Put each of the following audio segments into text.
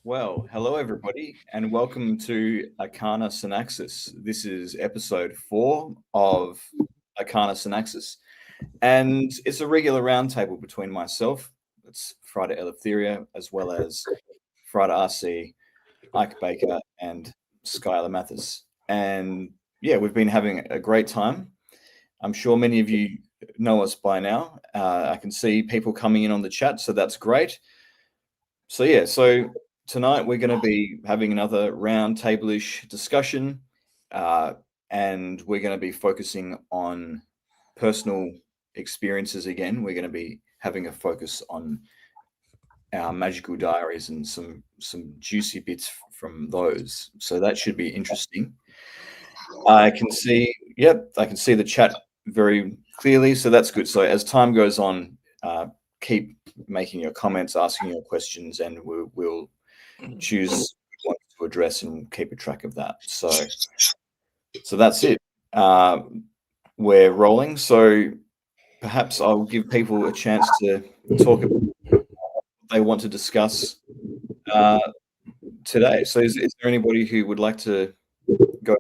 Well, hello everybody, and welcome to ARCANA SYNAXIS. This is episode 4 of ARCANA SYNAXIS, and it's a regular roundtable between myself, it's Frater Eleftheria, as well as Frater RC, Ike Baker, and Skylar Mathis. And yeah, we've been having a great time. I'm sure many of you know us by now. I can see people coming in on the chat, so that's great. So tonight we're going to be having another round-table-ish discussion, and we're going to be focusing on personal experiences again. We're going to be having a focus on our magical diaries and some juicy bits from those. So that should be interesting. I can see the chat very clearly, so that's good. So as time goes on, keep making your comments, asking your questions, and we'll choose what to address and keep a track of that. So that's it. We're rolling. So perhaps I'll give people a chance to talk about what they want to discuss today. So is there anybody who would like to go?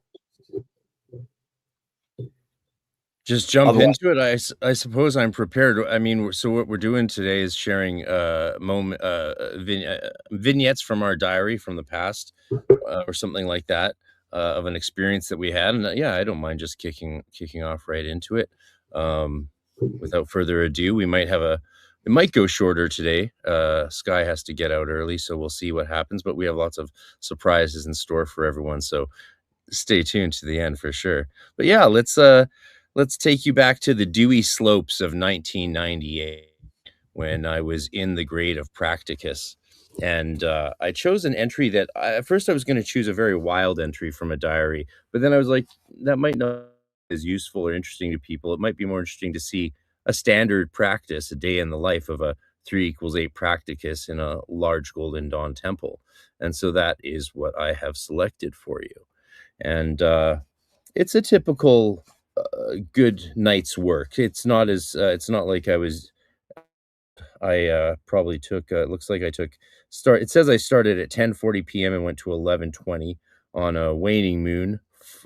Just jump into it. I suppose I'm prepared. I mean, so what we're doing today is sharing vignettes from our diary from the past, or something like that, of an experience that we had. And yeah, I don't mind just kicking off right into it. Without further ado, it might go shorter today. Sky has to get out early, so we'll see what happens. But we have lots of surprises in store for everyone, so stay tuned to the end for sure. But yeah, let's take you back to the dewy slopes of 1998 when I was in the grade of practicus. And I chose an entry that at first I was going to choose a very wild entry from a diary, but then I was like, that might not be as useful or interesting to people. It might be more interesting to see a standard practice, a day in the life of a 3 = 8 practicus in a large Golden Dawn temple. And so that is what I have selected for you. And it's a typical good night's work. It's not like I probably took looks like I took it says I started at 10:40 p.m. and went to 11:20 on a waning moon,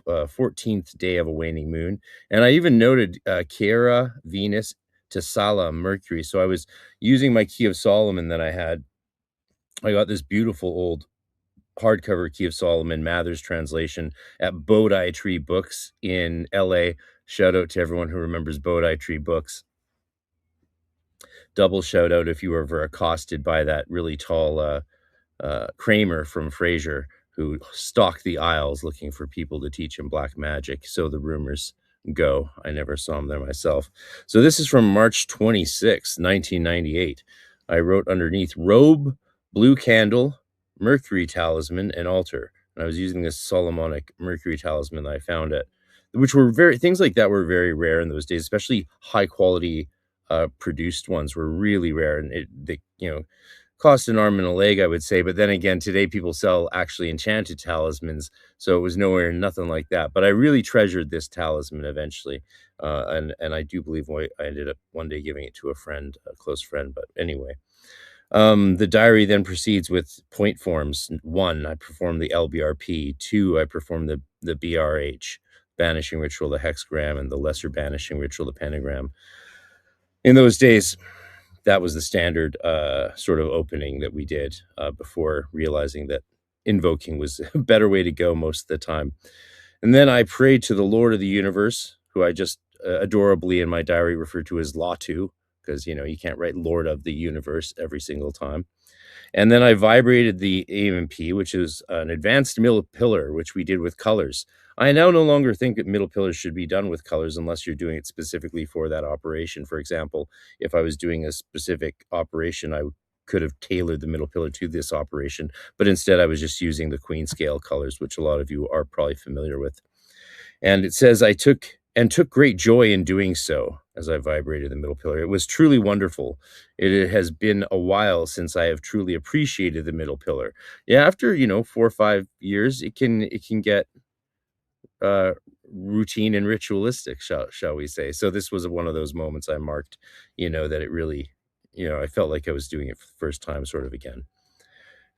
14th day of a waning moon. And I even noted Chiara, Venus, Tesala, Mercury. So I was using my Key of Solomon that I got this beautiful old hardcover Key of Solomon, Mathers translation at Bodhi Tree Books in LA. Shout out to everyone who remembers Bodhi Tree Books. Double shout out if you were ever accosted by that really tall Kramer from Frasier, who stalked the aisles looking for people to teach him black magic. So the rumors go. I never saw him there myself. So this is from March 26, 1998. I wrote underneath, robe, blue candle, Mercury talisman, and altar. And I was using this Solomonic Mercury talisman that I found which were things like that were very rare in those days, especially high quality produced ones were really rare, and they cost an arm and a leg, I would say. But then again, today people sell actually enchanted talismans, so it was nothing like that. But I really treasured this talisman eventually, and I do believe I ended up one day giving it to a close friend. But anyway, the diary then proceeds with point forms. 1, I perform the LBRP. 2, I perform the BRH, banishing ritual, the hexagram, and the lesser banishing ritual, the pentagram. In those days, that was the standard sort of opening that we did before realizing that invoking was a better way to go most of the time. And then I prayed to the Lord of the universe, who I just adorably in my diary refer to as Latu, because, you can't write Lord of the universe every single time. And then I vibrated the AMP, which is an advanced middle pillar, which we did with colors. I now no longer think that middle pillars should be done with colors unless you're doing it specifically for that operation. For example, if I was doing a specific operation, I could have tailored the middle pillar to this operation, but instead I was just using the queen scale colors, which a lot of you are probably familiar with. And it says, I took great joy in doing so as I vibrated the middle pillar. It was truly wonderful. It has been a while since I have truly appreciated the middle pillar. Yeah, after 4 or 5 years, it can get routine and ritualistic, shall we say. So this was one of those moments I marked, that it really, I felt like I was doing it for the first time sort of again.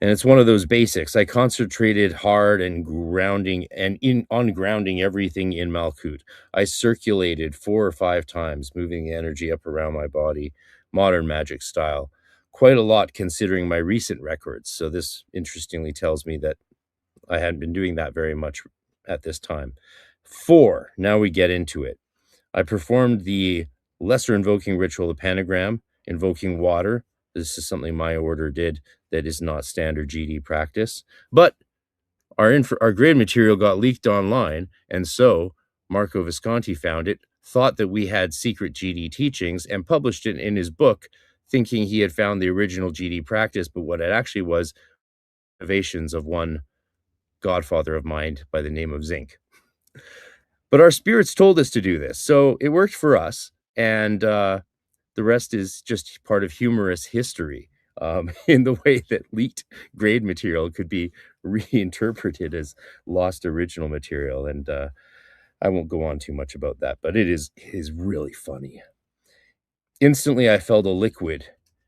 And it's one of those basics. I concentrated hard and on grounding everything in Malkut. I circulated 4 or 5 times, moving the energy up around my body, modern magic style. Quite a lot considering my recent records. So this interestingly tells me that I hadn't been doing that very much at this time. 4, now we get into it. I performed the lesser invoking ritual, the pentagram, invoking water. This is something my order did that is not standard GD practice. But our grade material got leaked online, and so Marco Visconti found it, thought that we had secret GD teachings, and published it in his book, thinking he had found the original GD practice, but what it actually was, innovations of one godfather of mine by the name of Zinc. But our spirits told us to do this, so it worked for us, and the rest is just part of humorous history, in the way that leaked grade material could be reinterpreted as lost original material, and I won't go on too much about that, but it is really funny. Instantly, I felt a liquid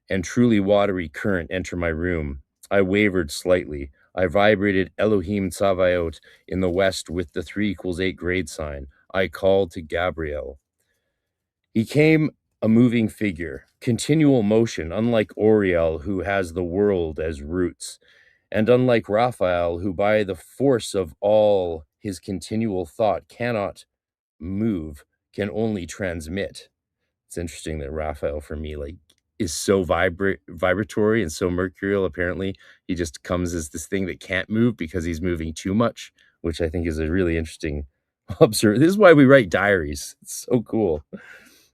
and truly watery current enter my room. I wavered slightly. I vibrated Elohim Tsavaot in the west with the 3 = 8 grade sign. I called to Gabriel. He came a moving figure, continual motion, unlike Oriel, who has the world as roots, and unlike Raphael, who by the force of all his continual thought cannot move, can only transmit. It's interesting that Raphael, for me, like, is so vibratory and so mercurial. Apparently, he just comes as this thing that can't move because he's moving too much, which I think is a really interesting observation. This is why we write diaries. It's so cool.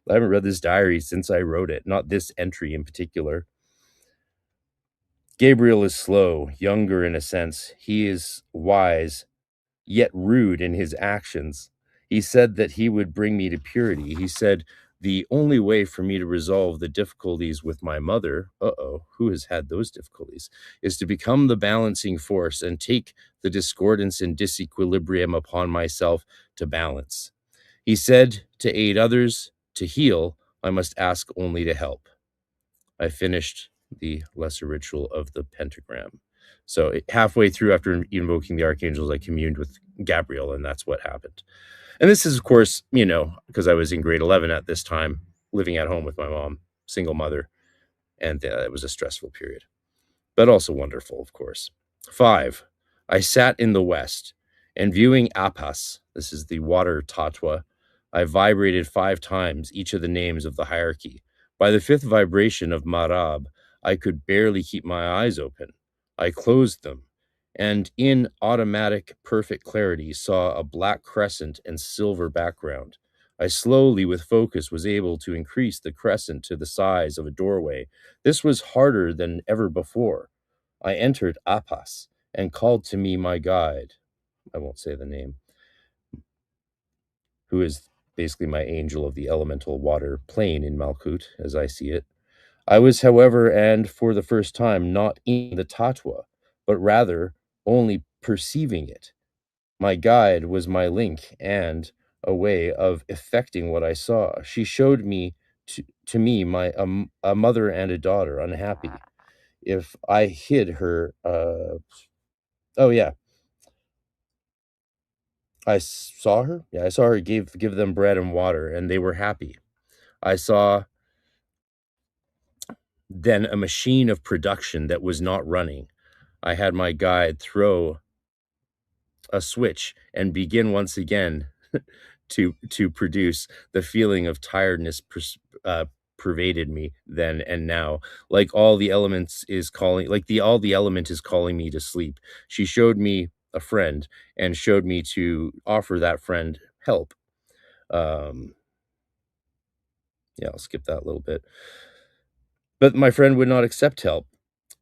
I haven't read this diary since I wrote it, not this entry in particular. Gabriel is slow, younger in a sense. He is wise, yet rude in his actions. He said that he would bring me to purity. He said the only way for me to resolve the difficulties with my mother, who has had those difficulties, is to become the balancing force and take the discordance and disequilibrium upon myself to balance. He said to aid others, to heal, I must ask only to help. I finished the lesser ritual of the pentagram. So halfway through, after invoking the archangels, I communed with Gabriel, and that's what happened. And this is, of course, because I was in grade 11 at this time, living at home with my mom, single mother, and it was a stressful period, but also wonderful, of course. 5, I sat in the west, and viewing Apas, this is the water tattva, I vibrated 5 times each of the names of the hierarchy. By the 5th vibration of Marab, I could barely keep my eyes open. I closed them, and in automatic perfect clarity saw a black crescent and silver background. I slowly, with focus, was able to increase the crescent to the size of a doorway. This was harder than ever before. I entered Apas and called to me my guide. I won't say the name, who is basically my angel of the elemental water plane in Malkut, as I see it. I was, however, and for the first time, not in the Tatwa, but rather only perceiving it. My guide was my link and a way of effecting what I saw. She showed me to me a mother and a daughter unhappy. If I hid her, I saw her. Yeah, I saw her give them bread and water, and they were happy. I saw then a machine of production that was not running. I had my guide throw a switch and begin once again to produce. The feeling of tiredness pervaded me then and now, like all the element is calling me to sleep. She showed me a friend and showed me to offer that friend help. I'll skip that a little bit. But my friend would not accept help,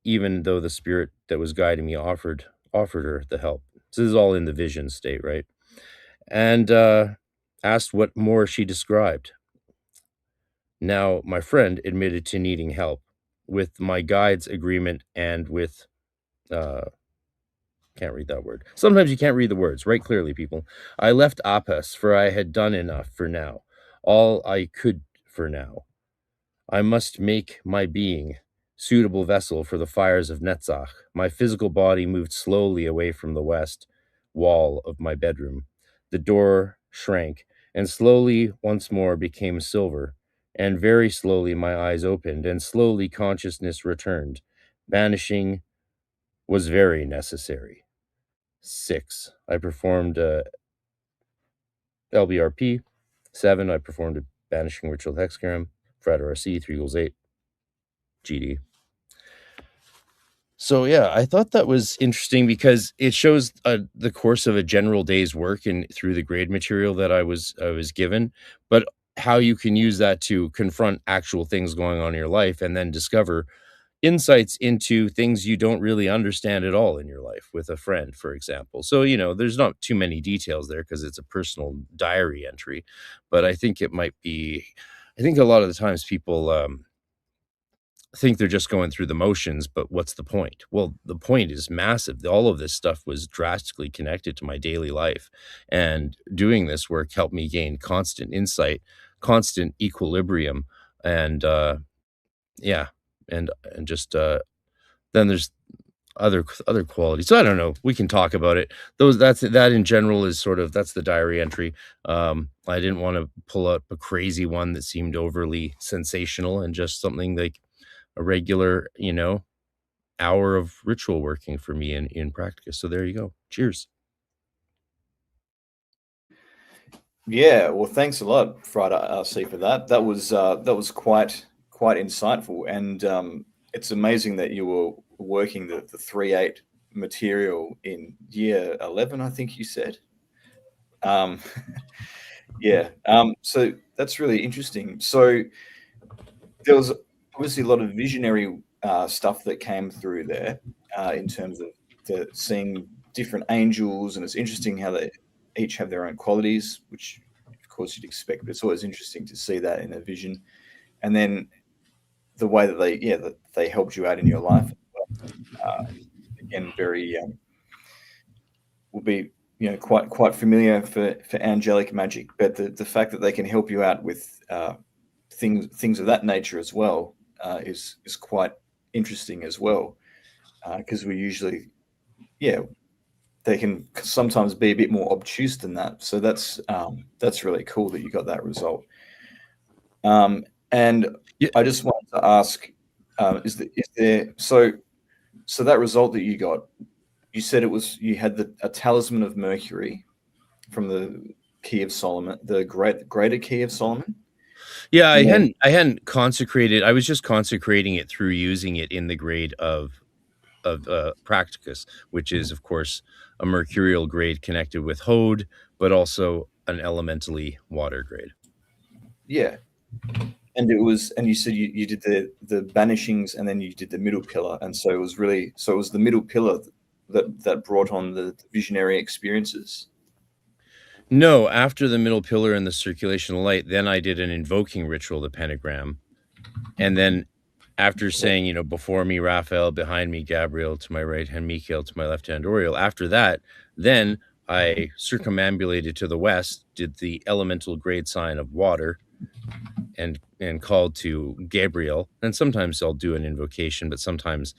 even though the spirit that was guiding me offered her the help. This is all in the vision state, right? And asked what more she described. Now, my friend admitted to needing help with my guide's agreement and with, can't read that word. Sometimes you can't read the words. Write clearly, people. I left Apis, for I had done enough for now. All I could for now. I must make my being suitable vessel for the fires of Netzach. My physical body moved slowly away from the west wall of my bedroom. The door shrank, and slowly once more became silver, and very slowly my eyes opened, and slowly consciousness returned. Banishing was very necessary. 6. I performed LBRP. 7. I performed a banishing ritual hexagram. Frater RC, 3 equals 8. GD. So yeah, I thought that was interesting because it shows the course of a general day's work and through the grade material that I was given, but how you can use that to confront actual things going on in your life and then discover insights into things you don't really understand at all in your life with a friend, for example. So, there's not too many details there because it's a personal diary entry, but I think it might be, I think a lot of the times people, think they're just going through the motions, but what's the point? Well, the point is massive. All of this stuff was drastically connected to my daily life, and doing this work helped me gain constant insight, constant equilibrium, and yeah, and just then there's other qualities. So I don't know. We can talk about it. That in general is sort of that's the diary entry. I didn't want to pull up a crazy one that seemed overly sensational and just something like a regular, hour of ritual working for me in practicus. So there you go. Cheers. Yeah, well, thanks a lot, Frater RC, for that. That was quite insightful, and it's amazing that you were working the 3/8 material in year 11, I think you said. Um, yeah, so that's really interesting. So there was obviously a lot of visionary stuff that came through there in terms of seeing different angels, and it's interesting how they each have their own qualities, which of course you'd expect, but it's always interesting to see that in a vision. And then the way that they helped you out in your life, again, very will be quite familiar for angelic magic, but the fact that they can help you out with things of that nature as well is quite interesting as well, because we usually they can sometimes be a bit more obtuse than that. So that's really cool that you got that result. And Yeah. I just wanted to ask, is there so that result that you got, you said you had a talisman of Mercury from the Key of Solomon, the greater Key of Solomon. Yeah, And then, I hadn't consecrated. I was just consecrating it through using it in the grade of practicus, which is of course a mercurial grade connected with Hode, but also an elementally water grade. yeah. And you said you did the banishings, and then you did the middle pillar, and so it was the middle pillar that brought on the visionary experiences. No, after the middle pillar and the circulation of light, then I did an invoking ritual, the pentagram, and then after saying, before me Raphael, behind me Gabriel, to my right hand Michael, to my left hand Oriel. After that, then I circumambulated to the west, did the elemental grade sign of water, and called to Gabriel. And sometimes I'll do an invocation, but sometimes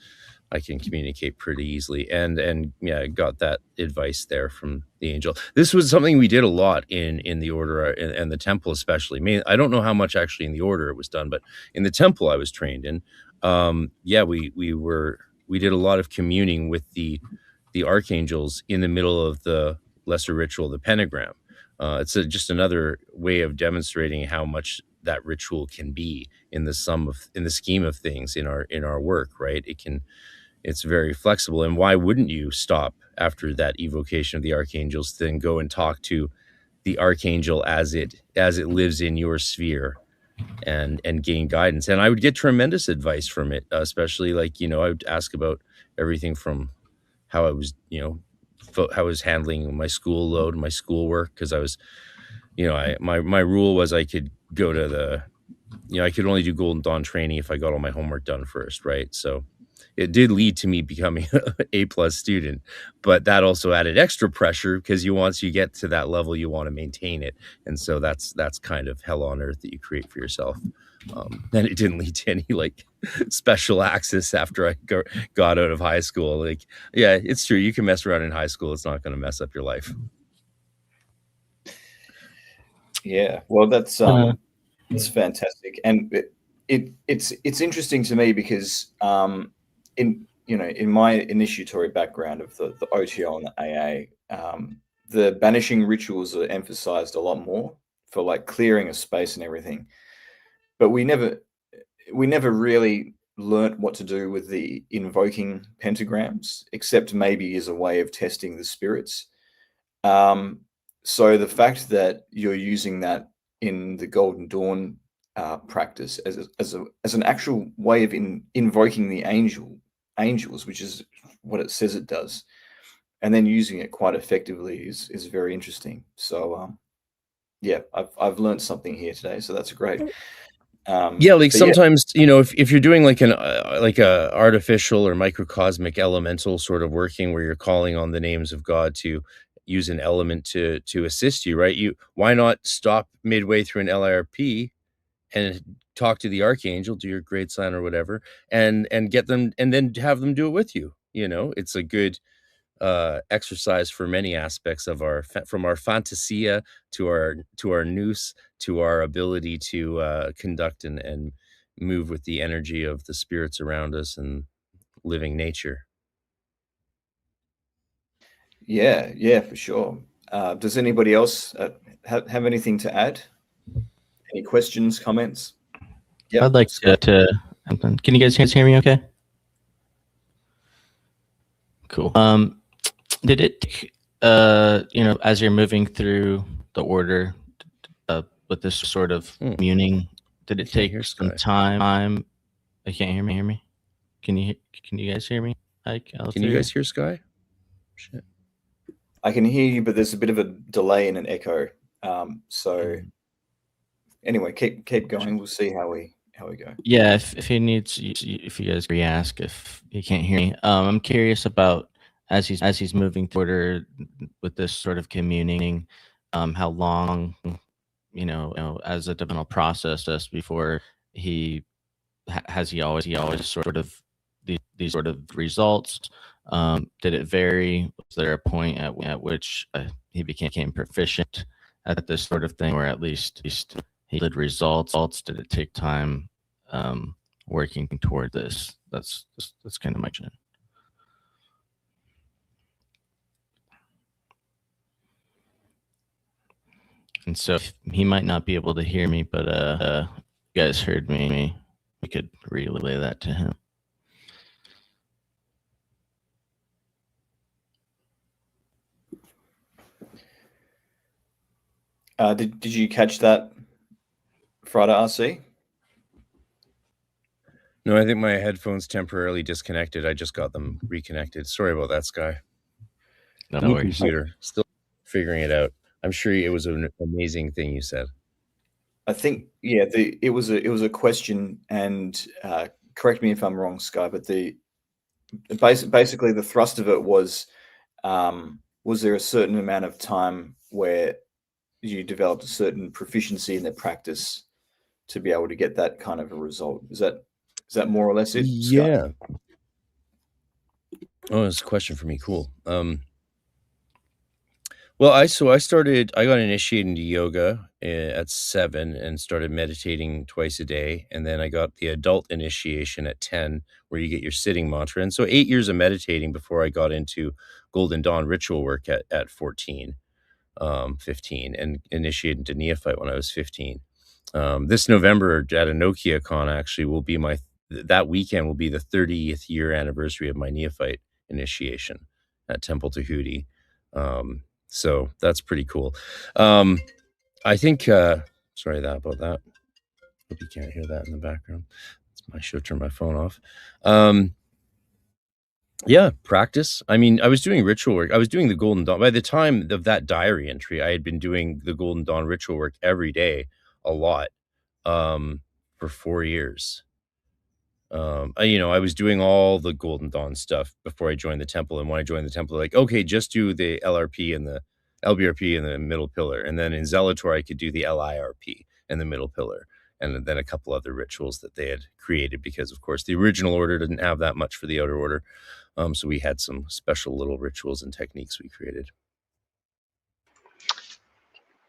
I can communicate pretty easily. And yeah, I got that advice there from the angel. This was something we did a lot in the order and the temple, especially. I don't know how much actually in the order it was done, but in the temple I was trained in, we did a lot of communing with the archangels in the middle of the lesser ritual, the pentagram. It's just another way of demonstrating how much that ritual can be in the scheme of things in our work, right? It's very flexible. And why wouldn't you stop after that evocation of the archangels, then go and talk to the archangel as it lives in your sphere and gain guidance? And I would get tremendous advice from it, especially I would ask about everything from how I was, how I was handling my school load, my schoolwork, because I was, my rule was I could go to I could only do Golden Dawn training if I got all my homework done first, right? So it did lead to me becoming A+ student, but that also added extra pressure because once you get to that level, you want to maintain it. And so that's kind of hell on earth that you create for yourself. And it didn't lead to any like special access after I got out of high school. Like, yeah, it's true. You can mess around in high school. It's not going to mess up your life. Yeah, well, that's it's fantastic, and it's interesting to me because in my initiatory background of the OTO and the AA, the banishing rituals are emphasized a lot more for like clearing a space and everything, but we never really learnt what to do with the invoking pentagrams, except maybe as a way of testing the spirits. So the fact that you're using that in the Golden Dawn practice as an actual way of invoking the angels, which is what it says it does, and then using it quite effectively is very interesting. So yeah, I've learned something here today, so that's great. Yeah, like sometimes, if you're doing like a artificial or microcosmic elemental sort of working where you're calling on the names of God to use an element to assist you, right? Why not stop midway through an LIRP and talk to the archangel, do your grade sign or whatever, and get them, and then have them do it with you. It's a good exercise for many aspects of from our fantasia to our nous to our ability to conduct and move with the energy of the spirits around us and living nature. Yeah, for sure. Does anybody else have anything to add? Any questions, comments? Yep, I'd like to. Can you guys hear me? Okay. Cool. Did it, as you're moving through the order with this sort of communing, did it take some time? I can't hear me. Can you guys hear me? Ike, can you guys hear Sky? Shit. I can hear you, but there's a bit of a delay and an echo. So anyway, keep going. We'll see how we go. Yeah, if he needs, if you guys re-ask if he can't hear me. I'm curious about as he's moving toward with this sort of communing, how long, as a developmental process before he has he always sort of these sort of results. Did it vary? Was there a point at which he became proficient at this sort of thing, or at least he did results? Did it take time working toward this? That's kind of my question. And so he might not be able to hear me, but you guys heard me. We could relay that to him. Did you catch that, Frater RC? No, I think my headphones temporarily disconnected. I just got them reconnected. Sorry about that, Sky. No worries. Computer. Still figuring it out. I'm sure it was an amazing thing you said. I think, yeah, it was a question, and correct me if I'm wrong, Sky, but basically the thrust of it was there a certain amount of time where you developed a certain proficiency in the practice to be able to get that kind of a result? Is that more or less it, Scott? Yeah. Oh, it's a question for me. Cool. Well, I got initiated into yoga at 7 and started meditating twice a day. And then I got the adult initiation at 10, where you get your sitting mantra. And so 8 years of meditating before I got into Golden Dawn ritual work at 14, 15, and initiated into Neophyte when I was 15. This November at ARCANA actually will be that weekend will be the 30th year anniversary of my Neophyte initiation at Temple Tahuti. So that's pretty cool. I think, sorry about that. Hope you can't hear that in the background. I should turn my phone off. Yeah, practice. I mean, I was doing ritual work. I was doing the Golden Dawn. By the time of that diary entry, I had been doing the Golden Dawn ritual work every day, a lot, for 4 years. I was doing all the Golden Dawn stuff before I joined the temple. And when I joined the temple, like, okay, just do the LRP and the LBRP and the middle pillar. And then in Zelator, I could do the LIRP and the middle pillar. And then a couple other rituals that they had created because, of course, the original order didn't have that much for the outer order. So we had some special little rituals and techniques we created.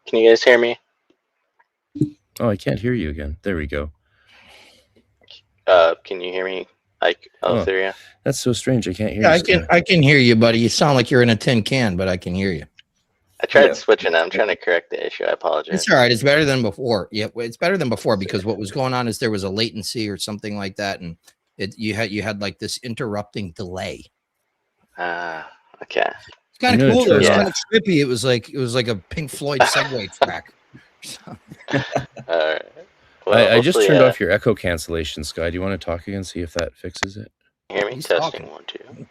Can you guys hear me? Oh, I can't hear you again. There we go. Can you hear me, Ike Eleftheria? That's so strange. I can't hear Yeah, you. I can hear you, buddy. You sound like you're in a tin can, but I can hear you. I tried switching. I'm trying to correct the issue. I apologize. It's all right. It's better than before. Yeah, it's better than before because what was going on is there was a latency or something like that, and you had like this interrupting delay. Okay. It's kind of cool. It was Yeah. kind of trippy. It was like a Pink Floyd Segway track. All right. Well, I just hopefully, turned off your echo cancellation, Sky. Do you want to talk again? See if that fixes it. Hear me? He's Testing talking. 1, 2.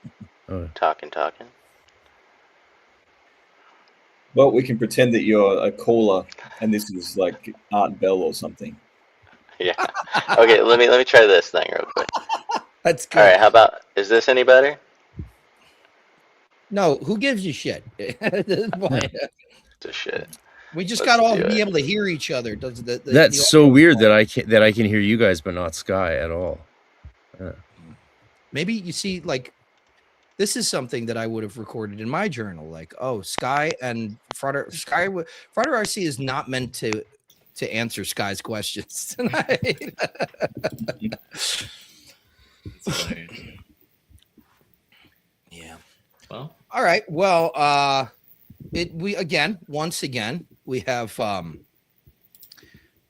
Oh. Talking. Well, we can pretend that you're a caller and this is like Art Bell or something. Yeah. Okay. Let me try this thing real quick. That's good. All right. How about? Is this any better? No, who gives you shit? At this point, Just shit. we just Let's got all do to be it. able to hear each other. Does That's so weird that I can hear you guys but not Sky at all. Maybe you see, like, this is something that I would have recorded in my journal. Like, oh, Sky and Frater RC is not meant to answer Sky's questions tonight. Yeah. Well, All right. Well, once again, we have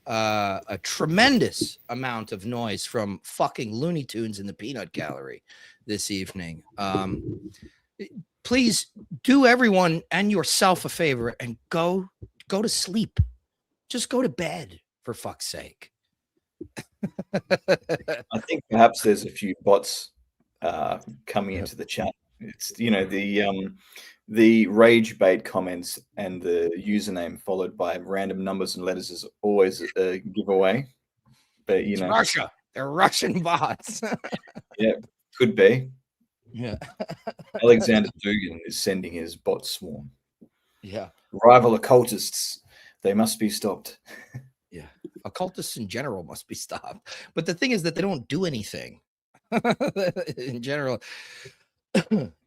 a tremendous amount of noise from fucking Looney Tunes in the peanut gallery this evening. Please do everyone and yourself a favor and go to sleep. Just go to bed, for fuck's sake. I think perhaps there's a few bots coming into the chat. It's the rage bait comments and the username followed by random numbers and letters is always a giveaway. But It's Russia. They're Russian bots. yeah, could be. Yeah. Alexander Dugan is sending his bot swarm. Yeah. Rival occultists, they must be stopped. Yeah. Occultists in general must be stopped. But the thing is that they don't do anything in general.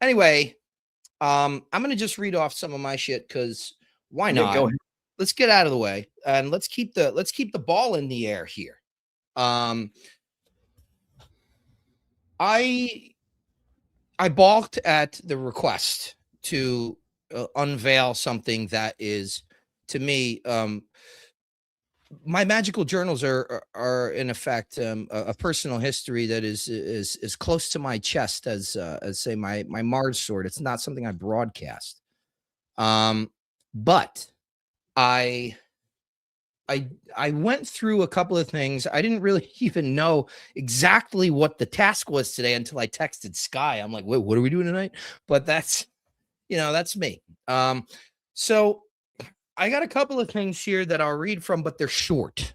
Anyway, I'm going to just read off some of my shit because why Yeah, not? go ahead. Let's get out of the way and let's keep the ball in the air here. I balked at the request to unveil something that is, to me, my magical journals are in effect a personal history that is close to my chest as say my Mars sword. It's not something I broadcast, but I went through a couple of things. I didn't really even know exactly what the task was today until I texted Sky. I'm like, wait, what are we doing tonight? But that's me. So I got a couple of things here that I'll read from, but they're short.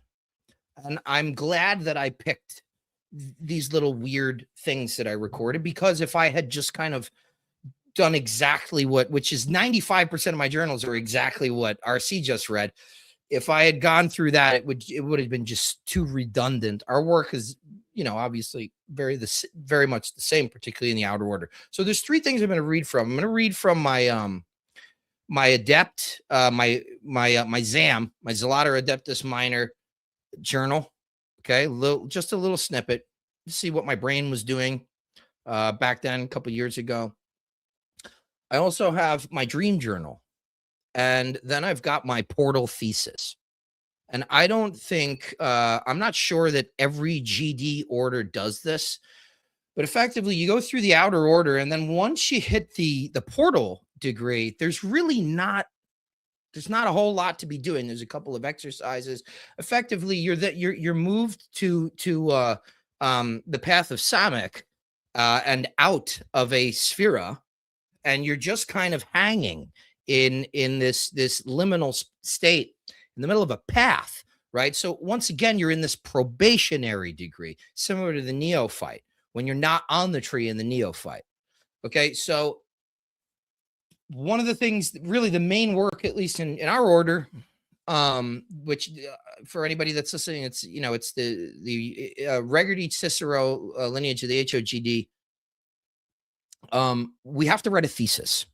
And I'm glad that I picked these little weird things that I recorded, because if I had just kind of done exactly which is 95% of my journals are exactly what RC just read. If I had gone through that, it would have been just too redundant. Our work is, obviously very much the same, particularly in the outer order. So there's three things I'm going to read from. I'm going to read from my my adept, my ZAM, my Zelator Adeptus Minor journal. Okay, just a little snippet to see what my brain was doing back then, a couple years ago. I also have my dream journal. And then I've got my portal thesis. And I don't think, I'm not sure that every GD order does this, but effectively you go through the outer order. And then once you hit the portal degree, there's not a whole lot to be doing. There's a couple of exercises. Effectively, you're moved to the path of Samek and out of a Sphera, and you're just kind of hanging in this liminal state in the middle of a path right? So once again, you're in this probationary degree, similar to the neophyte, when you're not on the tree in the neophyte. Okay, so one of the things, really the main work, at least in our order, which for anybody that's listening, it's, you know, it's the Regardie Cicero lineage of the HOGD. We have to write a thesis.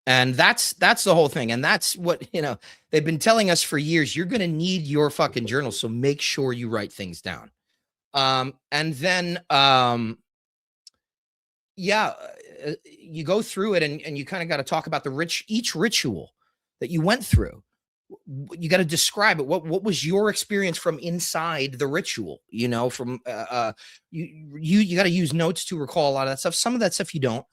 And that's the whole thing. And that's what, you know, they've been telling us for years. You're going to need your fucking journal. So make sure you write things down. And then, you go through it and you kind of got to talk about each ritual that you went through. You got to describe it. What was your experience from inside the ritual? You know, from, you got to use notes to recall a lot of that stuff. Some of that stuff you don't.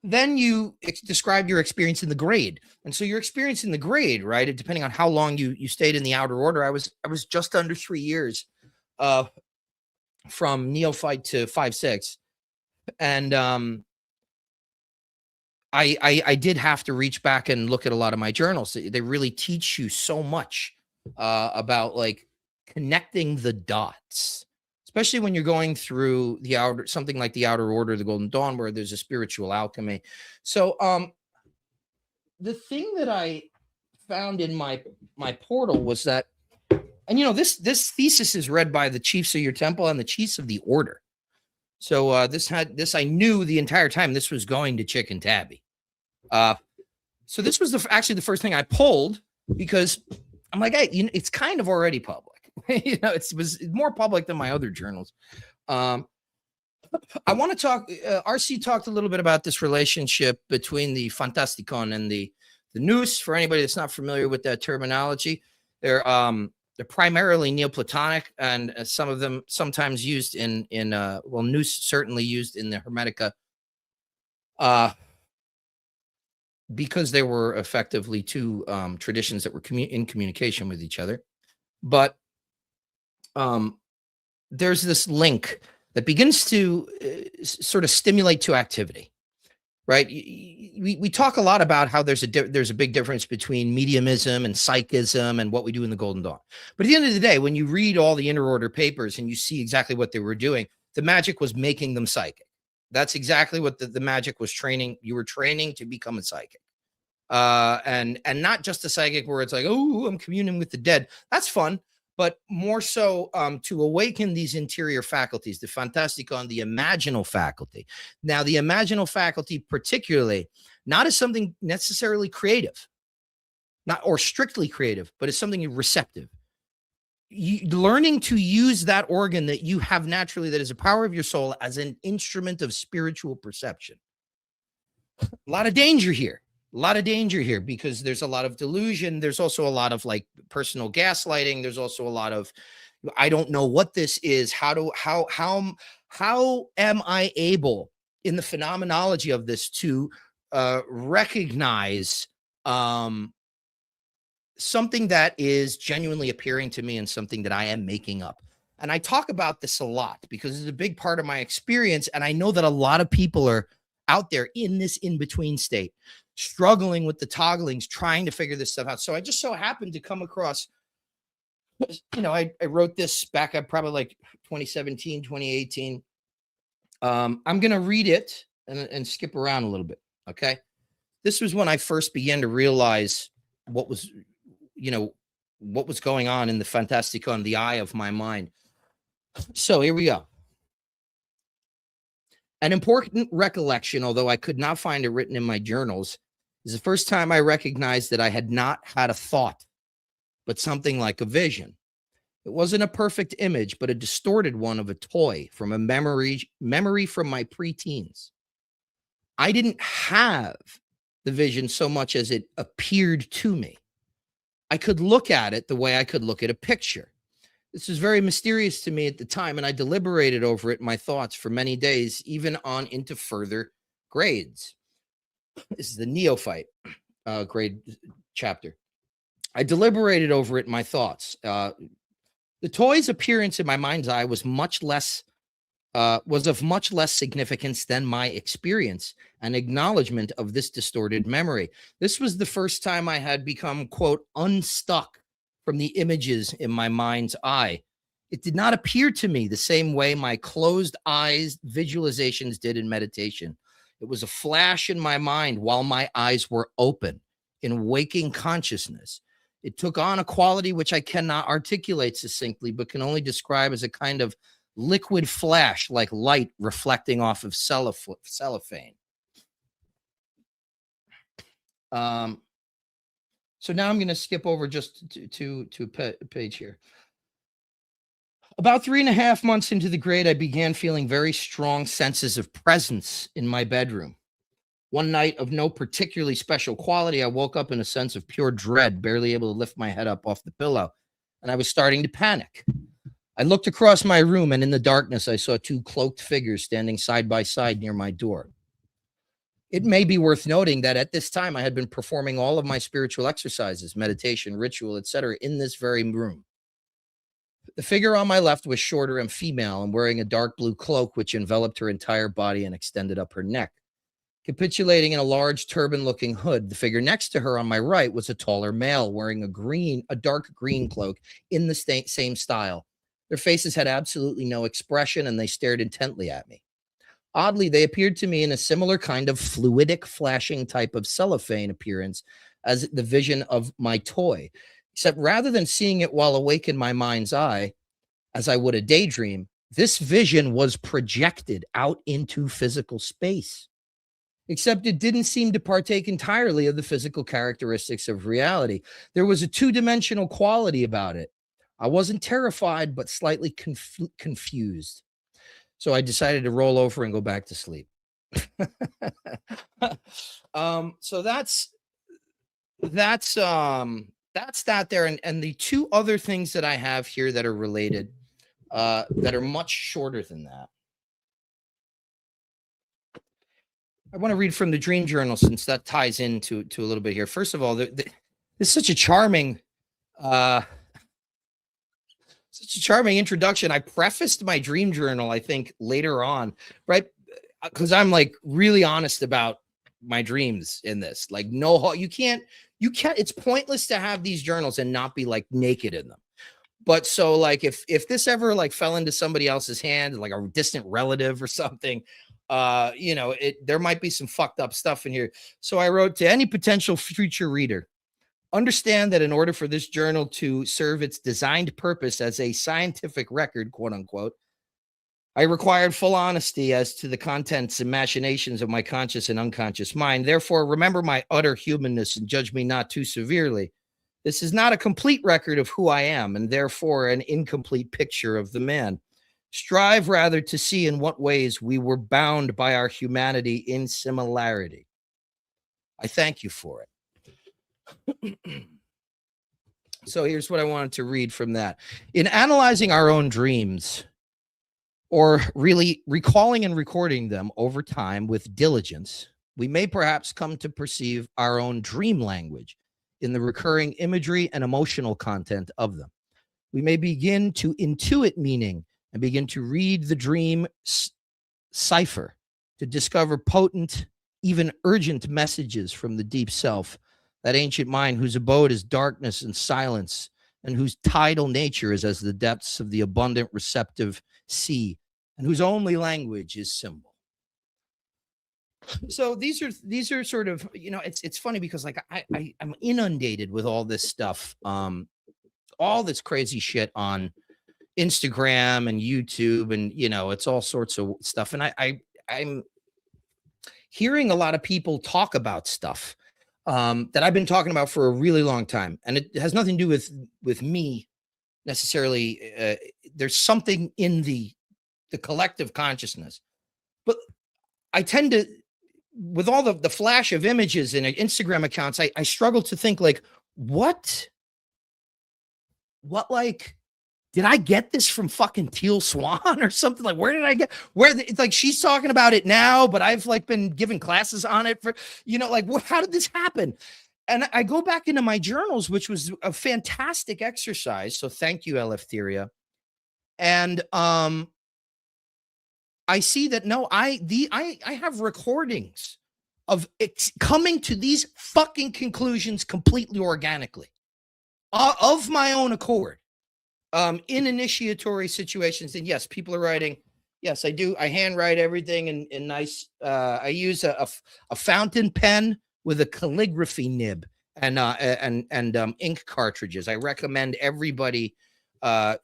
Then you describe your experience in the grade. And so your experience in the grade, right, depending on how long you stayed in the outer order, I was just under 3 years from neophyte to 5-6. And I did have to reach back and look at a lot of my journals. They really teach you so much about like connecting the dots, especially when you're going through something like the outer order, the Golden Dawn, where there's a spiritual alchemy. So the thing that I found in my portal was that, and you know, this thesis is read by the chiefs of your temple and the chiefs of the order. So this I knew the entire time this was going to Chicken Tabby. So this was actually the first thing I pulled, because I'm like, hey, you know, it's kind of already public. You know, it was more public than my other journals. I want to talk. RC talked a little bit about this relationship between the Fantasticon and the Nous. For anybody that's not familiar with that terminology, they're primarily Neoplatonic, and some of them sometimes used in Nous certainly used in the Hermetica, because they were effectively two traditions that were in communication with each other. But there's this link that begins to sort of stimulate to activity, right? We talk a lot about how there's a big difference between mediumism and psychism and what we do in the Golden Dawn. But at the end of the day, when you read all the interorder papers and you see exactly what they were doing, the magic was making them psychic. That's exactly what the magic was training. You were training to become a psychic. And not just a psychic where it's like, oh, I'm communing with the dead. That's fun. But more so to awaken these interior faculties, the Fantasticon, the imaginal faculty. Now, the imaginal faculty particularly, not as something necessarily creative, not or strictly creative, but as something receptive. Learning to use that organ that you have naturally, that is a power of your soul, as an instrument of spiritual perception. A lot of danger here. A lot of danger here, because there's a lot of delusion. There's also a lot of like personal gaslighting. There's also a lot of, I don't know what this is. How am I able in the phenomenology of this to recognize something that is genuinely appearing to me and something that I am making up? And I talk about this a lot because it's a big part of my experience. And I know that a lot of people are out there in this in-between state, struggling with the togglings, trying to figure this stuff out. So I just so happened to come across, you know, I wrote this back up probably like 2017, 2018. I'm going to read it and skip around a little bit. Okay. This was when I first began to realize what was, you know, what was going on in the Fantasticon, the eye of my mind. So here we go. An important recollection, although I could not find it written in my journals, is the first time I recognized that I had not had a thought, but something like a vision. It wasn't a perfect image, but a distorted one of a toy from a memory from my preteens. I didn't have the vision so much as it appeared to me. I could look at it the way I could look at a picture. This was very mysterious to me at the time, and I deliberated over it in my thoughts for many days, even on into further grades. This is the neophyte grade chapter. I deliberated over it in my thoughts. The toy's appearance in my mind's eye was of much less significance than my experience and acknowledgement of this distorted memory. This was the first time I had become, quote, unstuck from the images in my mind's eye. It did not appear to me the same way my closed eyes visualizations did in meditation. It was a flash in my mind while my eyes were open in waking consciousness. It took on a quality which I cannot articulate succinctly, but can only describe as a kind of liquid flash, like light reflecting off of cellophane. So now I'm going to skip over just to a page here. About 3.5 months into the grade, I began feeling very strong senses of presence in my bedroom. One night of no particularly special quality, I woke up in a sense of pure dread, barely able to lift my head up off the pillow, and I was starting to panic. I looked across my room, and in the darkness, I saw 2 cloaked figures standing side by side near my door. It may be worth noting that at this time, I had been performing all of my spiritual exercises, meditation, ritual, etc., in this very room. The figure on my left was shorter and female and wearing a dark blue cloak which enveloped her entire body and extended up her neck. Capitulating in a large turban-looking hood, the figure next to her on my right was a taller male wearing a dark green cloak in the same style. Their faces had absolutely no expression, and they stared intently at me. Oddly, they appeared to me in a similar kind of fluidic, flashing type of cellophane appearance as the vision of my toy, except rather than seeing it while awake in my mind's eye, as I would a daydream, this vision was projected out into physical space. Except it didn't seem to partake entirely of the physical characteristics of reality. There was a 2-dimensional quality about it. I wasn't terrified, but slightly confused. So I decided to roll over and go back to sleep. So that's that there. And the 2 other things that I have here that are related, that are much shorter than that. I want to read from the dream journal since that ties into a little bit here. First of all, this is such a charming introduction. I prefaced my dream journal, I think, later on, right? Because I'm like really honest about my dreams in this. Like, no, you can't, it's pointless to have these journals and not be like naked in them. But so like, if this ever like fell into somebody else's hand, like a distant relative or something, there might be some fucked up stuff in here. So I wrote, to any potential future reader, understand that in order for this journal to serve its designed purpose as a scientific record, quote unquote, I required full honesty as to the contents and machinations of my conscious and unconscious mind. Therefore, remember my utter humanness and judge me not too severely. This is not a complete record of who I am, and therefore an incomplete picture of the man. Strive rather to see in what ways we were bound by our humanity in similarity. I thank you for it. So here's what I wanted to read from that. In analyzing our own dreams, or really recalling and recording them over time with diligence, we may perhaps come to perceive our own dream language in the recurring imagery and emotional content of them. We may begin to intuit meaning and begin to read the dream cipher to discover potent, even urgent messages from the deep self, that ancient mind whose abode is darkness and silence, and whose tidal nature is as the depths of the abundant receptive sea, and whose only language is symbol. So these are sort of, it's funny because like I'm inundated with all this stuff, all this crazy shit on Instagram and YouTube, and it's all sorts of stuff. And I'm hearing a lot of people talk about stuff that I've been talking about for a really long time, and it has nothing to do with me necessarily. There's something in the collective consciousness, but I tend to, with all the flash of images in Instagram accounts, I struggle to think like, what like, did I get this from fucking Teal Swan or something? Like, where did I get, it's like, she's talking about it now, but I've like been giving classes on it for, like, how did this happen? And I go back into my journals, which was a fantastic exercise. So thank you, Eleftheria. And, I see that, no, I have recordings of coming to these fucking conclusions completely organically. of my own accord, in initiatory situations. And yes, people are writing. Yes, I do. I handwrite everything in nice. I use a fountain pen with a calligraphy nib and ink cartridges. I recommend everybody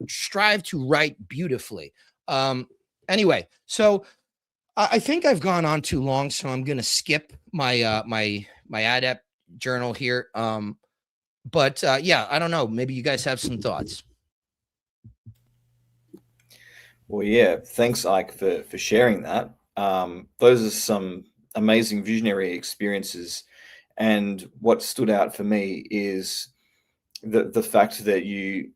strive to write beautifully. Anyway, so I think I've gone on too long, so I'm going to skip my my adept journal here. But yeah, I don't know. Maybe you guys have some thoughts. Well, yeah, thanks, Ike, for sharing that. Those are some amazing visionary experiences. And what stood out for me is the fact that you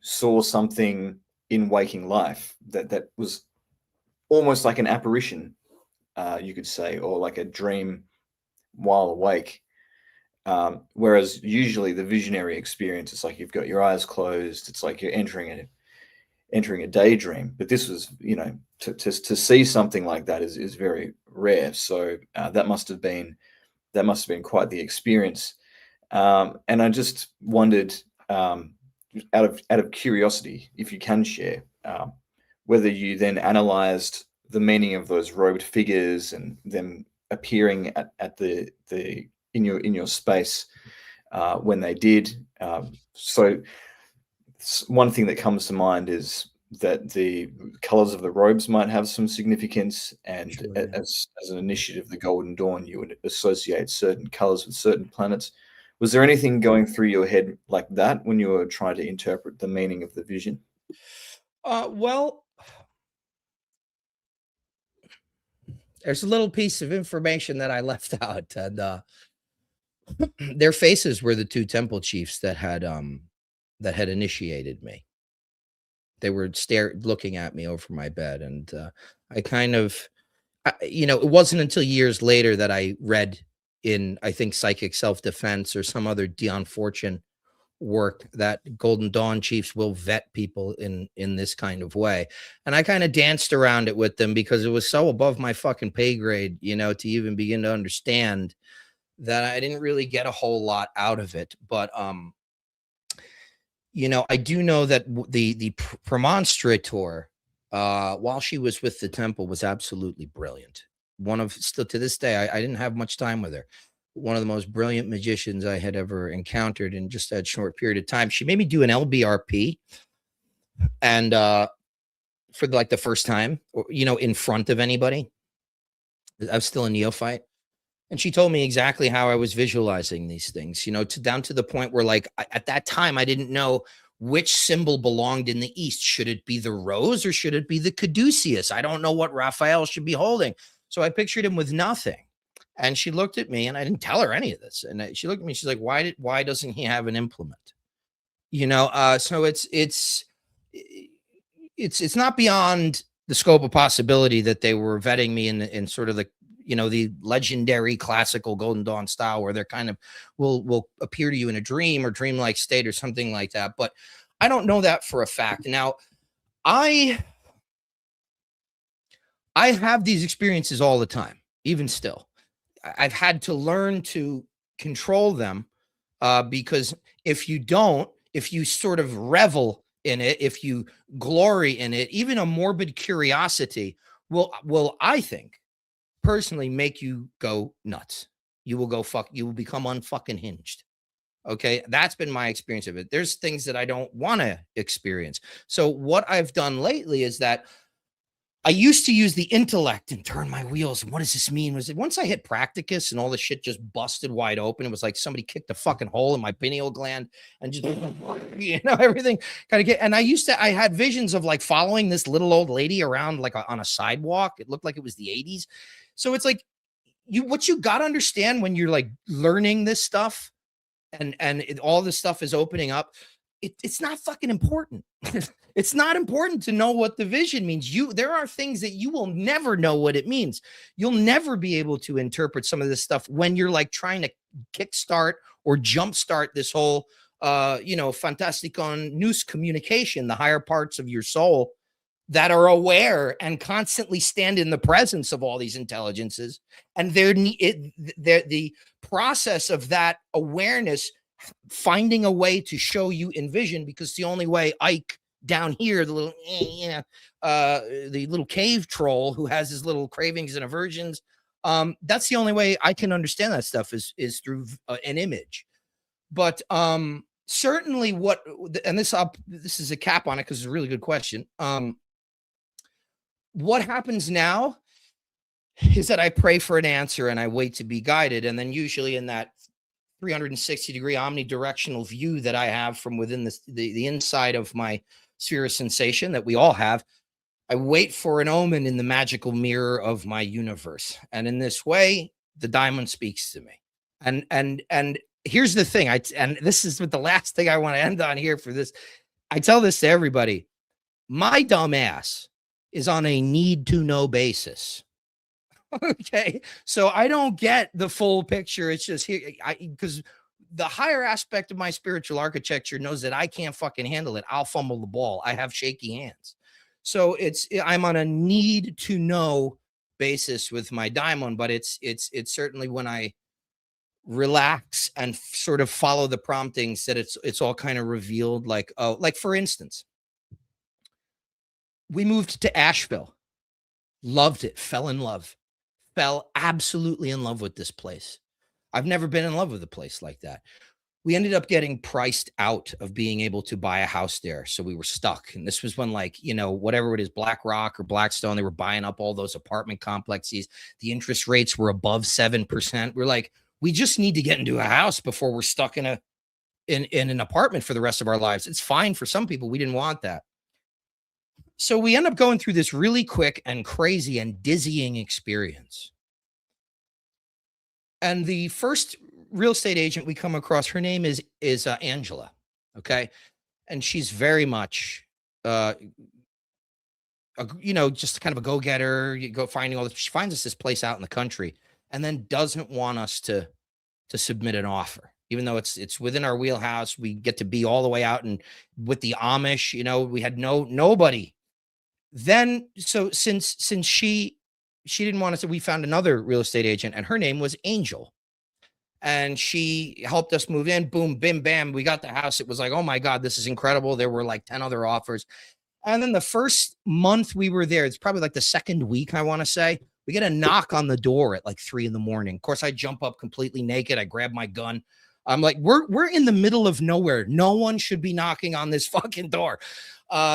saw something in waking life that was almost like an apparition, you could say, or like a dream while awake. Whereas usually the visionary experience, it's like you've got your eyes closed. It's like you're entering a daydream. But this was, to see something like that is very rare. So that must have been quite the experience. And I just wondered, out of curiosity, if you can share, whether you then analyzed the meaning of those robed figures and them appearing at the in your space when they did. So one thing that comes to mind is that the colors of the robes might have some significance, and Sure, yeah. as an initiative, the Golden Dawn, you would associate certain colors with certain planets. Was there anything going through your head like that when you were trying to interpret the meaning of the vision? Well, there's a little piece of information that I left out, and their faces were the two temple chiefs that had initiated me. They were looking at me over my bed, and I kind of, it wasn't until years later that I read in, I think, Psychic Self-Defense or some other Dion Fortune work that Golden Dawn chiefs will vet people in this kind of way. And I kind of danced around it with them because it was so above my fucking pay grade, to even begin to understand, that I didn't really get a whole lot out of it. But I do know that the premonstrator, while she was with the temple, was absolutely brilliant. Still to this day, I didn't have much time with her. One of the most brilliant magicians I had ever encountered in just that short period of time. She made me do an LBRP, and for like the first time, in front of anybody. I was still a neophyte. And she told me exactly how I was visualizing these things, down to the point where, like, at that time, I didn't know which symbol belonged in the East. Should it be the rose or should it be the caduceus? I don't know what Raphael should be holding. So I pictured him with nothing. And she looked at me, and I didn't tell her any of this. And she looked at me, she's like, why doesn't he have an implement? So it's not beyond the scope of possibility that they were vetting me in sort of the, the legendary classical Golden Dawn style, where they're kind of will appear to you in a dream or dreamlike state or something like that. But I don't know that for a fact. Now, I have these experiences all the time, even still. I've had to learn to control them, because if you sort of revel in it, if you glory in it, even a morbid curiosity will, I think, personally make you go nuts. You will become unfucking hinged. Okay. That's been my experience of it. There's things that I don't want to experience. So what I've done lately is that I used to use the intellect and turn my wheels. And what does this mean? Was it once I hit practicus and all the shit just busted wide open? It was like somebody kicked a fucking hole in my pineal gland and just, everything kind of get. And I had visions of like following this little old lady around like on a sidewalk. It looked like it was the 80s. So it's like what you got to understand when you're like learning this stuff and all this stuff is opening up. It's not fucking important. It's not important to know what the vision means. There are things that you will never know what it means. You'll never be able to interpret some of this stuff when you're like trying to kickstart or jumpstart this whole, fantasticon nous communication, the higher parts of your soul that are aware and constantly stand in the presence of all these intelligences. And the process of that awareness finding a way to show you in vision, because the only way Ike down here, the little, the little cave troll who has his little cravings and aversions, that's the only way I can understand that stuff is through an image. But certainly what, and this is a cap on it because it's a really good question. What happens now is that I pray for an answer and I wait to be guided. And then usually in that 360-degree omnidirectional view that I have from within the inside of my sphere of sensation that we all have, I wait for an omen in the magical mirror of my universe. And in this way, the diamond speaks to me. And here's the thing, and this is the last thing I want to end on here for this. I tell this to everybody. My dumb ass is on a need to know basis. Okay, so I don't get the full picture. It's just here because the higher aspect of my spiritual architecture knows that I can't fucking handle it. I'll fumble the ball. I have shaky hands. So I'm on a need to know basis with my diamond, but it's certainly when I relax and sort of follow the promptings that it's all kind of revealed. Like, oh, like for instance, we moved to Asheville, loved it, fell absolutely in love with this place. I've never been in love with a place like that. We ended up getting priced out of being able to buy a house there. So we were stuck. And this was when, like, whatever it is, BlackRock or Blackstone, they were buying up all those apartment complexes. The interest rates were above 7%. We're like, we just need to get into a house before we're stuck in an apartment for the rest of our lives. It's fine for some people. We didn't want that. So we end up going through this really quick and crazy and dizzying experience. And the first real estate agent we come across, her name is Angela. Okay. And she's very much, just kind of a go-getter. You go finding all this. She finds us this place out in the country and then doesn't want us to submit an offer, even though it's within our wheelhouse. We get to be all the way out, and with the Amish, we had nobody. Then, so since she didn't want us, we found another real estate agent, and her name was Angel. And she helped us move in. Boom, bim, bam. We got the house. It was like, oh my God, this is incredible. There were like 10 other offers. And then the first month we were there, it's probably like the second week, I want to say, we get a knock on the door at like 3 a.m. Of course, I jump up completely naked. I grab my gun. I'm like, we're in the middle of nowhere. No one should be knocking on this fucking door.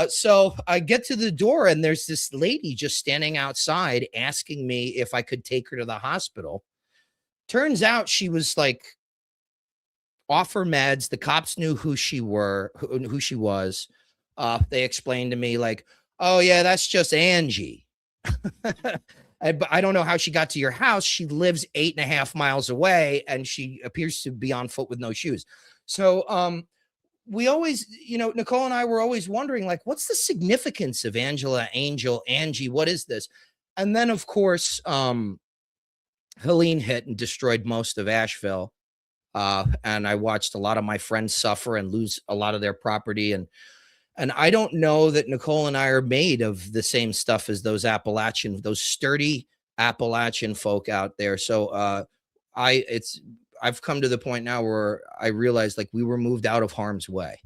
So I get to the door, and there's this lady just standing outside asking me if I could take her to the hospital. Turns out she was like off her meds. The cops knew who she was. They explained to me like, oh yeah, that's just Angie. I don't know how she got to your house. She lives 8.5 miles away, and she appears to be on foot with no shoes. So, we always, Nicole and I were always wondering, like, what's the significance of Angela, Angel, Angie? What is this? And then, of course, Helene hit and destroyed most of Asheville. And I watched a lot of my friends suffer and lose a lot of their property. And I don't know that Nicole and I are made of the same stuff as those sturdy Appalachian folk out there. So I've come to the point now where I realized, like, we were moved out of harm's way.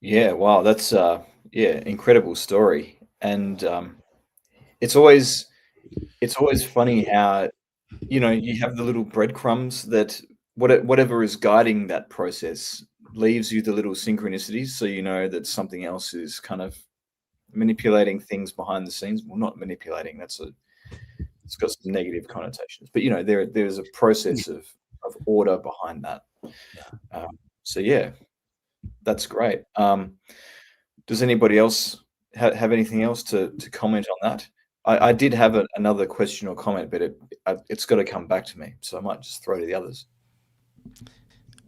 Yeah, wow, that's incredible story. And it's always funny how you have the little breadcrumbs that whatever is guiding that process leaves you the little synchronicities, so you know that something else is kind of manipulating things behind the scenes. Well, not manipulating, it's got some negative connotations, but there's a process of order behind that. So yeah, that's great. Does anybody else have anything else to comment on that? I did have another question or comment, but it's got to come back to me, so I might just throw to the others.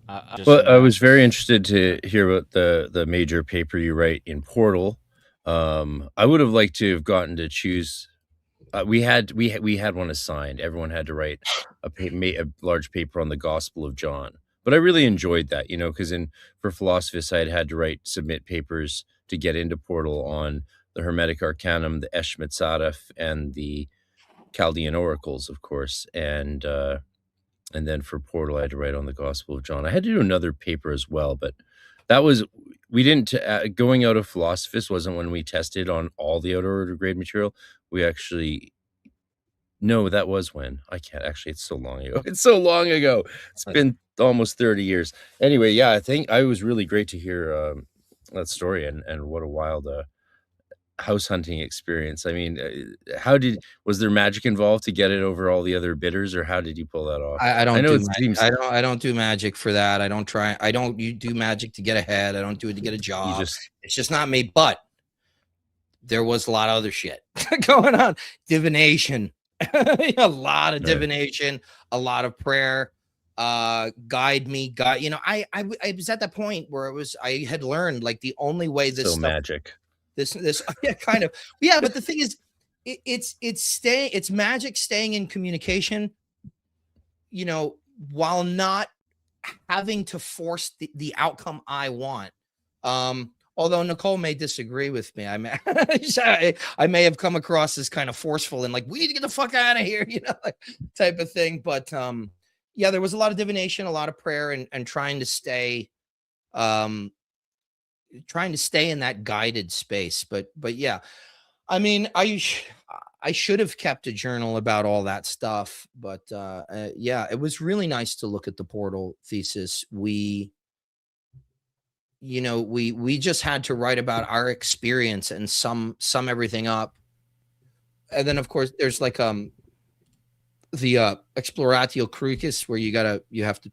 I was very interested to hear about the major paper you write in Portal. I would have liked to have gotten to choose. We had one assigned. Everyone had to write a large paper on the Gospel of John. But I really enjoyed that, because for Philosophists, I had to submit papers to get into Portal on the Hermetic Arcanum, the Eshmet Sadaf, and the Chaldean oracles, of course, and then for Portal, I had to write on the Gospel of John. I had to do another paper as well, but that was we didn't going out of Philosophus wasn't when we tested on all the outer order grade material. We actually no, that was when I can't actually. It's so long ago. It's so long ago. It's been almost 30 years. Anyway, yeah, I think I was really great to hear that story and what a wild house hunting experience. I mean, was there magic involved to get it over all the other bidders, or how did you pull that off? I don't I know do it magic. seems I don't do magic for that. You do magic to get ahead. I don't do it to get a job. It's just not me. But there was a lot of other shit going on. Divination. A lot of divination, a lot of prayer, guide me, I was at that point where I had learned like the only way this stuff, magic. This yeah, kind of. Yeah, but the thing is, it's magic staying in communication, while not having to force the outcome I want. Although Nicole may disagree with me, I may have come across as kind of forceful and like, we need to get the fuck out of here, like, type of thing. But yeah, there was a lot of divination, a lot of prayer, and trying to stay in that guided space. But yeah, I mean, I should have kept a journal about all that stuff. But yeah, it was really nice to look at the Portal thesis. We just had to write about our experience and sum everything up. And then of course there's like the exploratio crucis, where you have to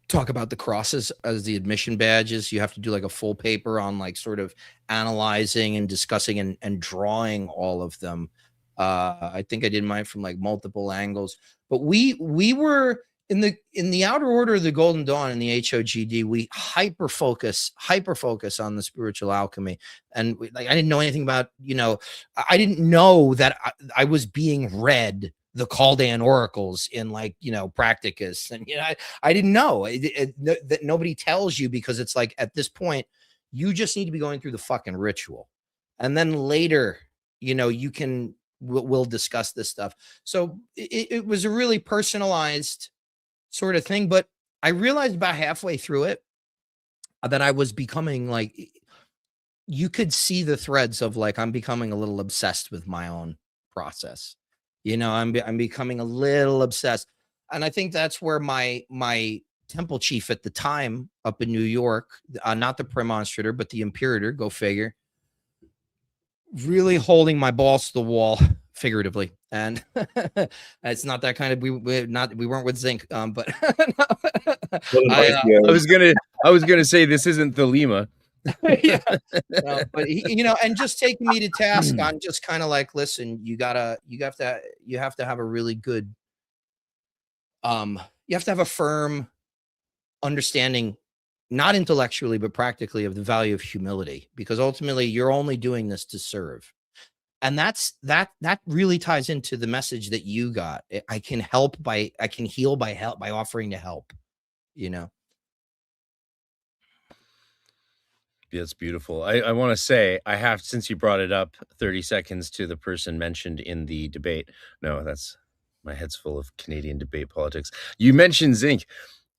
talk about the crosses as the admission badges. You have to do like a full paper on like sort of analyzing and discussing and drawing all of them. I think I did mine from like multiple angles, but we were in the outer order of the Golden Dawn in the HOGD, we hyper focus on the spiritual alchemy. And I didn't know anything about, I didn't know that I was being read the Chaldean oracles in like, practicus. And, I didn't know that nobody tells you, because it's like, at this point, you just need to be going through the fucking ritual. And then later, we'll discuss this stuff. So it was a really personalized sort of thing, but I realized about halfway through it that I was becoming like, you could see the threads of like, I'm becoming a little obsessed with my own process. I'm becoming a little obsessed. And I think that's where my temple chief at the time up in New York, not the premonstrator, but the imperator, go figure, really holding my balls to the wall, figuratively. And it's not that kind of, we weren't with zinc, but I was gonna say, this isn't the Lima. Yeah, no, but and just taking me to task on just kind of like, listen, you have to have a really good, you have to have a firm understanding, not intellectually but practically, of the value of humility, because ultimately you're only doing this to serve. And that really ties into the message that you got. I can heal by offering to help, That's beautiful. I want to say, since you brought it up, 30 seconds to the person mentioned in the debate. No, that's, my head's full of Canadian debate politics. You mentioned zinc.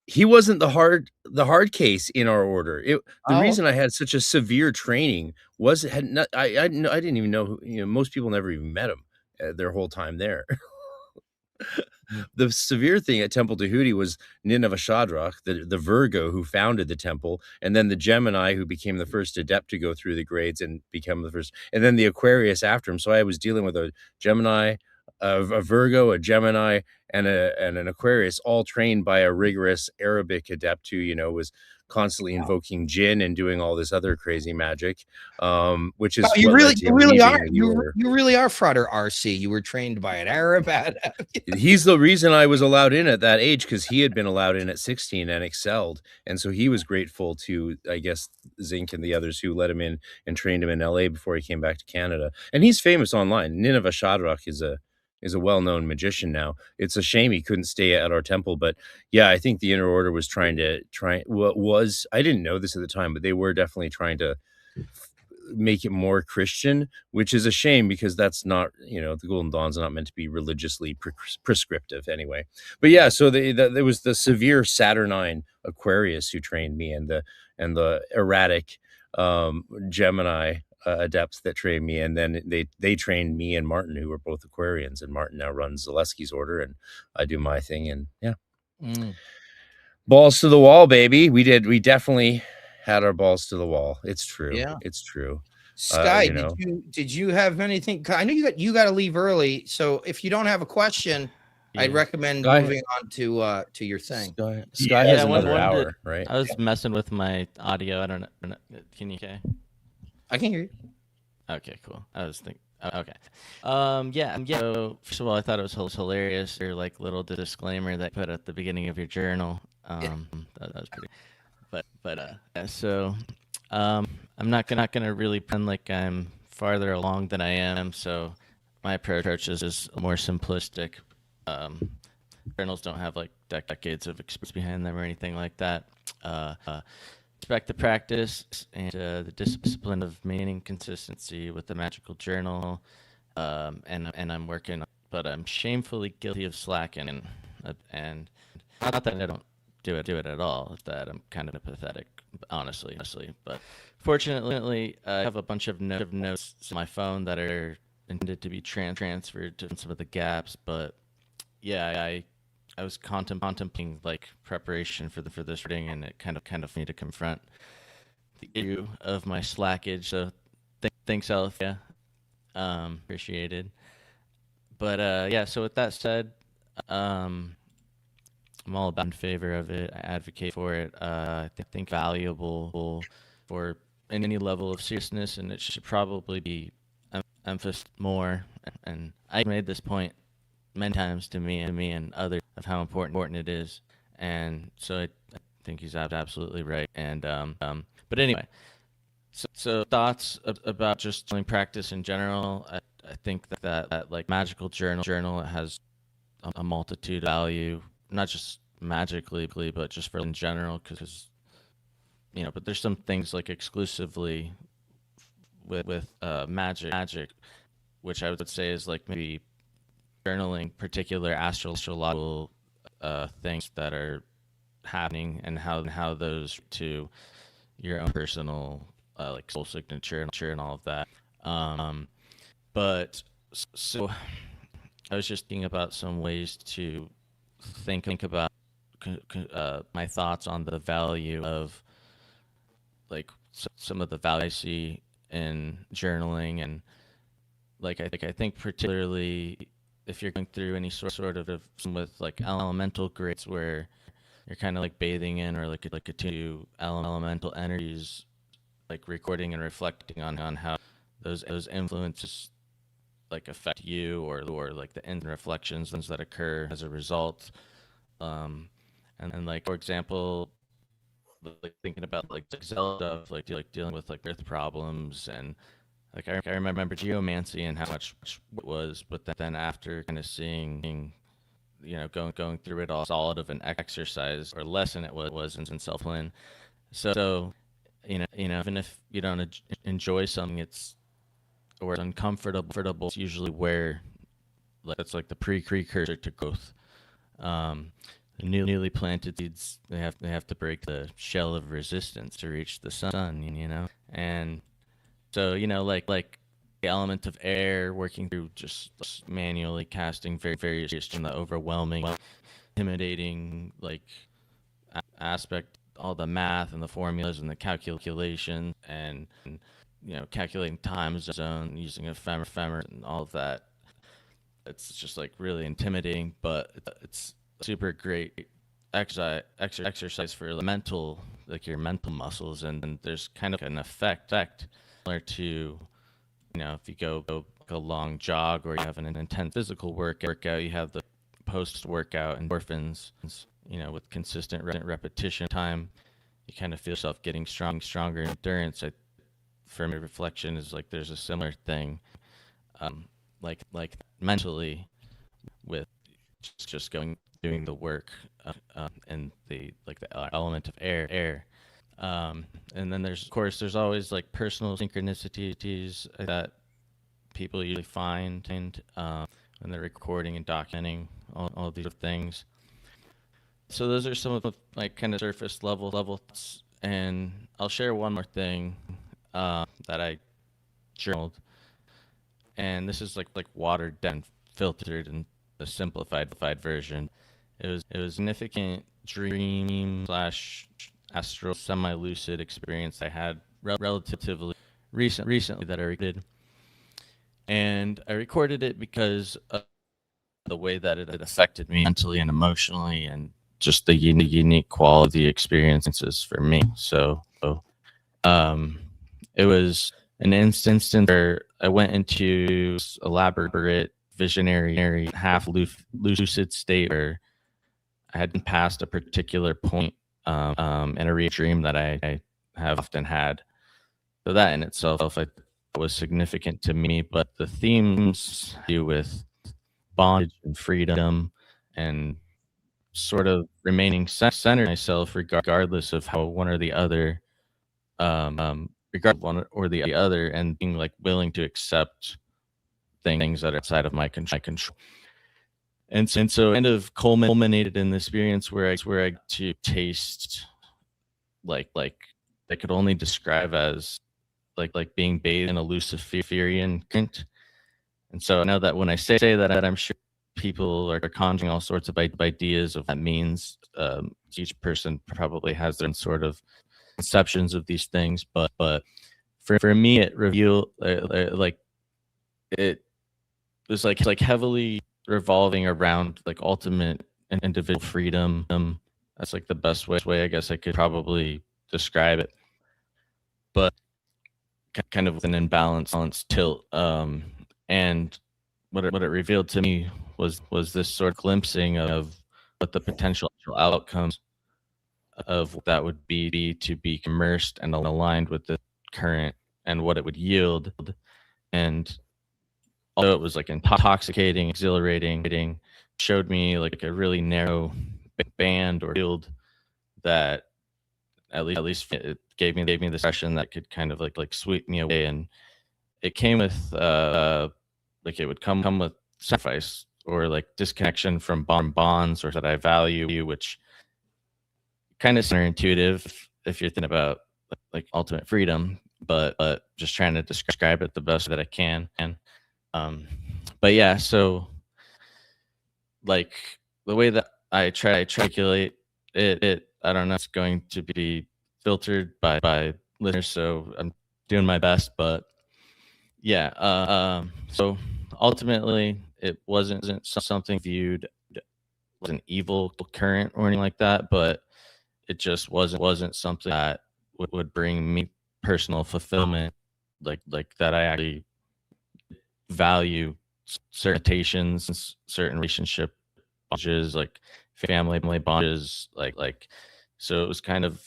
He wasn't the hard case in our order. The reason I had such a severe training was I didn't even know, most people never even met him their whole time there. The severe thing at Temple Tahuti was Nineveh Shadrach, the Virgo who founded the temple, and then the Gemini who became the first adept to go through the grades and become the first, and then the Aquarius after him. So I was dealing with a Gemini, a Virgo, a Gemini, and an Aquarius, all trained by a rigorous Arabic adept who, was constantly invoking jinn and doing all this other crazy magic, which is you really are Frater RC. You were trained by an Arab adept. He's the reason I was allowed in at that age, because he had been allowed in at 16 and excelled, and so he was grateful to, I guess, Zinc and the others who let him in and trained him in LA before he came back to Canada. And he's famous online. Nineveh Shadrach is a well-known magician now. It's a shame he couldn't stay at our temple, but yeah, I think the Inner Order was I didn't know this at the time, but they were definitely trying to make it more Christian, which is a shame because that's not, the Golden Dawn's not meant to be religiously prescriptive anyway. But yeah, so there was the severe Saturnine Aquarius who trained me, and the erratic Gemini adepts that trained me, and then they trained me and Martin, who were both Aquarians, and Martin now runs Zaleski's order, and I do my thing, and yeah. Balls to the wall, baby. We definitely had our balls to the wall. It's true. Yeah. It's true. Sky, did you have anything? I know you got to leave early, so if you don't have a question, I'd recommend moving on to your thing. Sky has another hour, right? I was messing with my audio. I don't know. Can you? Okay. I can hear you. Okay, cool. I was thinking. Okay. Yeah. So first of all, I thought it was hilarious. Your like little disclaimer that you put at the beginning of your journal. That was pretty. But yeah. So, I'm not gonna really pretend like I'm farther along than I am. So, my approach is more simplistic. Journals don't have like decades of experience behind them or anything like that. Respect the practice and the discipline of maintaining consistency with the magical journal, and I'm working, but I'm shamefully guilty of slacking, and not that I don't do it at all. That I'm kind of pathetic, honestly. But fortunately, I have a bunch of notes on my phone that are intended to be transferred to some of the gaps. But yeah, I was contemplating like preparation for this reading, and it kind of need to confront the issue of my slackage. So thanks, Eleftheria. Appreciated. But yeah. So with that said, I'm all about in favor of it. I advocate for it. I think valuable for any level of seriousness, and it should probably be emphasized more. And I made this point many times to me and others of how important it is, and so I think he's absolutely right. And but anyway, so thoughts about just practice in general. I think that like magical journal has a multitude of value, not just magically, but just for in general, because but there's some things like exclusively with magic, which I would say is like maybe journaling particular astrological things that are happening, and how those to your own personal like soul signature and all of that. But so I was just thinking about some ways to think about my thoughts on the value of like some of the value I see in journaling, and like I think particularly if you're going through any sort of with like elemental grades where you're kind of like bathing in or like a two elemental energies, like recording and reflecting on how those influences like affect you, or like the end reflections that occur as a result. And then like for example, like thinking about like Zelda stuff, like dealing with like earth problems, and like I remember geomancy and how much it was, but then after kind of seeing, going through it all solid of an exercise or lesson it was in self-plan. So, even if you don't enjoy something, it's uncomfortable. It's usually where it's like the precursor to growth. The newly planted seeds, they have to break the shell of resistance to reach the sun, and so like the element of air working through just manually casting various just in the overwhelming, intimidating like aspect, all the math and the formulas and the calculation and calculating time zone using a femmer and all of that. It's just like really intimidating, but it's super great exercise for mental, like your mental muscles, and there's kind of an effect similar to if you go a long jog or you have an intense physical workout, you have the post-workout endorphins, with consistent repetition time, you kind of feel yourself getting stronger endurance. For me, reflection is like there's a similar thing, like mentally, with just doing the work, and the element of air. And then there's, of course, there's always like personal synchronicities that people usually find when they're recording and documenting all these things. So those are some of the like kind of surface level thoughts. And I'll share one more thing that I journaled, and this is like watered down, filtered, and a simplified version. It was significant dream slash astral semi-lucid experience I had relatively recently that I recorded, and I recorded it because of the way that it affected me mentally and emotionally, and just the unique quality of the experiences for me. So it was an instance where I went into elaborate visionary half lucid state where I had passed a particular point in a dream that I have often had. So that in itself was significant to me, but the themes do with bondage and freedom and sort of remaining centered myself regardless of how one or the other regard one or the other, and being like willing to accept things that are outside of my control. And so kind of culminated in the experience where I to taste like I could only describe as like being bathed in a Luciferian current. And so I know that when I say that, I'm sure people are conjuring all sorts of ideas of what that means. Each person probably has their own sort of conceptions of these things, but for me, it revealed like it was like heavily revolving around like ultimate and individual freedom. That's like the best way I guess I could probably describe it, but kind of with an imbalanced tilt. And what it revealed to me was this sort of glimpsing of what the potential outcomes of what that would be to be immersed and aligned with the current and what it would yield. And although it was like intoxicating, exhilarating, showed me like a really narrow band or field that at least it gave me the impression that could kind of like sweep me away. And it came with like it would come with sacrifice or like disconnection from bonds or that I value, which kind of counterintuitive if you're thinking about like ultimate freedom, but just trying to describe it the best that I can. And but yeah, so like the way that I try to articulate it, I don't know, it's going to be filtered by listeners, so I'm doing my best. But yeah, so ultimately it wasn't something viewed as an evil current or anything like that, but it just wasn't something that would bring me personal fulfillment, like that I actually value certain stations, certain relationship bondages, like family bondages, like so it was kind of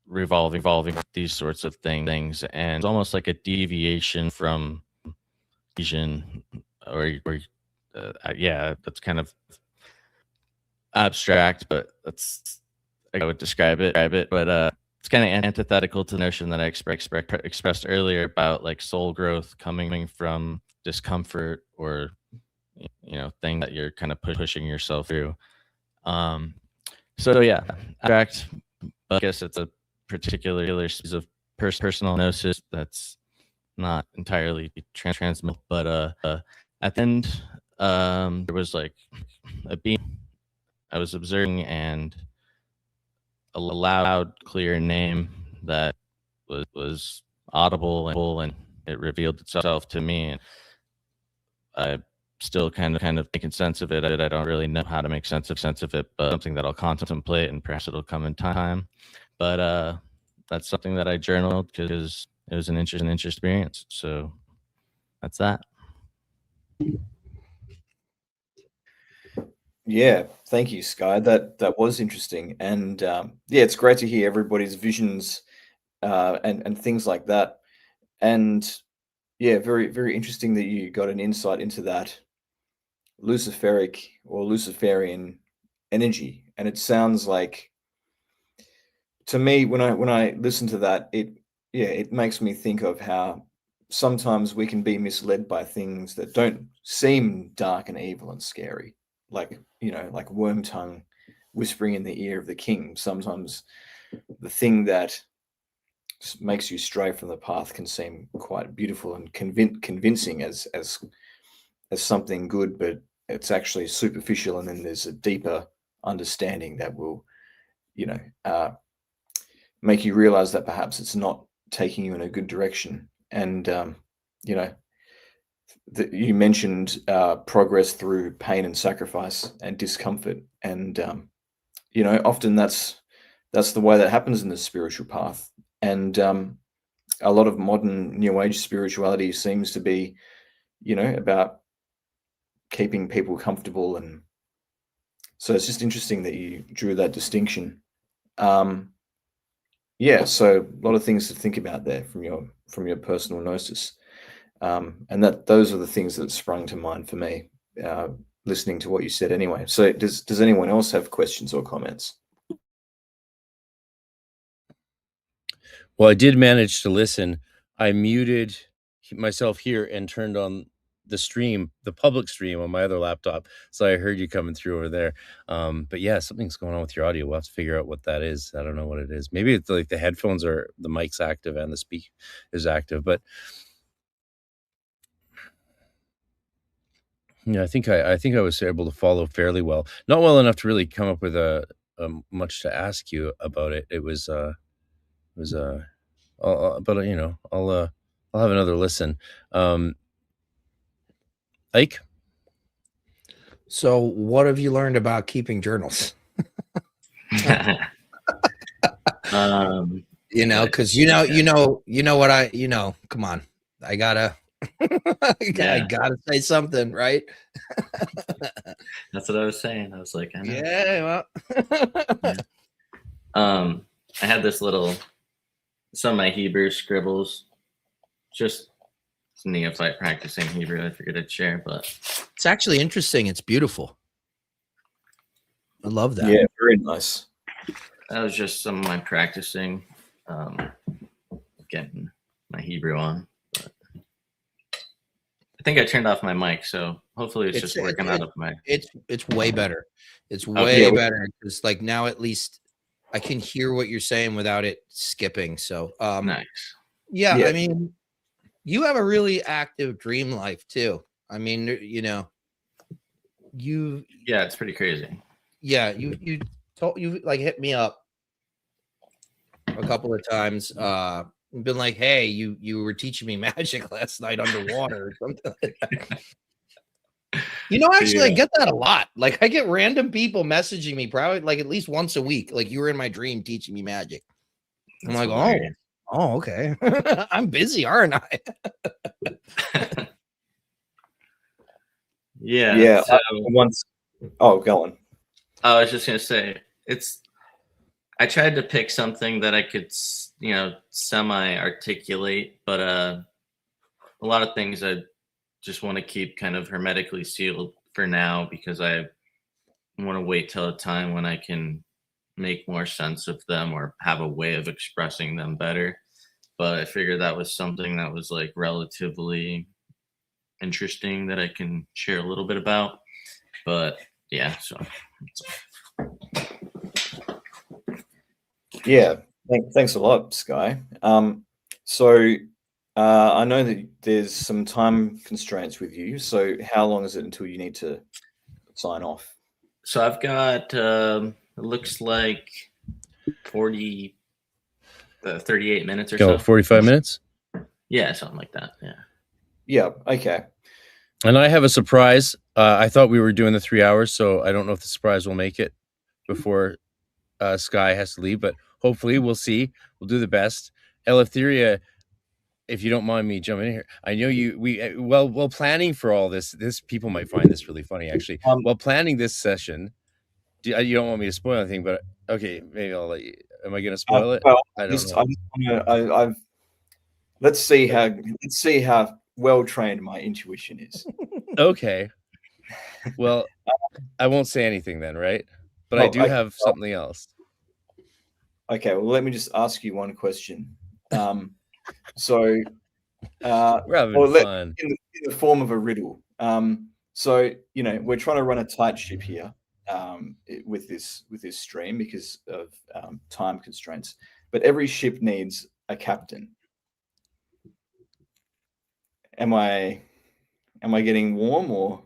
revolving these sorts of things, and it's almost like a deviation from vision or yeah, that's kind of abstract, but that's I would describe it. But it's kind of antithetical to the notion that I expressed earlier about like soul growth coming from discomfort or thing that you're kind of pushing yourself through. So yeah, abstract, but I guess it's a particular species of personal gnosis that's not entirely transmissible. But at the end, there was like a being I was observing, and a loud, clear name that was audible, and it revealed itself to me. And I still kind of making sense of it. I don't really know how to make sense of it, but something that I'll contemplate, and perhaps it'll come in time. But that's something that I journaled because it was an interesting experience. So that's that. Yeah, thank you, Sky. That was interesting, and yeah, it's great to hear everybody's visions and things like that. And yeah, very interesting that you got an insight into that Luciferic or Luciferian energy. And it sounds like, to me, when I listen to that, it makes me think of how sometimes we can be misled by things that don't seem dark and evil and scary, like like worm tongue whispering in the ear of the king. Sometimes the thing that makes you stray from the path can seem quite beautiful and convincing as something good, but it's actually superficial, and then there's a deeper understanding that will make you realize that perhaps it's not taking you in a good direction. And you mentioned progress through pain and sacrifice and discomfort, and often that's the way that happens in the spiritual path. And a lot of modern New Age spirituality seems to be about keeping people comfortable, and so it's just interesting that you drew that distinction. So a lot of things to think about there from your personal gnosis, and those are the things that sprung to mind for me listening to what you said. Anyway, so does anyone else have questions or comments? Well, I did manage to listen. I muted myself here and turned on the stream, the public stream on my other laptop. So I heard you coming through over there. But yeah, something's going on with your audio. We'll have to figure out what that is. I don't know what it is. Maybe it's like the headphones or the mic's active and the speak is active. But yeah, I think I was able to follow fairly well. Not well enough to really come up with a much to ask you about it. It was but I'll have another listen. Ike? So what have you learned about keeping journals? Because come on, I gotta I gotta say something, right? That's what I was saying. I was like, I know. Yeah, well. I had this some of my Hebrew scribbles, just neophyte practicing Hebrew. I figured I'd share, but it's actually interesting. It's beautiful. I love that. Yeah, very nice. That was just some of my practicing, getting my Hebrew on. But I think I turned off my mic, so hopefully it's just working out of my. It's way better. It's way better because like now at least I can hear what you're saying without it skipping. So nice. Yeah, I mean, you have a really active dream life too. I mean, yeah, it's pretty crazy. Yeah, you like hit me up a couple of times, been like, hey, you were teaching me magic last night underwater or something like that. Actually, I get that a lot. Like, I get random people messaging me probably like at least once a week. Like, you were in my dream teaching me magic. I'm like, oh, okay. I'm busy, aren't I? Yeah. So, go on. I was just gonna say I tried to pick something that I could, semi-articulate, but a lot of things I just want to keep kind of hermetically sealed for now because I want to wait till a time when I can make more sense of them or have a way of expressing them better. But I figured that was something that was like relatively interesting that I can share a little bit about. But yeah, so. Yeah, thanks a lot, Sky. So I know that there's some time constraints with you. So how long is it until you need to sign off? So I've got, it looks like 38 minutes or so. 45 minutes? Yeah, something like that. Yeah. Yeah, okay. And I have a surprise. I thought we were doing the 3 hours, so I don't know if the surprise will make it before Sky has to leave, but hopefully we'll see. We'll do the best. Eleftheria, if you don't mind me jumping in here, I know while planning for all this people might find this really funny, actually. While planning this session, you don't want me to spoil anything, but okay, maybe I'll let you. Am I going to spoil it? Well, I don't know. Let's see how well trained my intuition is. Okay. Well, I won't say anything then, right? But I do have something else. Okay, well, let me just ask you one question. So, We're having or fun. in the form of a riddle. So, you know, we're trying to run a tight ship here with this stream because of time constraints. But every ship needs a captain. Am I getting warm or?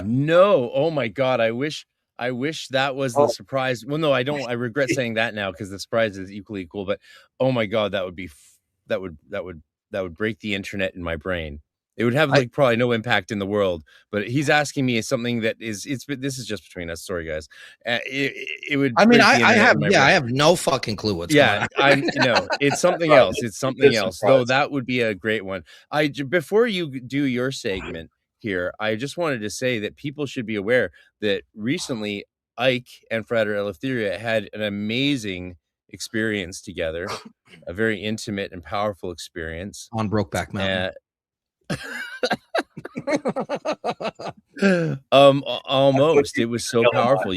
No. Oh my God. I wish that was the Oh. surprise. Well, no, I don't. I regret saying that now because the surprise is equally cool. But oh my God, that would be that would break the internet in my brain. It would have like probably no impact in the world. But he's asking me something that is this is just between us. Sorry, guys. It would. I mean, break the I internet have in my brain. I have no fucking clue what's going on. I know it's something Right, else. It's something else. surprise. Though that would be a great one. Before you do your segment here, I just wanted to say that people should be aware that recently Ike and Frater Eleftheria had an amazing experience together, a very intimate and powerful experience On Brokeback Mountain. Almost. It was so powerful.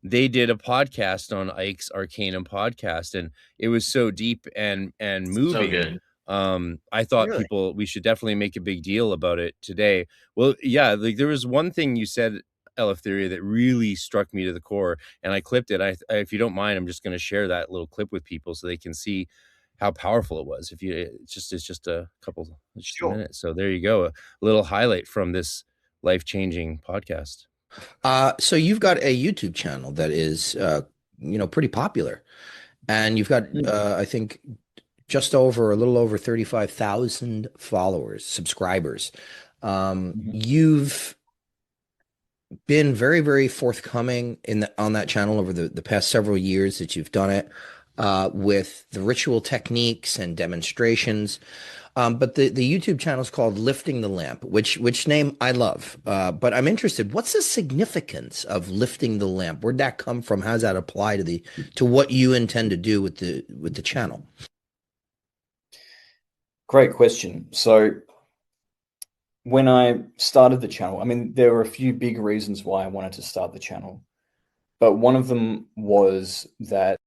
They did a podcast on Ike's Arcane podcast, and it was so deep and moving. So good. I thought Really? we should definitely make a big deal about it today. Well, yeah, like there was one thing you said, Eleftheria, that really struck me to the core, and I clipped it. I if you don't mind, I'm just going to share that little clip with people so they can see how powerful it was. It's just a minute. So there you go, a little highlight from this life-changing podcast. So you've got a YouTube channel that is, pretty popular, and you've got, I think, just a little over 35,000 subscribers. You've been very, very forthcoming on that channel over the past several years that you've done it, with the ritual techniques and demonstrations. But the YouTube channel is called Lifting the Lamp, which name I love. But I'm interested, what's the significance of lifting the lamp? Where'd that come from? How does that apply to what you intend to do with the channel? Great question. So when I started the channel, I mean, there were a few big reasons why I wanted to start the channel, but one of them was that.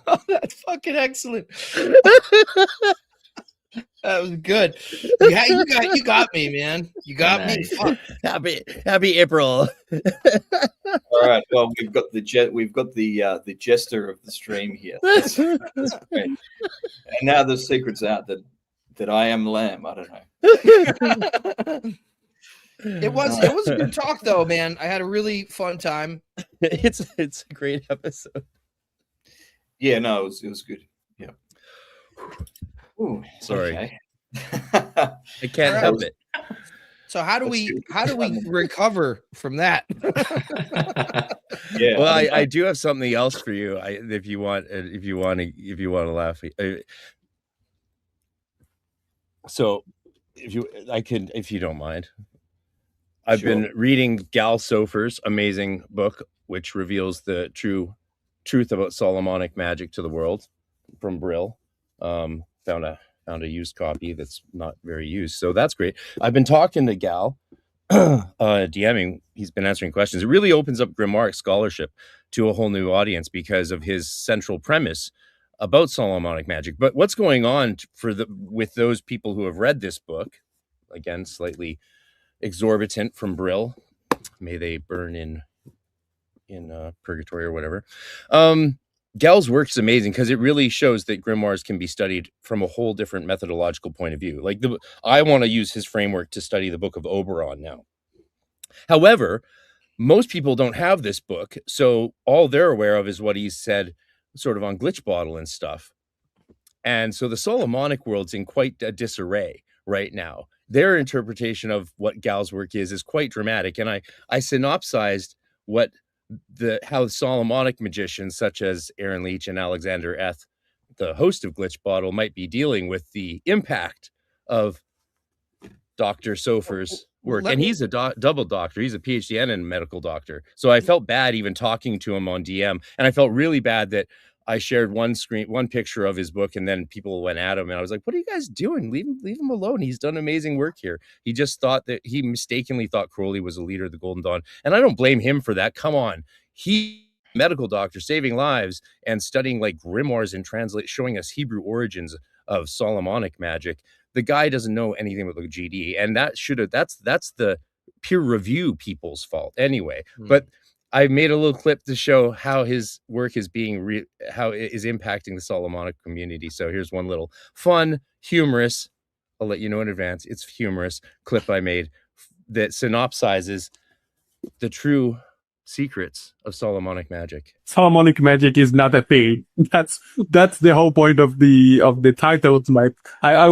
Oh, that's fucking excellent. That was good. Yeah, you got me, man. You got me. Fuck. Happy April. All right. Well, we've got the jester of the stream here. That's great. And now the secret's out that I am lamb. I don't know. It was a good talk though, man. I had a really fun time. It's a great episode. Yeah, no, it was good. Yeah. Ooh, sorry. Okay. I can't help it. So how do we recover from that? Yeah. Well, I do have something else for you. If you want to laugh. So if you don't mind. I've been reading Gal Sofer's amazing book, which reveals the truth about Solomonic magic to the world, from Brill. Found a used copy that's not very used, so that's great. I've been talking to Gal, DMing. He's been answering questions. It really opens up Grimoire scholarship to a whole new audience because of his central premise about Solomonic magic. But what's going on with those people who have read this book, again, slightly exorbitant from Brill, may they burn in purgatory or whatever. Gal's work is amazing because it really shows that grimoires can be studied from a whole different methodological point of view. Like I want to use his framework to study the Book of Oberon now. However, most people don't have this book, so all they're aware of is what he's said sort of on Glitch Bottle and stuff. And so the Solomonic world's in quite a disarray right now. Their interpretation of what Gal's work is quite dramatic. And I synopsized how Solomonic magicians such as Aaron Leach and Alexander Eth, the host of Glitch Bottle, might be dealing with the impact of Dr. Sofer's work. And he's a double doctor. He's a PhD and a medical doctor. So I felt bad even talking to him on DM. And I felt really bad that I shared one picture of his book, and then people went at him, and I was like, "What are you guys doing? Leave him alone. He's done amazing work here." He just thought that he mistakenly thought Crowley was a leader of the Golden Dawn, and I don't blame him for that. Come on, he medical doctor saving lives and studying like grimoires and showing us Hebrew origins of Solomonic magic. The guy doesn't know anything about the GD, and that's the peer review people's fault anyway. But I made a little clip to show how his work is how it is impacting the Solomonic community. So here's one little fun, humorous, I'll let you know in advance, it's humorous clip I made that synopsizes the true secrets of Solomonic magic. Solomonic magic is not a thing. That's the whole point of the title. I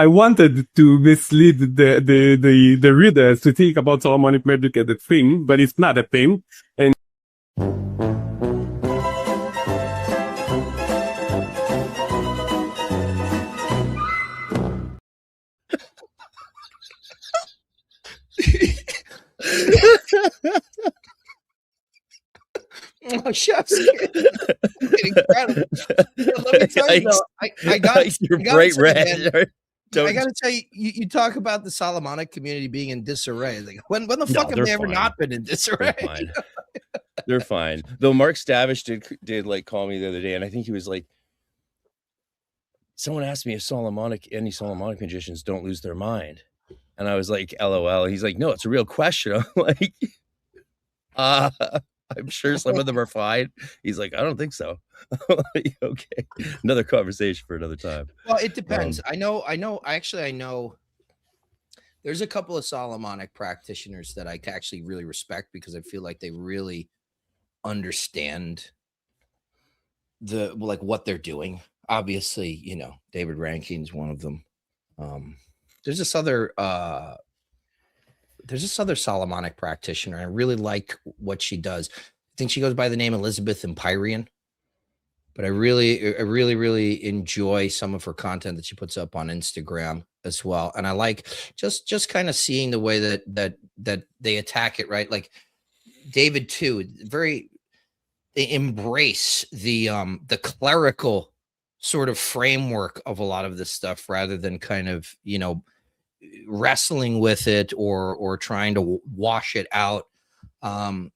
wanted to mislead the readers to think about Solomonic magic as a thing, but it's not a thing. And Oh, chef's incredible. Let me tell you, though, I got your bright red. I gotta tell you, you talk about the Solomonic community being in disarray. Like, when the fuck have they ever not been in disarray? They're fine. They're fine. Though Mark Stavish did like call me the other day, and I think he was like, someone asked me if any Solomonic magicians don't lose their mind. And I was like, LOL. He's like, no, it's a real question. I'm like, I'm sure some of them are fine. He's like, I don't think so. Like, okay, another conversation for another time. Well, it depends. I know. There's a couple of Solomonic practitioners that I actually really respect because I feel like they really understand what they're doing. Obviously, David Rankine's one of them. There's this other Solomonic practitioner. I really like what she does. I think she goes by the name Elizabeth Empyrean, but I really enjoy some of her content that she puts up on Instagram as well. And I like just kind of seeing the way that they attack it, right? Like David too, they embrace the clerical sort of framework of a lot of this stuff rather than kind of, wrestling with it or trying to wash it out. I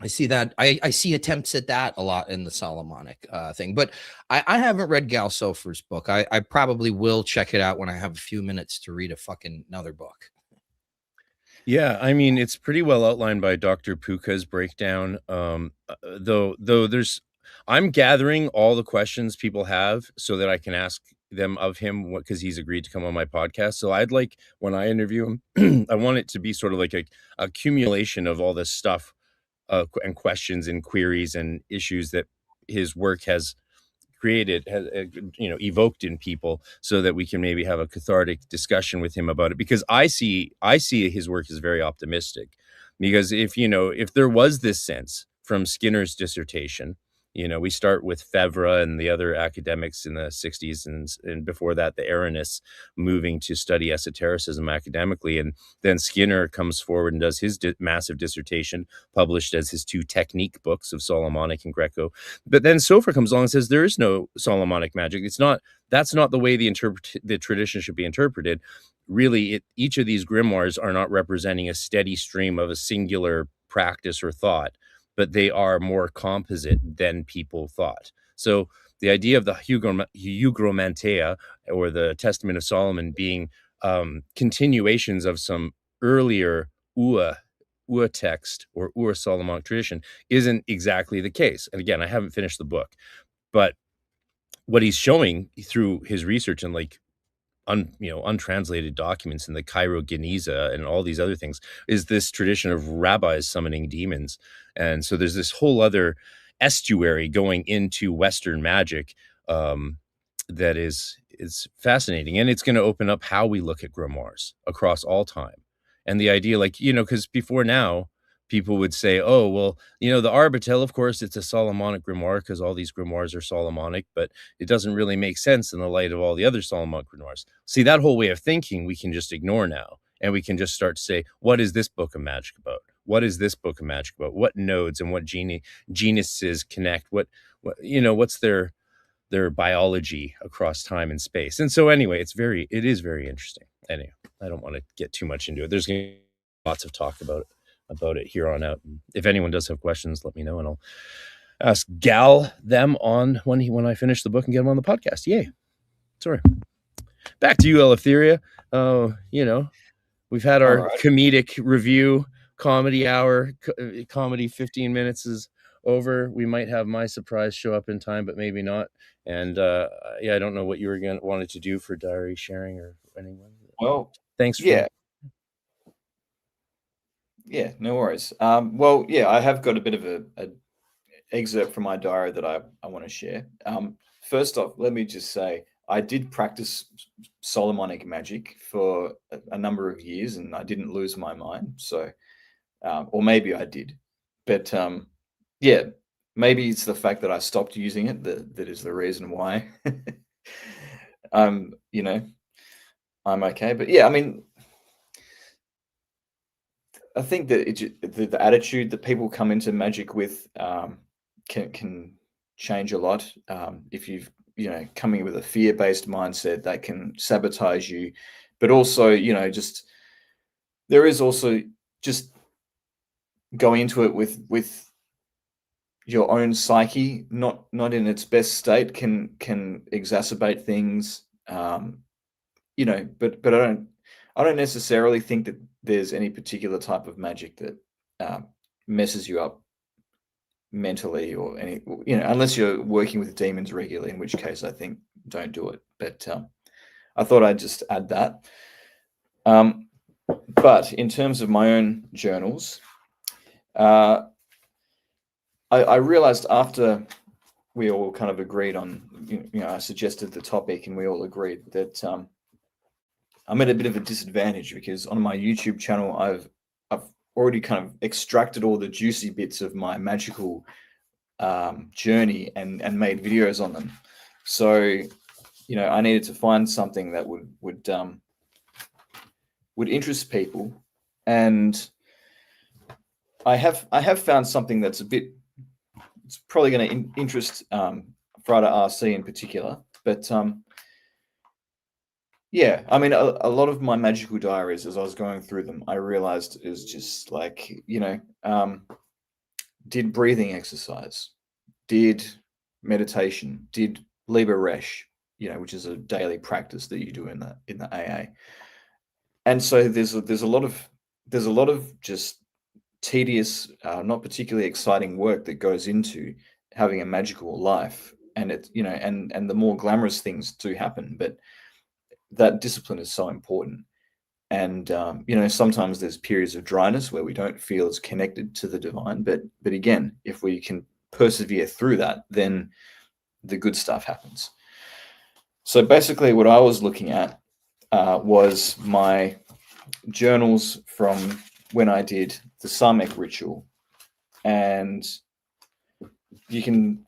see that. I see attempts at that a lot in the Solomonic thing, but I haven't read Gal Sofer's book. I probably will check it out when I have a few minutes to read another book. Yeah, I mean, it's pretty well outlined by Dr. Puka's breakdown. Though I'm gathering all the questions people have so that I can ask them of him, because he's agreed to come on my podcast. So I'd like, when I interview him, I want it to be sort of like a accumulation of all this stuff and questions and queries and issues that his work has created, has evoked in people, so that we can maybe have a cathartic discussion with him about it. Because I see his work as very optimistic, because if there was this sense from Skinner's dissertation, we start with Febvre and the other academics in the 60s and before that, the Aranists moving to study esotericism academically. And then Skinner comes forward and does his massive dissertation, published as his 2 technique books of Solomonic and Greco. But then Sofer comes along and says, there is no Solomonic magic. That's not the way the tradition should be interpreted. Really, each of these grimoires are not representing a steady stream of a singular practice or thought, but they are more composite than people thought. So the idea of the Hygromanteia, or the Testament of Solomon, being continuations of some earlier Ua text or Ur Solomonic tradition isn't exactly the case. And again, I haven't finished the book, but what he's showing through his research and untranslated documents in the Cairo Geniza and all these other things is this tradition of rabbis summoning demons. And so there's this whole other estuary going into Western magic that is fascinating. And it's going to open up how we look at grimoires across all time. And the idea, because before now, people would say, oh, well, the Arbatel, of course, it's a Solomonic grimoire because all these grimoires are Solomonic, but it doesn't really make sense in the light of all the other Solomonic grimoires. See, that whole way of thinking we can just ignore now, and we can just start to say, what is this book of magic about? what is this book of magic about? What nodes and what genuses connect? What what's their biology across time and space? And so anyway, it is very interesting. Anyway, I don't want to get too much into it. There's going to be lots of talk about it here on out. If anyone does have questions, let me know, and I'll ask them on when I finish the book and get them on the podcast. Yay. Sorry. Back to you, Eleftheria. We've had our comedic review, comedy hour, comedy 15 minutes is over. We might have my surprise show up in time, but maybe not. And I don't know what you were wanted to do for diary sharing or anyone. Well, thanks. Yeah, no worries. I have got a bit of a excerpt from my diary that I want to share. First off, let me just say I did practice Solomonic magic for a number of years, and I didn't lose my mind. So, or maybe I did, but maybe it's the fact that I stopped using it that is the reason why. I'm okay. But yeah, I mean, I think that the attitude that people come into magic with can change a lot. If you've coming with a fear-based mindset, that can sabotage you. But also, there is also just going into it with your own psyche, not in its best state, can exacerbate things. But I don't necessarily think that there's any particular type of magic that messes you up mentally or any, unless you're working with demons regularly, in which case I think don't do it. But I thought I'd just add that. But in terms of my own journals, I realized after we all kind of agreed on, I suggested the topic and we all agreed that I'm at a bit of a disadvantage because on my YouTube channel, I've already kind of extracted all the juicy bits of my magical journey and made videos on them. So, I needed to find something that would interest people, and I have found something that's it's probably going to interest Frater RC in particular, but yeah, I mean, a lot of my magical diaries, as I was going through them, I realized is just like, did breathing exercise, did meditation, did Liber Resh, which is a daily practice that you do in the AA. And so there's a lot of just tedious, not particularly exciting work that goes into having a magical life. And it, and the more glamorous things do happen, but that discipline is so important. And sometimes there's periods of dryness where we don't feel as connected to the divine, but again, if we can persevere through that, then the good stuff happens. So basically what I was looking at was my journals from when I did the Samek ritual, and you can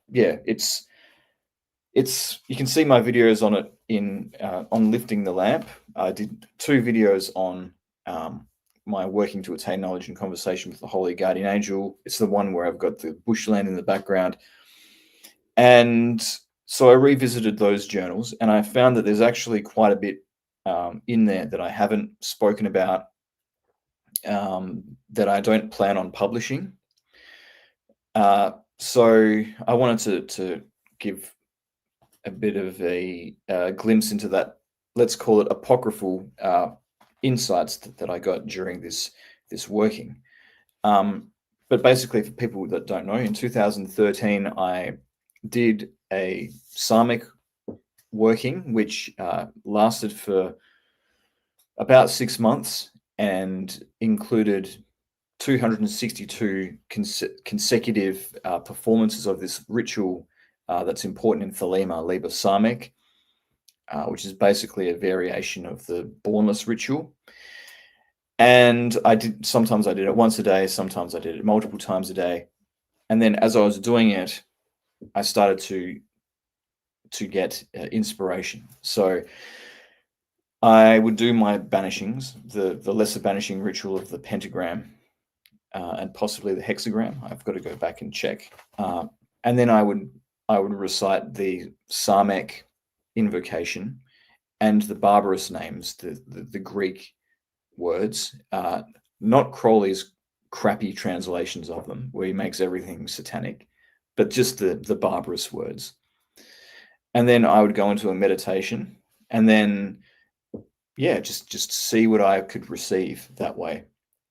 you can see my videos on it on lifting the lamp. I did 2 videos on my working to attain knowledge and conversation with the Holy Guardian Angel. It's the one where I've got the bushland in the background. And so I revisited those journals, and I found that there's actually quite a bit in there that I haven't spoken about, that I don't plan on publishing. So I wanted to give a bit of a glimpse into that, let's call it apocryphal insights that I got during this working. But basically, for people that don't know, in 2013, I did a Samek working, which lasted for about 6 months and included 262 consecutive performances of this ritual that's important in Thelema, Liber Samek, which is basically a variation of the Bornless ritual. And sometimes I did it once a day, sometimes I did it multiple times a day. And then as I was doing it, I started to get inspiration. So I would do my banishings, the lesser banishing ritual of the pentagram, and possibly the hexagram. I've got to go back and check. And then I would recite the Sarmek invocation and the barbarous names, the Greek words, not Crowley's crappy translations of them, where he makes everything satanic, but just the barbarous words. And then I would go into a meditation, and then, yeah, just see what I could receive that way.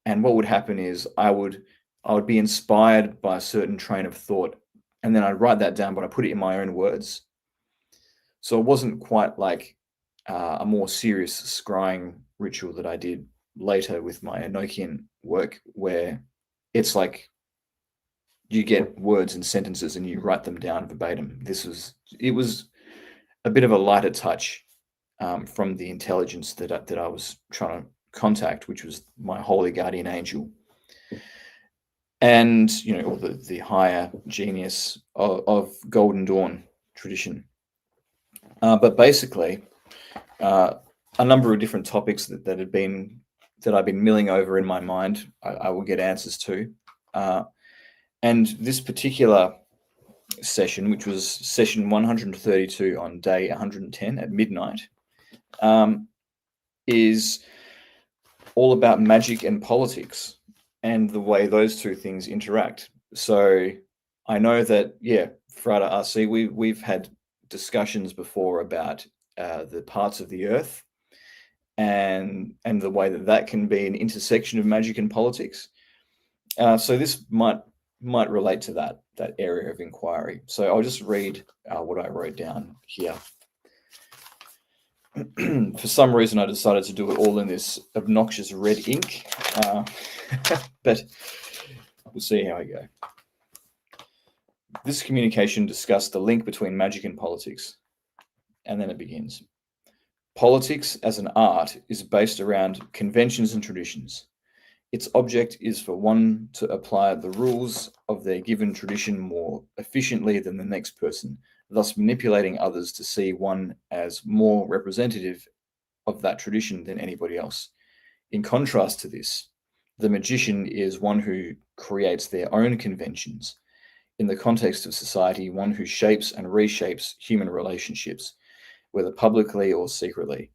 And what would happen is I would be inspired by a certain train of thought, and then I'd write that down, but I put it in my own words. So it wasn't quite like a more serious scrying ritual that I did later with my Enochian work, where it's like you get words and sentences and you write them down verbatim. It was a bit of a lighter touch from the intelligence that I was trying to contact, which was my holy guardian angel, and or the higher genius of Golden Dawn tradition. But basically, a number of different topics that I've been milling over in my mind, I will get answers to. And this particular session, which was session 132 on day 110 at midnight, is all about magic and politics and the way those two things interact. So I know that, Frater RC, we've had discussions before about the parts of the earth and the way that can be an intersection of magic and politics. So this might relate to that area of inquiry. So I'll just read what I wrote down here. For some reason, I decided to do it all in this obnoxious red ink, but we'll see how I go. This communication discussed the link between magic and politics, and then it begins. Politics as an art is based around conventions and traditions. Its object is for one to apply the rules of their given tradition more efficiently than the next person, thus manipulating others to see one as more representative of that tradition than anybody else. In contrast to this, the magician is one who creates their own conventions. In the context of society, one who shapes and reshapes human relationships, whether publicly or secretly.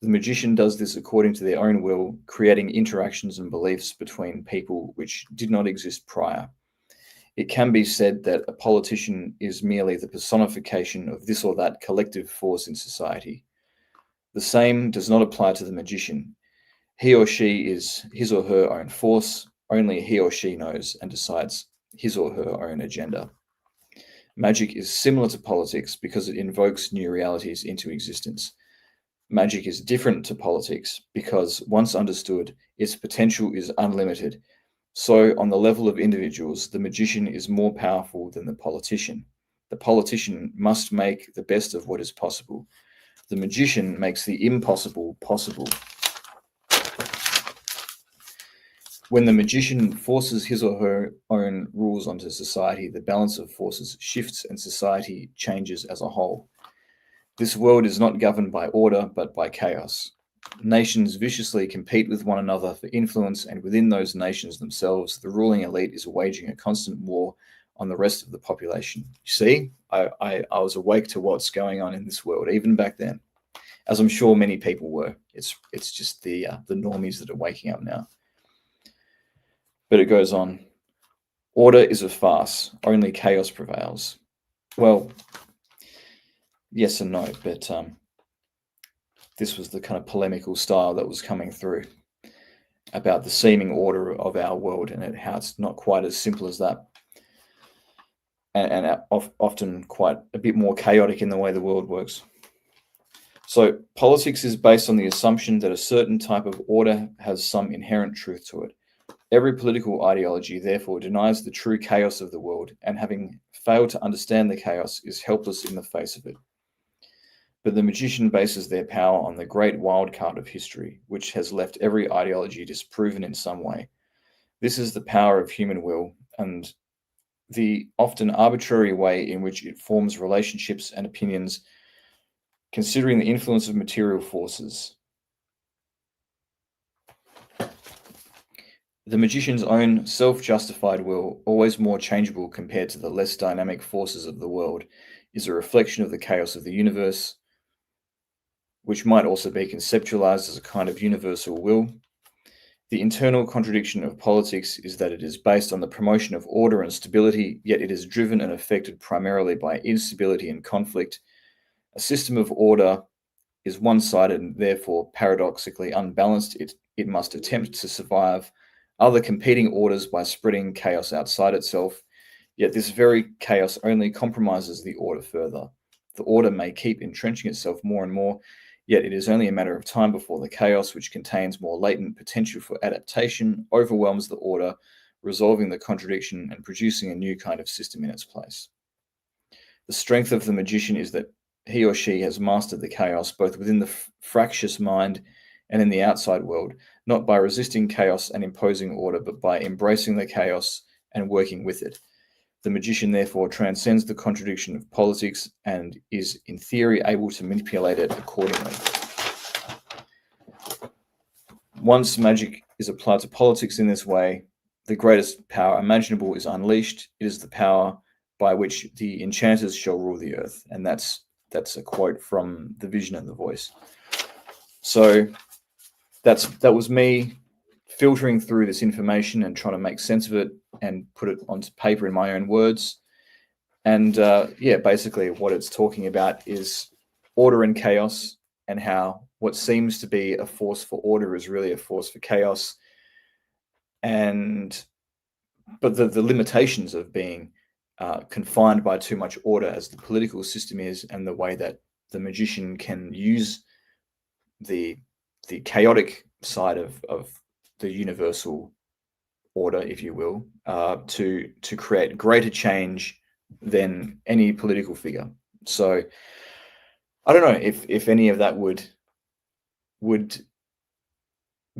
The magician does this according to their own will, creating interactions and beliefs between people which did not exist prior. It can be said that a politician is merely the personification of this or that collective force in society. The same does not apply to the magician. He or she is his or her own force. Only he or she knows and decides his or her own agenda. Magic is similar to politics because it invokes new realities into existence. Magic is different to politics because, once understood, its potential is unlimited. So, on the level of individuals, the magician is more powerful than the politician. The politician must make the best of what is possible. The magician makes the impossible possible. When the magician forces his or her own rules onto society, the balance of forces shifts and society changes as a whole. This world is not governed by order, but by chaos. Nations viciously compete with one another for influence, and within those nations themselves, the ruling elite is waging a constant war on the rest of the population. You see, I was awake to what's going on in this world, even back then, as I'm sure many people were. It's just the normies that are waking up now. But it goes on. Order is a farce. Only chaos prevails. Well, yes and no, but this was the kind of polemical style that was coming through about the seeming order of our world and how it's not quite as simple as that, and often quite a bit more chaotic in the way the world works. So politics is based on the assumption that a certain type of order has some inherent truth to it. Every political ideology, therefore, denies the true chaos of the world, and having failed to understand the chaos, is helpless in the face of it. But the magician bases their power on the great wild card of history, which has left every ideology disproven in some way. This is the power of human will and the often arbitrary way in which it forms relationships and opinions, considering the influence of material forces. The magician's own self-justified will, always more changeable compared to the less dynamic forces of the world, is a reflection of the chaos of the universe, which might also be conceptualized as a kind of universal will. The internal contradiction of politics is that it is based on the promotion of order and stability, yet it is driven and affected primarily by instability and conflict. A system of order is one-sided and therefore paradoxically unbalanced. It must attempt to survive other competing orders by spreading chaos outside itself, yet this very chaos only compromises the order further. The order may keep entrenching itself more and more, yet it is only a matter of time before the chaos, which contains more latent potential for adaptation, overwhelms the order, resolving the contradiction and producing a new kind of system in its place. The strength of the magician is that he or she has mastered the chaos both within the fractious mind and in the outside world, not by resisting chaos and imposing order, but by embracing the chaos and working with it. The magician therefore transcends the contradiction of politics and is in theory able to manipulate it accordingly. Once magic is applied to politics in this way, the greatest power imaginable is unleashed. It is the power by which the enchanters shall rule the earth. And that's a quote from The Vision and the Voice. So that was me filtering through this information and trying to make sense of it and put it onto paper in my own words. And basically what it's talking about is order and chaos, and how what seems to be a force for order is really a force for chaos. But the limitations of being confined by too much order, as the political system is, and the way that the magician can use the chaotic side of the universal order, if you will, to create greater change than any political figure. So I don't know if any of that would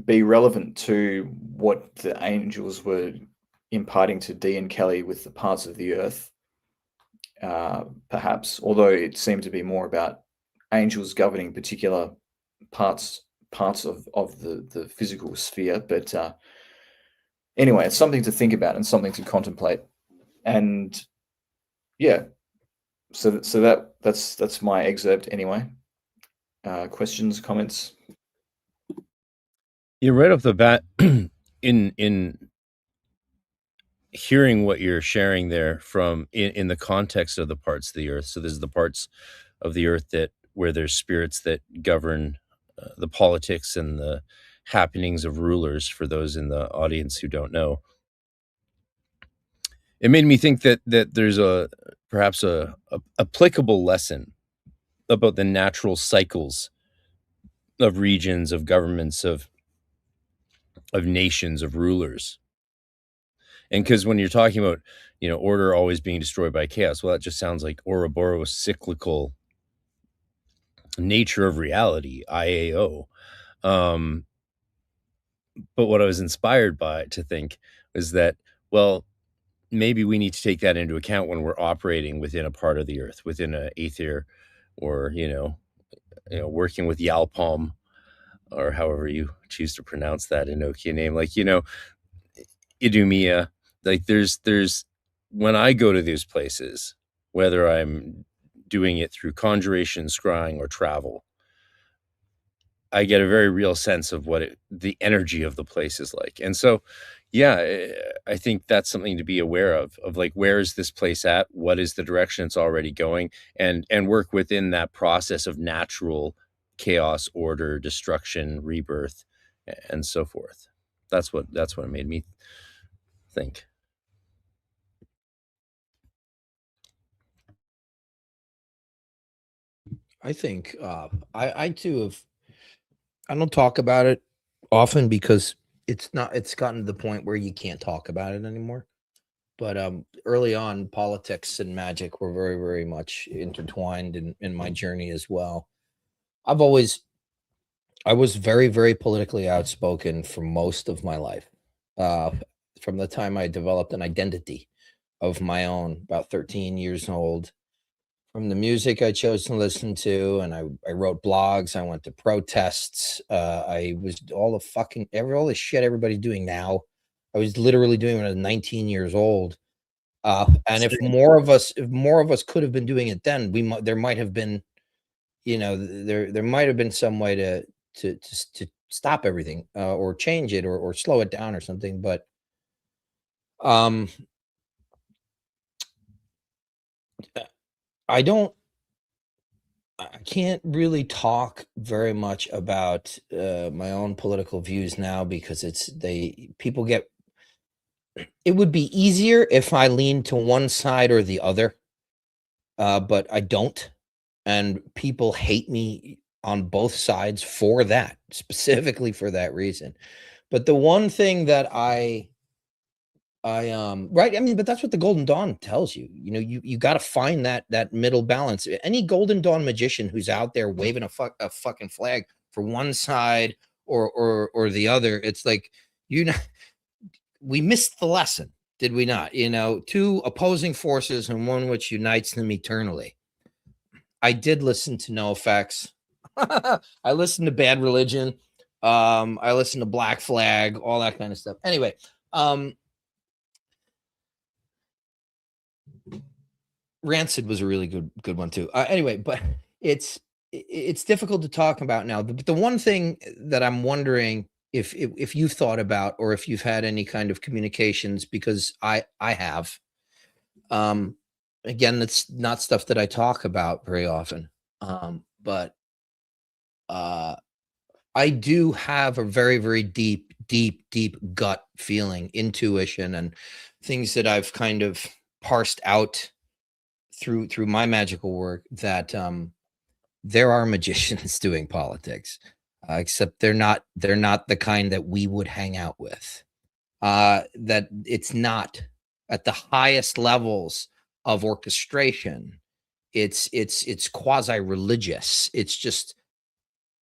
be relevant to what the angels were imparting to Dee and Kelly with the parts of the earth, perhaps, although it seemed to be more about angels governing particular parts of the physical sphere. But anyway, it's something to think about and something to contemplate. And yeah, so that's my excerpt anyway. Questions, comments? Yeah, right off the bat, in hearing what you're sharing there from in the context of the parts of the earth. So this is the parts of the earth where there's spirits that govern the politics and the happenings of rulers, for those in the audience who don't know. It made me think that there's perhaps a applicable lesson about the natural cycles of regions, of governments, of nations, of rulers. And because when you're talking about, order always being destroyed by chaos, well, that just sounds like Ouroboros cyclical nature of reality, IAO. But what I was inspired by to think was that, well, maybe we need to take that into account when we're operating within a part of the earth, within an aether, or, working with Yalpalm, or however you choose to pronounce that Enochian name, like, Idumea. Like there's when I go to these places, whether I'm doing it through conjuration, scrying, or travel, I get a very real sense of what the energy of the place is like. And so, yeah, I think that's something to be aware of like, where is this place at? What is the direction it's already going? And work within that process of natural chaos, order, destruction, rebirth, and so forth. That's what it made me think. I think I too have. I don't talk about it often because it's gotten to the point where you can't talk about it anymore. But early on, politics and magic were very, very much intertwined in my journey as well. I was very, very politically outspoken for most of my life. From the time I developed an identity of my own, about 13 years old, from the music I chose to listen to, and I wrote blogs. I went to protests. I was all the shit everybody's doing now. I was literally doing it when I was 19 years old. And if more of us could have been doing it then, there might have been, there might have been some way to stop everything, or change it, or slow it down or something. But I can't really talk very much about my own political views now, because it would be easier if I leaned to one side or the other, but I don't, and people hate me on both sides for that, specifically for that reason. But the one thing that right, I mean, but that's what the Golden Dawn tells you. You got to find that middle balance. Any Golden Dawn magician who's out there waving a fucking flag for one side or the other, it's like, we missed the lesson, did we not? Two opposing forces and one which unites them eternally. I did listen to NoFX. I listened to Bad Religion. I listened to Black Flag, all that kind of stuff. Anyway, Rancid was a really good one too. Anyway, but it's difficult to talk about now. But the one thing that I'm wondering if you've thought about, or if you've had any kind of communications, because I have. Again, that's not stuff that I talk about very often. But I do have a very, very deep gut feeling, intuition, and things that I've kind of parsed out through my magical work, that there are magicians doing politics, except they're not the kind that we would hang out with. That it's not at the highest levels of orchestration. It's quasi-religious. It's just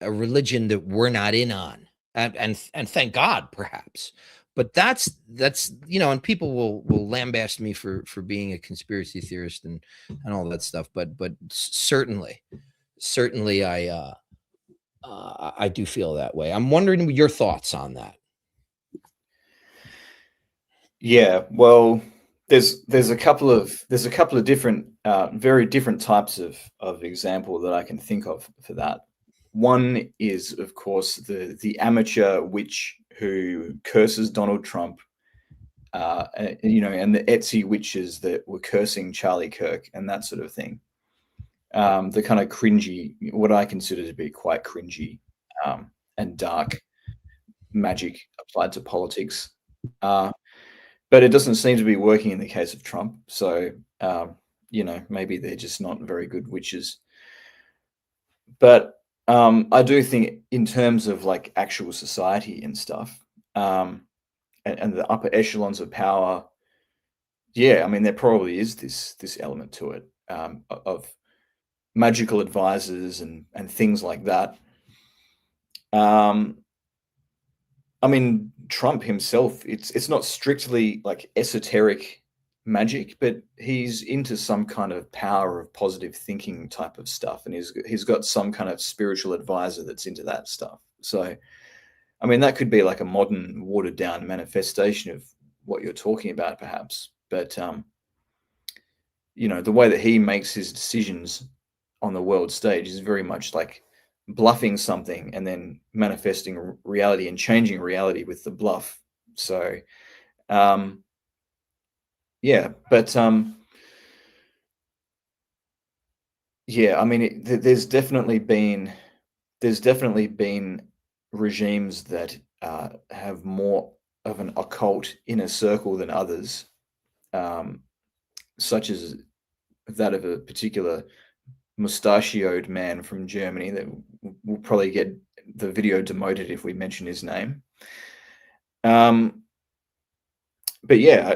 a religion that we're not in on, and thank God, perhaps. But that's and people will lambaste me for being a conspiracy theorist and all that stuff. But certainly I do feel that way. I'm wondering your thoughts on that. Yeah, well, there's a couple of different, very different types of example that I can think of for that. One is, of course, the amateur witch who curses Donald Trump, and the Etsy witches that were cursing Charlie Kirk and that sort of thing. The kind of cringy, what I consider to be quite cringy, and dark magic applied to politics. But it doesn't seem to be working in the case of Trump. So, maybe they're just not very good witches. But I do think in terms of like actual society and stuff, and the upper echelons of power, yeah, I mean, there probably is this element to it, of magical advisors and things like that. I mean, Trump himself, it's not strictly like esoteric magic, but he's into some kind of power of positive thinking type of stuff, and he's got some kind of spiritual advisor that's into that stuff. So, I mean, that could be like a modern, watered down manifestation of what you're talking about, perhaps. But the way that he makes his decisions on the world stage is very much like bluffing something and then manifesting reality and changing reality with the bluff. So, yeah, but yeah, I mean, there's definitely been regimes that have more of an occult inner circle than others, such as that of a particular mustachioed man from Germany that will probably get the video demoted if we mention his name. But yeah,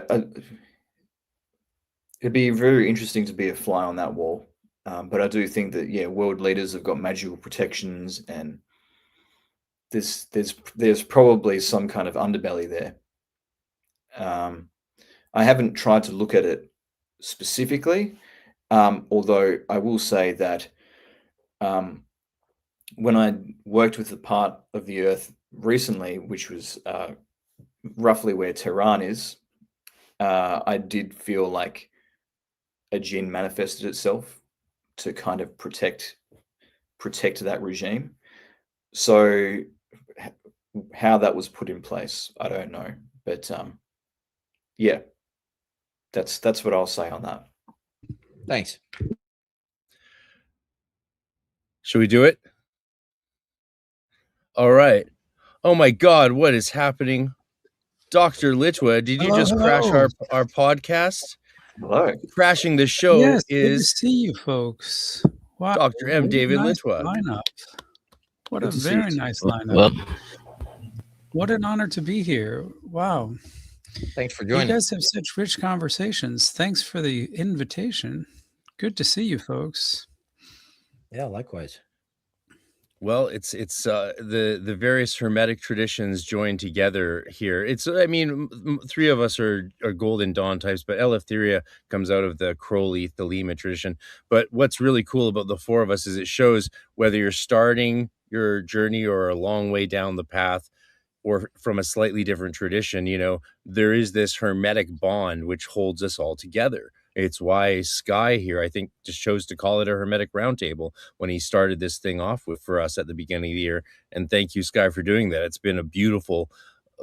it'd be very interesting to be a fly on that wall. But I do think that, yeah, world leaders have got magical protections, and there's probably some kind of underbelly there. I haven't tried to look at it specifically, although I will say that when I worked with the part of the Earth recently, which was roughly where Tehran is, I did feel like a jinn manifested itself to kind of protect that regime. So how that was put in place, I don't know, but yeah, that's what I'll say on that. Thanks. Should we do it? All right. Oh my God, what is happening? Dr. Litwa, did you just crash our podcast? Hello. Crashing the show Yes, good to is see you folks. Wow, Dr. M. what a David nice Litwa. lineup. What Good a to see you very too. nice lineup. Well, What an honor to be here. Wow. Thanks for You joining. guys have such rich conversations. Thanks for the invitation. Good to see you folks. Yeah, likewise. Well, it's the various Hermetic traditions joined together here. It's, I mean, three of us are Golden Dawn types, but Eleftheria comes out of the Crowley Thelema tradition. But what's really cool about the four of us is it shows whether you're starting your journey or a long way down the path, or from a slightly different tradition, you know, there is this Hermetic bond which holds us all together. It's why Sky here, I think, just chose to call it a Hermetic Roundtable when he started this thing off with for us at the beginning of the year. And thank you, Sky, for doing that. It's been a beautiful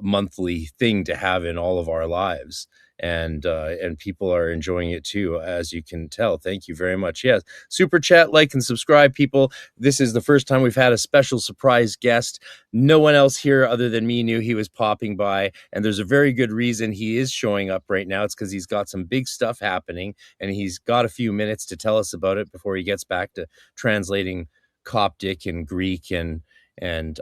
monthly thing to have in all of our lives. And people are enjoying it too, as you can tell. Thank you very much. Yes, super chat, like, and subscribe, people. This is the first time we've had a special surprise guest. No one else here other than me knew he was popping by, and there's a very good reason he is showing up right now. It's because he's got some big stuff happening, and he's got a few minutes to tell us about it before he gets back to translating Coptic and Greek and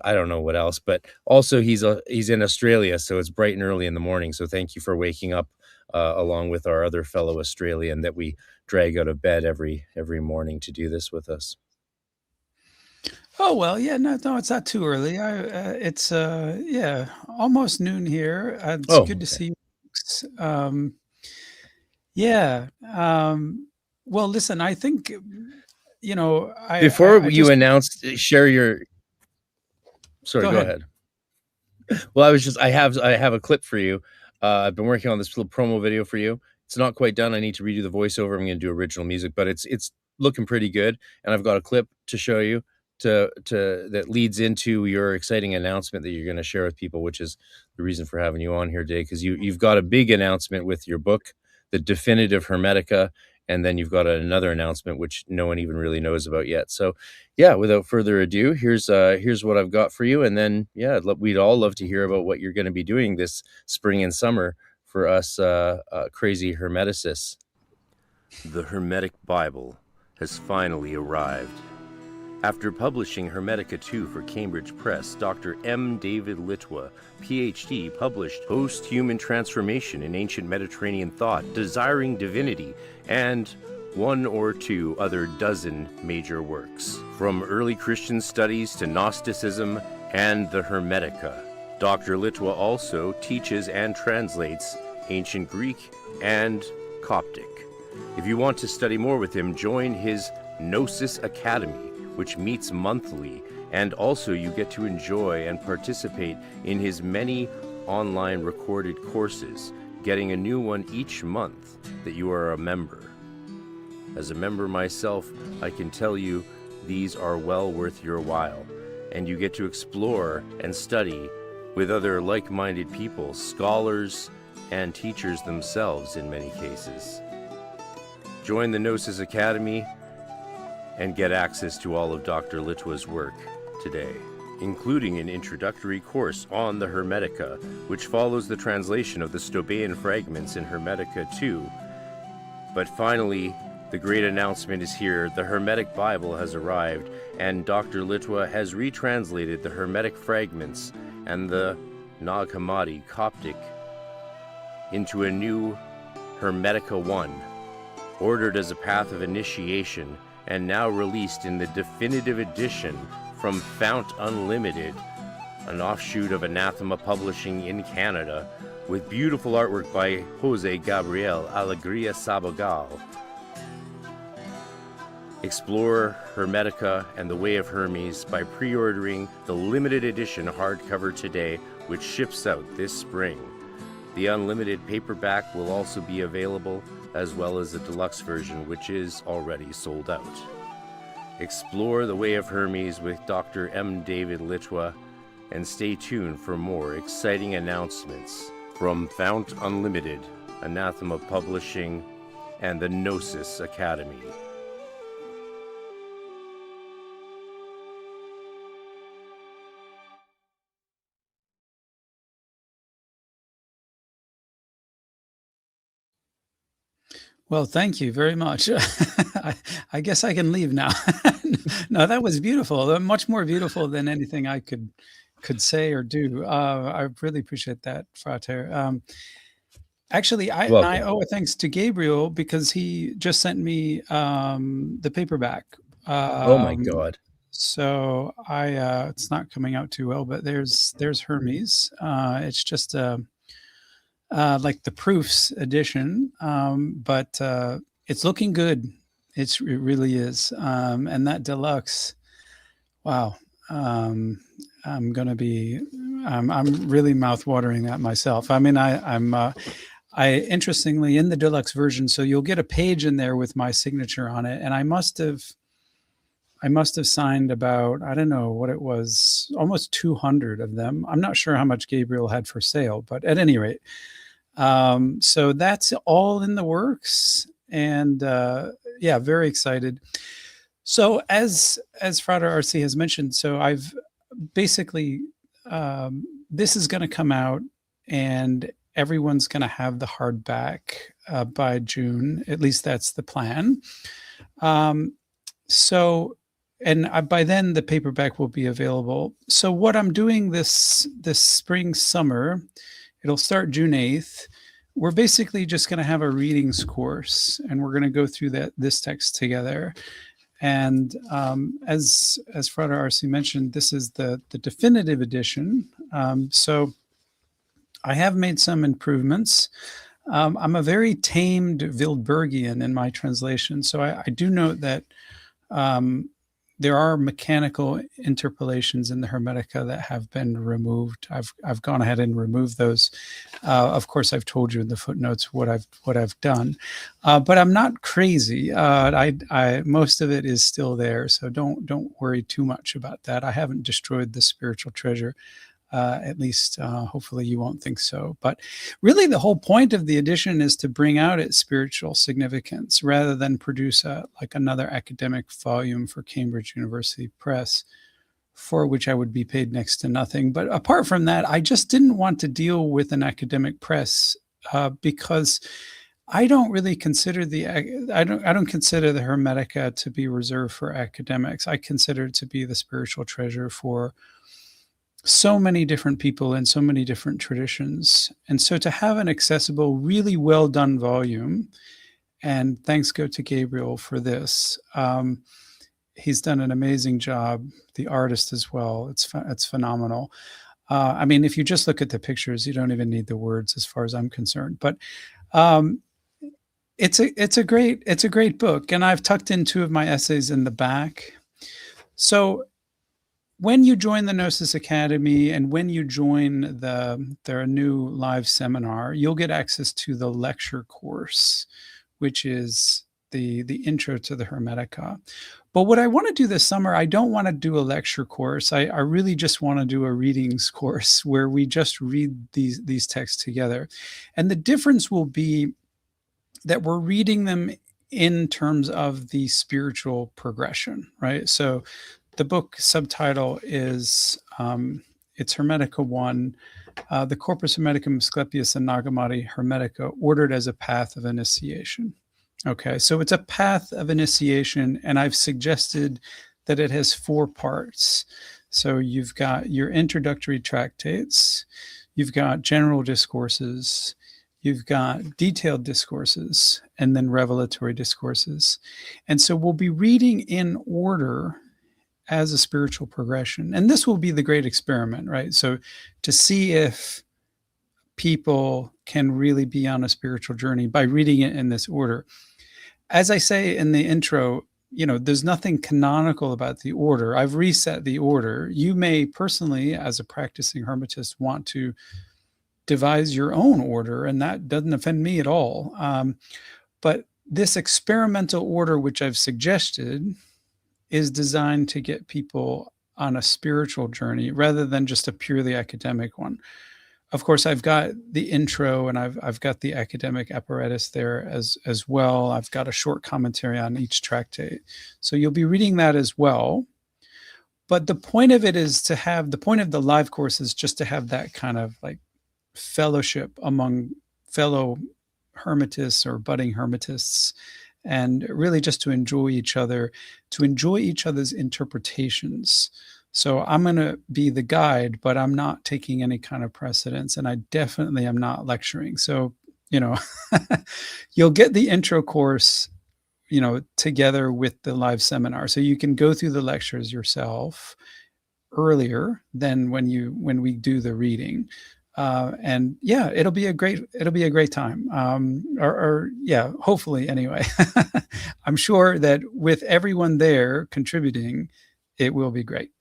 I don't know what else. But also he's in Australia, so it's bright and early in the morning. So thank you for waking up along with our other fellow Australian that we drag out of bed every morning to do this with us. Oh, well, yeah, no, it's not too early. It's almost noon here. It's good to see you folks. Well, listen, I think, you know, Before you announced, share your... Sorry, go ahead. Well, I have a clip for you. I've been working on this little promo video for you. It's not quite done. I need to redo the voiceover. I'm going to do original music, but it's looking pretty good. And I've got a clip to show you that leads into your exciting announcement that you're going to share with people, which is the reason for having you on here today, because you've got a big announcement with your book, The Definitive Hermetica, and then you've got another announcement which no one even really knows about yet. So yeah, without further ado, here's what I've got for you. And then, yeah, we'd all love to hear about what you're going to be doing this spring and summer for us crazy Hermeticists. The Hermetic Bible has finally arrived. After publishing Hermetica 2 for Cambridge Press, Dr. M. David Litwa, Ph.D., published Post-Human Transformation in Ancient Mediterranean Thought, Desiring Divinity, and one or two other dozen major works. From early Christian studies to Gnosticism and the Hermetica. Dr. Litwa also teaches and translates Ancient Greek and Coptic. If you want to study more with him, join his Gnosis Academy, which meets monthly, and also you get to enjoy and participate in his many online recorded courses, getting a new one each month that you are a member. As a member myself, I can tell you these are well worth your while, and you get to explore and study with other like-minded people, scholars, and teachers themselves in many cases. Join the Gnosis Academy and get access to all of Dr. Litwa's work today, including an introductory course on the Hermetica, which follows the translation of the Stobaean fragments in Hermetica 2. But finally, the great announcement is here. The Hermetic Bible has arrived, and Dr. Litwa has retranslated the Hermetic fragments and the Nag Hammadi Coptic into a new Hermetica 1, ordered as a path of initiation, and now released in the definitive edition from Fount Unlimited, an offshoot of Anathema Publishing in Canada, with beautiful artwork by Jose Gabriel Alegria Sabogal. Explore Hermetica and the Way of Hermes by pre-ordering the limited edition hardcover today which ships out this spring. The unlimited paperback will also be available, as well as the deluxe version, which is already sold out. Explore the Way of Hermes with Dr. M. David Litwa, and stay tuned for more exciting announcements from Fount Unlimited, Anathema Publishing, and the Gnosis Academy. Well, thank you very much. I guess I can leave now. No, that was beautiful. Much more beautiful than anything I could say or do. I really appreciate that, Frater. Actually, I owe a thanks to Gabriel because he just sent me the paperback. Oh my God! So it's not coming out too well, but there's Hermes. It's just like the proofs edition, but it's looking good. It really is. And that deluxe, wow. I'm really mouth-watering that myself. I mean, I interestingly, in the deluxe version, so you'll get a page in there with my signature on it, and I must have signed about, I don't know what it was, almost 200 of them. I'm not sure how much Gabriel had for sale, but at any rate, so that's all in the works, and yeah, very excited. So as Frater RC has mentioned, so I've basically, this is going to come out and everyone's going to have the hardback by June. At least that's the plan. So, and by then the paperback will be available. So what I'm doing this spring, summer, it'll start June 8th. We're basically just going to have a readings course, and we're going to go through this text together. And as Frater RC mentioned, this is the definitive edition. So I have made some improvements. I'm a very tamed Wildbergian in my translation. So I do note that there are mechanical interpolations in the Hermetica that have been removed. I've gone ahead and removed those. Of course, I've told you in the footnotes what I've done, but I'm not crazy. Most of it is still there, so don't worry too much about that. I haven't destroyed the spiritual treasure. At least hopefully you won't think so. But really the whole point of the edition is to bring out its spiritual significance rather than produce like another academic volume for Cambridge University Press, for which I would be paid next to nothing. But apart from that, I just didn't want to deal with an academic press because I don't really consider I don't consider the Hermetica to be reserved for academics. I consider it to be the spiritual treasure for so many different people in so many different traditions. And so to have an accessible, really well done volume, and thanks go to Gabriel for this. He's done an amazing job, the artist as well. It's phenomenal. I mean, if you just look at the pictures, you don't even need the words as far as I'm concerned. But it's a great book. And I've tucked in 2 of my essays in the back. So when you join the Gnosis Academy and when you join their new live seminar, you'll get access to the lecture course, which is the intro to the Hermetica. But what I want to do this summer, I don't want to do a lecture course. I really just want to do a readings course where we just read these texts together. And the difference will be that we're reading them in terms of the spiritual progression, right? So the book subtitle is, it's Hermetica 1, the Corpus Hermeticum Asclepius and Nagamati Hermetica, ordered as a path of initiation. Okay, so it's a path of initiation, and I've suggested that it has 4 parts. So you've got your introductory tractates, you've got general discourses, you've got detailed discourses, and then revelatory discourses. And so we'll be reading in order as a spiritual progression. And this will be the great experiment, right? So to see if people can really be on a spiritual journey by reading it in this order. As I say in the intro, there's nothing canonical about the order. I've reset the order. You may personally, as a practicing hermetist, want to devise your own order, and that doesn't offend me at all. But this experimental order, which I've suggested, is designed to get people on a spiritual journey rather than just a purely academic one. Of course, I've got the intro and I've got the academic apparatus there as well. I've got a short commentary on each tractate. So you'll be reading that as well. But the point of it is the point of the live course is just to have that kind of like fellowship among fellow hermetists or budding hermetists, and really just to enjoy each other's interpretations. So I'm going to be the guide, but I'm not taking any kind of precedence, and I definitely am not lecturing. So, you'll get the intro course, together with the live seminar. So you can go through the lectures yourself earlier than when we do the reading. And yeah, it'll be a great time. Hopefully anyway. I'm sure that with everyone there contributing, it will be great.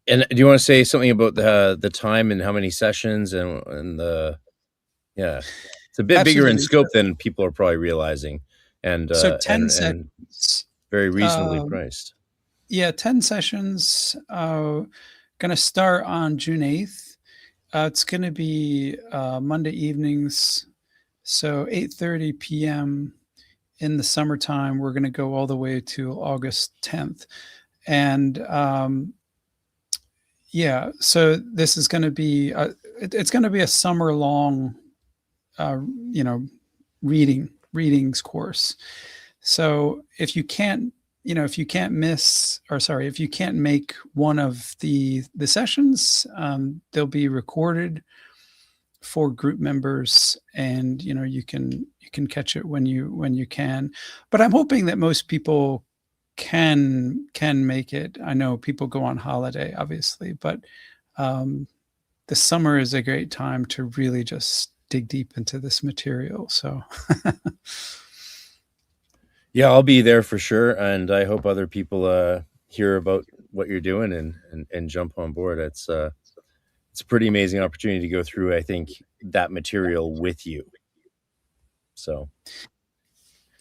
And do you want to say something about the time and how many sessions and it's a bit Absolutely. bigger in scope than people are probably realizing, and so 10 and sessions, very reasonably priced. Yeah, 10 sessions. Going to start on June 8th. It's going to be Monday evenings, so 8:30 p.m. in the summertime. We're going to go all the way to August 10th, and so this is going to be it's going to be a summer-long, readings course. So if you can't make one of the sessions, they'll be recorded for group members, and you can catch it when you can. But I'm hoping that most people can make it. I know people go on holiday, obviously, but the summer is a great time to really just dig deep into this material. So yeah, I'll be there for sure, and I hope other people hear about what you're doing and jump on board. It's a pretty amazing opportunity to go through, I think, that material with you. So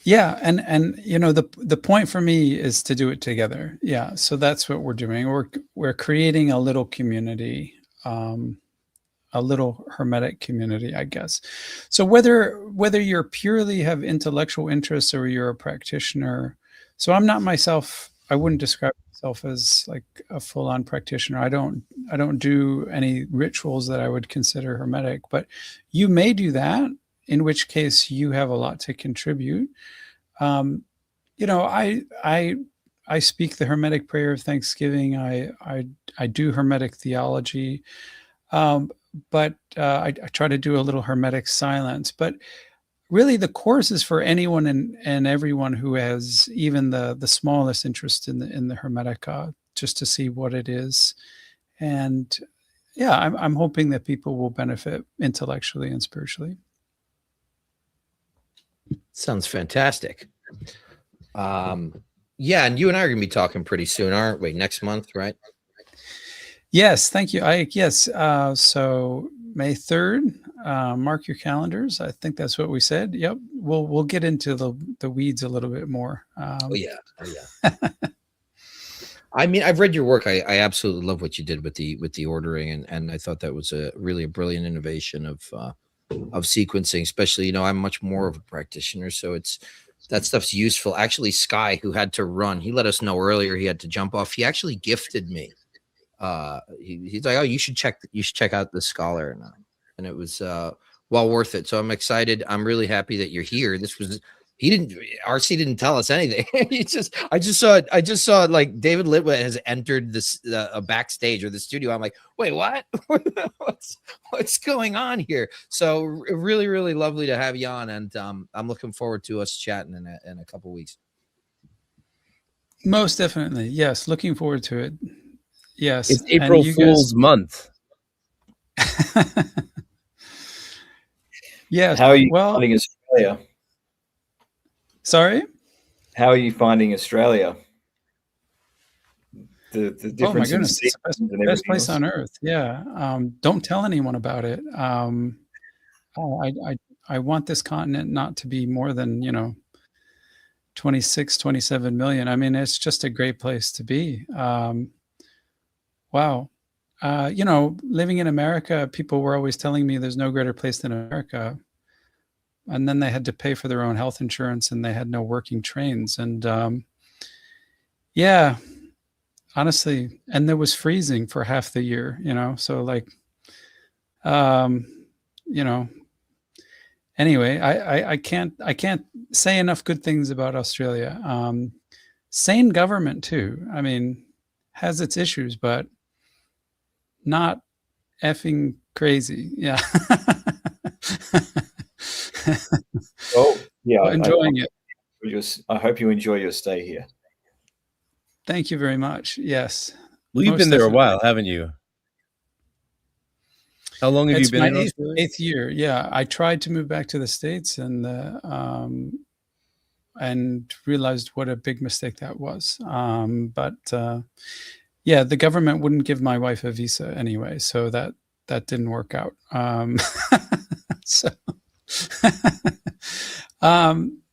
yeah, and the point for me is to do it together. Yeah, so that's what we're doing. We're creating a little community, a little hermetic community, I guess. So whether you're purely have intellectual interests or you're a practitioner, so I'm not myself. I wouldn't describe myself as like a full-on practitioner. I don't do any rituals that I would consider hermetic, but you may do that, in which case you have a lot to contribute. I speak the Hermetic prayer of Thanksgiving. I do Hermetic theology, but I try to do a little Hermetic silence. But really, the course is for anyone and everyone who has even the smallest interest in the Hermetica, just to see what it is. And yeah, I'm hoping that people will benefit intellectually and spiritually. Sounds fantastic. Yeah, and you and I are going to be talking pretty soon, aren't we? Next month, right? Yes, thank you, Ike. Yes, so May 3rd, mark your calendars. I think that's what we said. Yep, we'll get into the weeds a little bit more. Oh yeah. I mean, I've read your work. I absolutely love what you did with the ordering, and I thought that was really a brilliant innovation of sequencing. Especially, I'm much more of a practitioner, so that stuff's useful. Actually, Sky, who had to run, he let us know earlier he had to jump off. He actually gifted me. He's like, oh, you should check out the Scholar, and it was well worth it. So I'm excited. I'm really happy that you're here. RC didn't tell us anything. I just saw like David Litwit has entered this backstage or the studio. I'm like, wait, what? what's going on here? So really, really lovely to have you on, and I'm looking forward to us chatting in a couple weeks. Most definitely, yes. Looking forward to it. Yes, it's April Fool's month. Yes. How are you finding Australia? Sorry? How are you finding Australia? The difference Oh my in goodness, it's the seasons and best everything place else? on earth. Yeah. Don't tell anyone about it. I want this continent not to be more than, 26, 27 million. I mean, it's just a great place to be. Wow. Living in America, people were always telling me there's no greater place than America. And then they had to pay for their own health insurance and they had no working trains. And yeah, honestly, and there was freezing for half the year, so like, anyway, I can't say enough good things about Australia. Sane government too. I mean, has its issues, but not effing crazy. Yeah. Well, yeah, Enjoying it. I hope you enjoy your stay here. Thank you very much. Yes. Well, you've Most been there a definitely. while, haven't you? How long have you It's been my in Australia? eighth year. Yeah, I tried to move back to the States and realized what a big mistake that was. Yeah, the government wouldn't give my wife a visa anyway, so that didn't work out. So,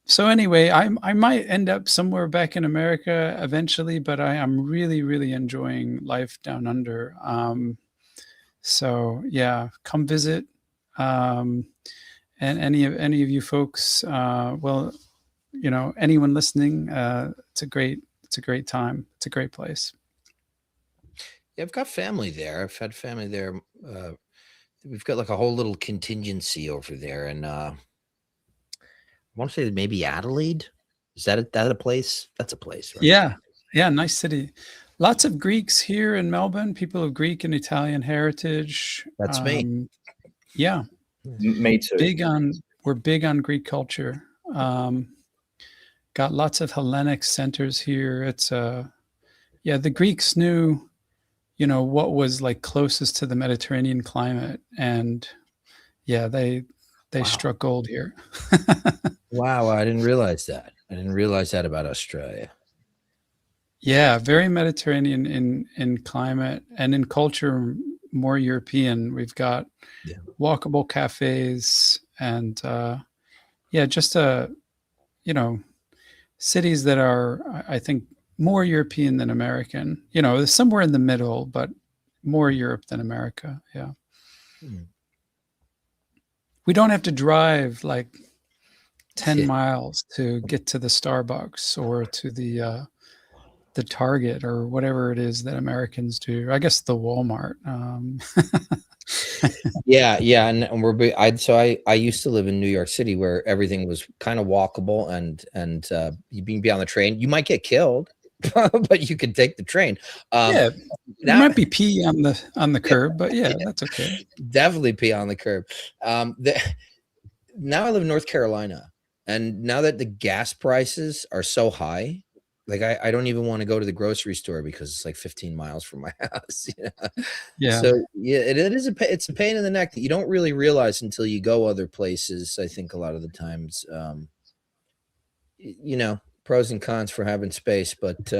so anyway, I might end up somewhere back in America eventually, but I am really, really enjoying life down under. So yeah, come visit. And any of you folks, well, anyone listening, it's a great time. It's a great place. Yeah, I've got family there. I've had family there. We've got like a whole little contingency over there, and I want to say that maybe Adelaide. Is that a place? That's a place, right? Yeah, nice city. Lots of Greeks here in Melbourne. People of Greek and Italian heritage. That's me. Yeah, Me too. We're big on Greek culture. Got lots of Hellenic centers here. It's the Greeks knew, what was like closest to the Mediterranean climate, and yeah, they struck gold here. Wow, I didn't realize that. I didn't realize that about Australia. Yeah, very Mediterranean in climate and in culture, more European. We've got walkable cafes and just cities that are, I think, more European than American. Somewhere in the middle, but more Europe than America. Yeah. We don't have to drive like 10 miles to get to the Starbucks or to the Target or whatever it is that Americans do. I guess the Walmart. Yeah, and I used to live in New York City where everything was kind of walkable, and you being on the train, you might get killed, but you could take the train. There might be pee on the curb, but that's okay. Definitely pee on the curb. Now I live in North Carolina, and now that the gas prices are so high, like I don't even want to go to the grocery store because it's like 15 miles from my house. Yeah. So it's a pain in the neck that you don't really realize until you go other places. I think a lot of the times, pros and cons for having space, but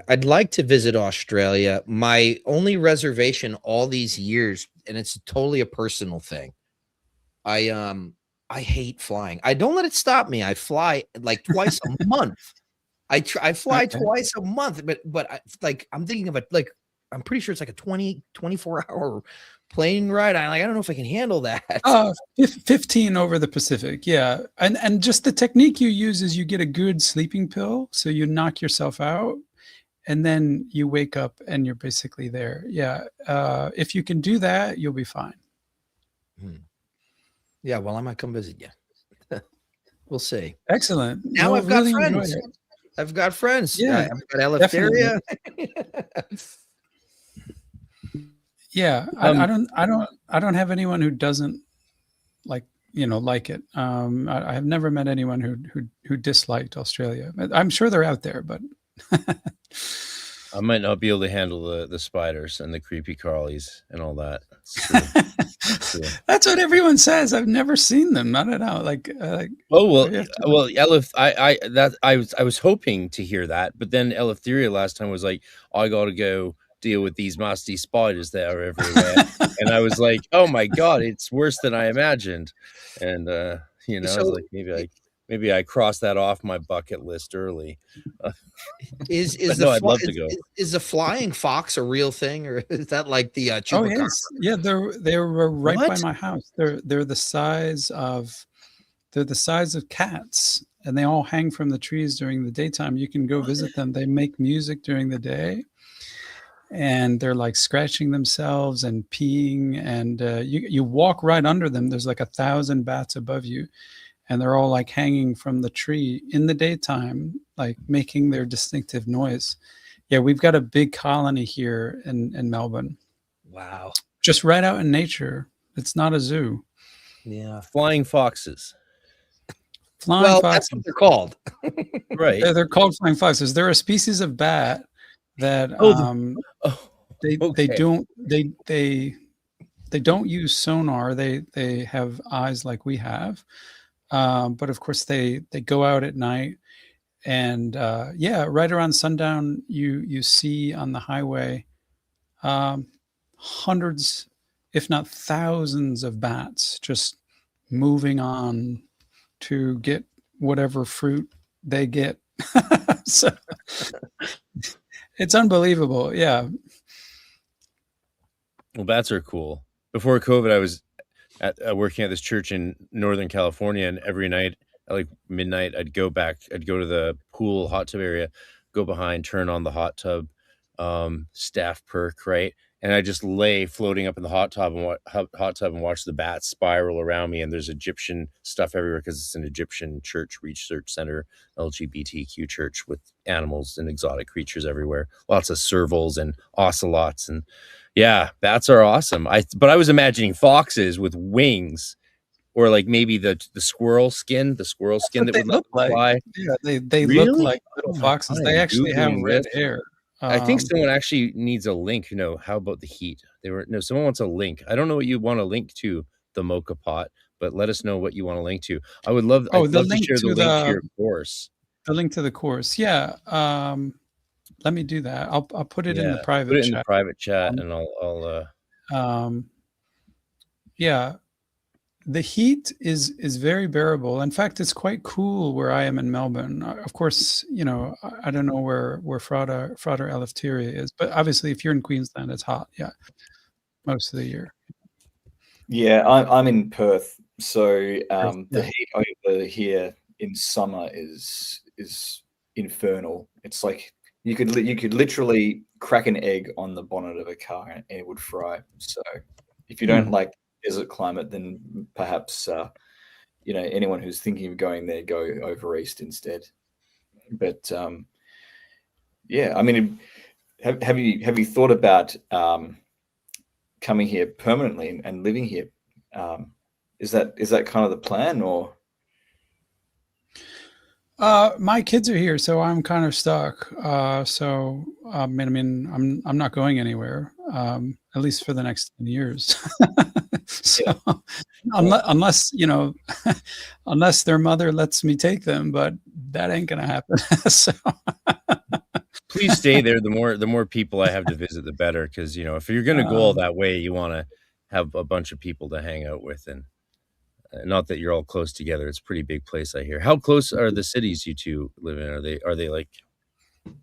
I'd like to visit Australia. My only reservation all these years, and it's totally a personal thing. I hate flying. I don't let it stop me. I fly like twice a month. I fly twice a month, but I'm thinking of it like I'm pretty sure it's like a 24 hour plane ride. I don't know if I can handle that. 15 over the Pacific. Yeah. And just the technique you use is you get a good sleeping pill. So you knock yourself out and then you wake up and you're basically there. Yeah. If you can do that, you'll be fine. Yeah, well, I might come visit you. We'll see. Excellent. Now I've got friends. I've got friends. Yeah, I've got Eleftheria. Yeah, I don't have anyone who doesn't like it. I have never met anyone who disliked Australia. I'm sure they're out there, but I might not be able to handle the spiders and the creepy crawlies and all that. It's true. That's what everyone says. I've never seen them. Not at all. Oh well, you have to- well, I was hoping to hear that, but then Eleftheria last time was like, I got to go deal with these nasty spiders that are everywhere, and I was like, oh my god, it's worse than I imagined, and I was So- like, maybe I crossed that off my bucket list early. Is But the no, I'd love to is, go. is the flying fox a real thing, or is that like the Oh chupacabra? yes, yeah. They were right by What? my house. They're the size of cats, and they all hang from the trees during the daytime. You can go visit them. They make music during the day, and they're like scratching themselves and peeing. And you walk right under them. There's like 1,000 bats above you, and they're all like hanging from the tree in the daytime, like making their distinctive noise. Yeah, we've got a big colony here in Melbourne, Wow. just right out in nature. It's not a zoo. Yeah. Flying foxes, Flying Well, foxes. that's what they're called. right? They're called flying foxes. They're a species of bat that Oh, they okay. don't use sonar. They have eyes like we have, but of course they go out at night, and right around sundown you see on the highway hundreds, if not thousands, of bats just moving on to get whatever fruit they get. So it's unbelievable. Yeah. Well, bats are cool. Before COVID, I was working at this church in Northern California, and every night at like midnight, I'd go to the pool hot tub area, go behind, turn on the hot tub, staff perk, right? And I just lay floating up in the hot tub and watch the bats spiral around me. And there's Egyptian stuff everywhere because it's an Egyptian church research center, LGBTQ church with animals and exotic creatures everywhere. Lots of servals and ocelots, and yeah, bats are awesome. But I was imagining foxes with wings, or like maybe the squirrel skin that would let them fly. Yeah, they Really? look like little Oh my foxes. God, They I'm actually have Googling red this. hair. I think someone actually needs a link. How about the heat? Someone wants a link. I don't know what you want to link to, the mocha pot, but let us know what you want to link to. I'd love to share the link to your course. The link to the course. Yeah. Let me do that. I'll put it in the private Put it chat. in the private chat, and I'll yeah. The heat is very bearable. In fact, it's quite cool where I am in Melbourne. Of course, I don't know where Frater Eleftheria is, but obviously if you're in Queensland, it's hot. Yeah. Most of the year. Yeah, I'm in Perth, so Yeah. the heat over here in summer is infernal. It's like you could literally crack an egg on the bonnet of a car and it would fry. So if you don't like desert climate, then perhaps anyone who's thinking of going there, go over east instead. But yeah, I mean, have you thought about coming here permanently and living here? Is that kind of the plan, or? My kids are here, so I'm kind of stuck. So I mean, I'm not going anywhere, at least for the next 10 years. So unless unless their mother lets me take them, but that ain't gonna happen. So please stay there. The more people I have to visit, the better. Because if you're going to go all that way, you want to have a bunch of people to hang out with, and not that you're all close together. It's a pretty big place, I hear. How close are the cities you two live in? Are they like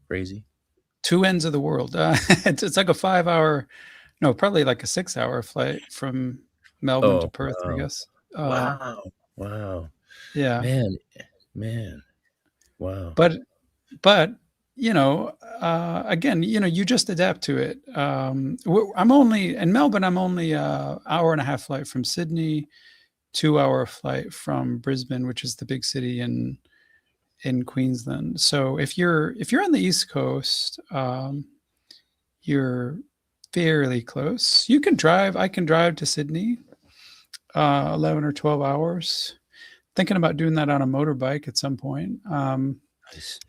crazy? Two ends of the world. It's like a 5-hour, no, probably like a 6-hour flight from Melbourne to Perth, wow. I guess. Wow. Yeah. Man. Wow. But again, you just adapt to it. I'm only in Melbourne. I'm only an hour and a half flight from Sydney, 2-hour flight from Brisbane, which is the big city in Queensland. So if you're on the East Coast, you're fairly close. You can drive. I can drive to Sydney, 11 or 12 hours. Thinking about doing that on a motorbike at some point.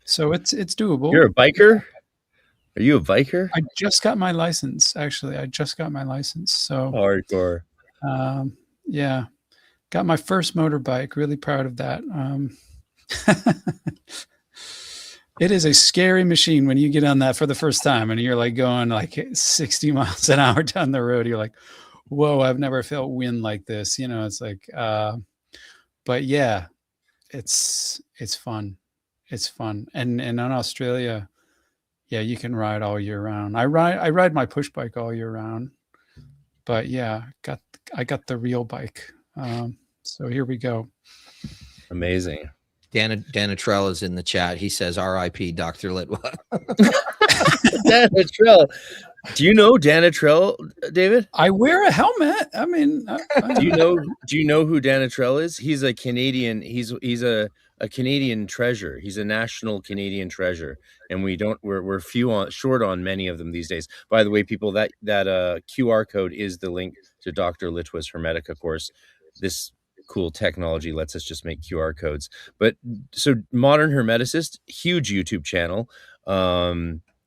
So it's doable. You're a biker? Are you a biker? I just got my license. Actually, I just got my license. So Hardcore. yeah, got my first motorbike. Really proud of that. It is a scary machine when you get on that for the first time and you're like going like 60 miles an hour down the road. You're like, whoa, I've never felt wind like this. You know, it's like, but yeah, it's fun. It's fun. And in Australia, yeah, you can ride all year round. I ride my push bike all year round, but yeah, I got the real bike. So here we go. Amazing. Danatrell is in the chat. He says, "R.I.P. Dr. Litwa." Danatrell. Do you know Danatrell, David? I wear a helmet. I mean, Do you know who Danatrell is? He's a Canadian. He's a Canadian treasure. He's a national Canadian treasure, and we're short on many of them these days. By the way, people, that QR code is the link to Dr. Litwa's Hermetica course. This cool technology lets us just make QR codes. But so Modern Hermeticist, huge YouTube channel.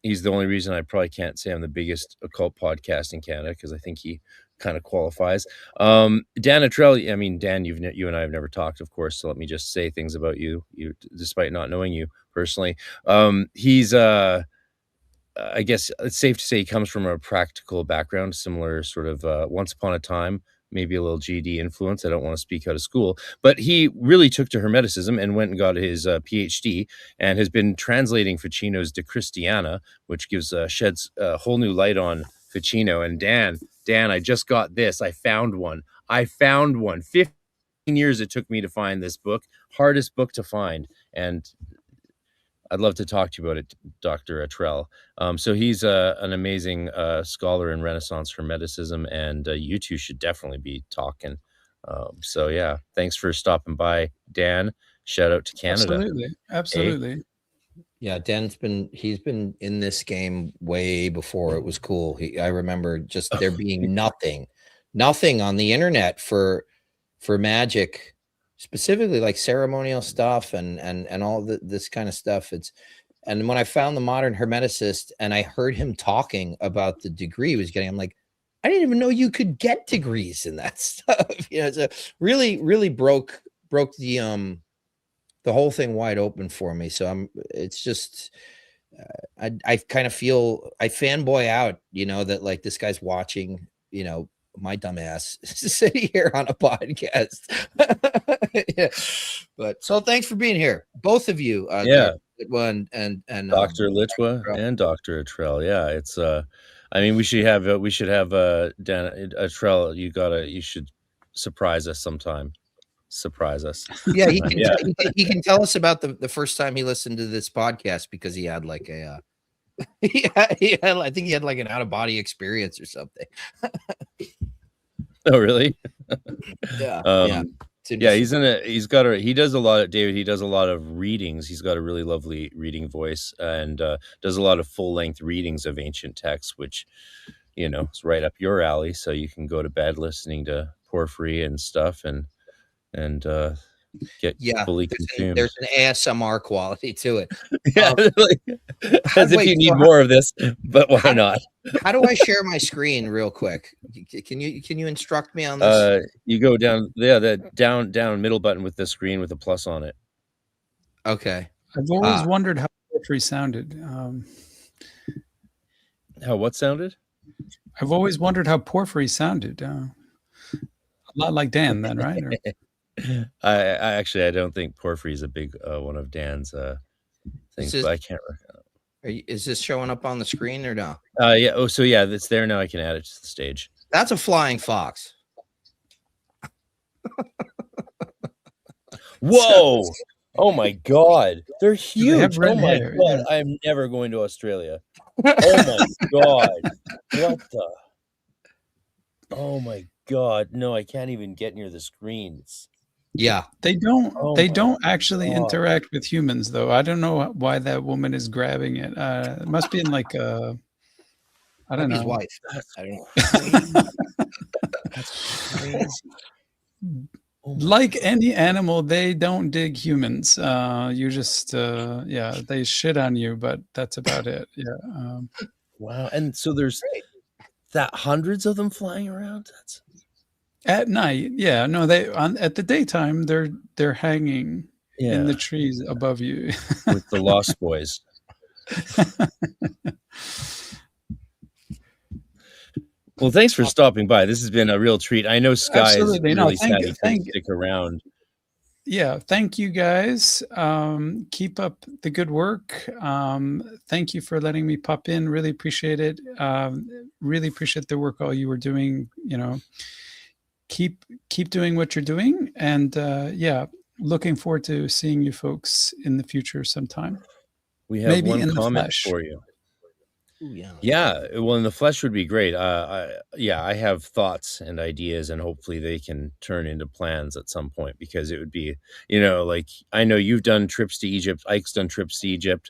He's the only reason I probably can't say I'm the biggest occult podcast in Canada, because I think he kind of qualifies. Danatrell, I mean, Dan, you and I have never talked, of course, so let me just say things about you despite not knowing you personally. He's I guess it's safe to say he comes from a practical background, similar sort of Once Upon a Time, maybe a little GD influence. I don't want to speak out of school, but he really took to Hermeticism and went and got his PhD and has been translating Ficino's De Christiana, which gives sheds a whole new light on Ficino. And Dan, I just got this. I found one. 15 years it took me to find this book. Hardest book to find. And I'd love to talk to you about it, Dr. Trell. So he's an amazing scholar in Renaissance Hermeticism, and you two should definitely be talking. So yeah, thanks for stopping by, Dan. Shout out to Canada. Absolutely. Hey. Yeah, he's been in this game way before it was cool. I remember just there being nothing on the internet for magic, specifically like ceremonial stuff and all this kind of stuff. And when I found the Modern Hermeticist and I heard him talking about the degree he was getting, I'm like, I didn't even know you could get degrees in that stuff. You know, so really broke the whole thing wide open for me. So it's just, I kind of feel I fanboy out, you know, that like this guy's watching, you know, my dumb ass sitting here on a podcast. Yeah. But so thanks for being here, both of you. Yeah. Litwa and Dr. Litwa and Dr. Trell. Yeah, it's I mean, we should have Dan Trell. You should surprise us sometime. Surprise us. Yeah, he can tell us about the first time he listened to this podcast, because he had like a I think he had like an out-of-body experience or something. Oh, really? Yeah. Yeah, he does a lot of readings. He's got a really lovely reading voice, and does a lot of full-length readings of ancient texts, which, you know, is right up your alley. So you can go to bed listening to Porphyry and stuff and get fully consumed. There's an ASMR quality to it. Yeah, as if you need more of this, but why not? How do I share my screen real quick? Can you instruct me on this? You go down, the down middle button with the screen with a plus on it. Okay. I've always wondered how Porphyry sounded. How what sounded? I've always wondered how Porphyry sounded. A lot like Dan, then, right? I don't think Porphyry is a big one of Dan's things, but I can't remember. Is this showing up on the screen or no? Yeah. Oh, so yeah, it's there now. I can add it to the stage. That's a flying fox. Whoa! Oh my God, they're huge. They oh my hair, God, yeah. I'm never going to Australia. Oh my God, what the? Oh my God, no, I can't even get near the screens. Yeah, they don't actually interact with humans, though. I don't know why that woman is grabbing it. It must be in like I don't know. His wife. I don't know. That's crazy. Like any animal, they don't dig humans. You just, yeah, they shit on you, but that's about it. Yeah. Wow. And so there's that hundreds of them flying around. That's At night, yeah, no, at the daytime, they're hanging in the trees above you. with the Lost Boys. Well, thanks for stopping by. This has been a real treat. I know Sky Absolutely. is No, really thank sad you. he couldn't stick around. Yeah, thank you guys. Keep up the good work. Thank you for letting me pop in. Really appreciate it. Really appreciate the work all you were doing. You know, keep doing what you're doing, and yeah, looking forward to seeing you folks in the future sometime. We have Maybe one in the comment flesh. for you. Ooh, yeah. Yeah, well, in the flesh would be great. I have thoughts and ideas, and hopefully they can turn into plans at some point, because it would be, you know, like, I know you've done trips to Egypt. Ike's done trips to Egypt.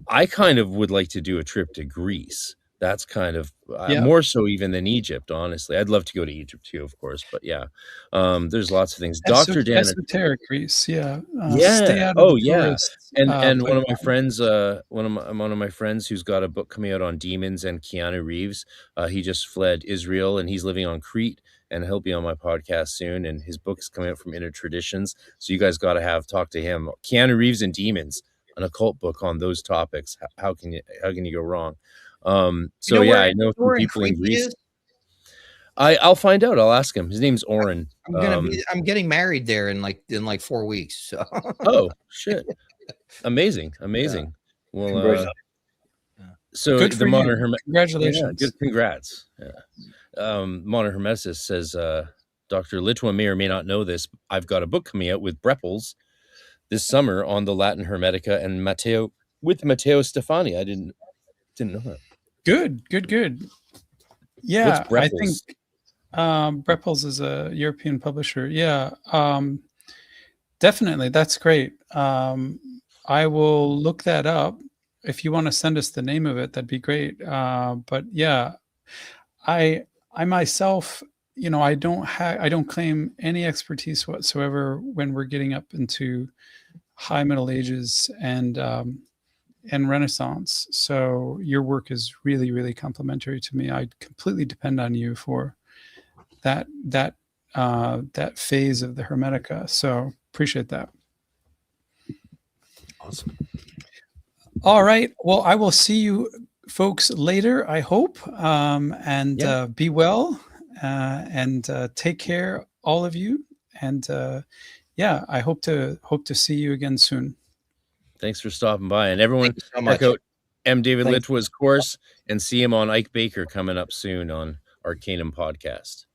I kind of would like to do a trip to Greece. That's kind of more so even than Egypt, honestly. I'd love to go to Egypt too, of course, but yeah, there's lots of things. Dr. Dan, Esoteric Greece, yeah. yeah. Stay out of Oh, the yeah. tourist, And one of my playground. friends, one of my friends who's got a book coming out on demons, and Keanu Reeves, he just fled Israel and he's living on Crete, and he'll be on my podcast soon. And his book is coming out from Inner Traditions. So you guys got to talk to him. Keanu Reeves and demons, an occult book on those topics. How can you go wrong? So yeah, I know some people in Greece. I'll find out. I'll ask him. His name's Oren. I'm getting married there in like 4 weeks. So. Oh shit! Amazing. Yeah. Well, so Good the for modern you. Congratulations. good, congrats. Yeah. Modern Hermeticist says, Dr. Litwa may or may not know this. I've got a book coming out with Breppels this summer on the Latin Hermetica and Matteo Stefani. I didn't know that. Good. Yeah, I think Breppels? Breppels is a European publisher. Yeah, definitely. That's great. I will look that up. If you want to send us the name of it, that'd be great. But yeah, I myself, you know, I don't claim any expertise whatsoever when we're getting up into high Middle Ages and Renaissance. So your work is really, really complimentary to me. I completely depend on you for that phase of the Hermetica. So appreciate that. Awesome. All right. Well, I will see you folks later, I hope. And be well and take care, all of you. And yeah, I hope to see you again soon. Thanks for stopping by, and everyone check out M. David Litwa's course and see him on Ike Baker coming up soon on Arcanum podcast.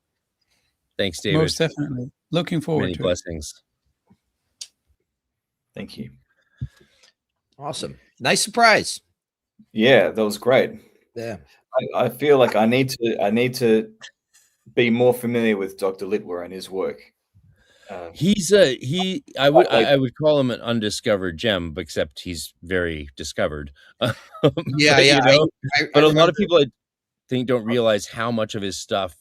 Thanks, David. Most definitely. Looking forward Many to blessings. Thank you. Awesome. Nice surprise. Yeah, that was great. Yeah. I feel like I need to be more familiar with Dr. Litwa and his work. He's I would call him an undiscovered gem, except he's very discovered. Yeah, you know? But a lot of people, I think, don't realize how much of his stuff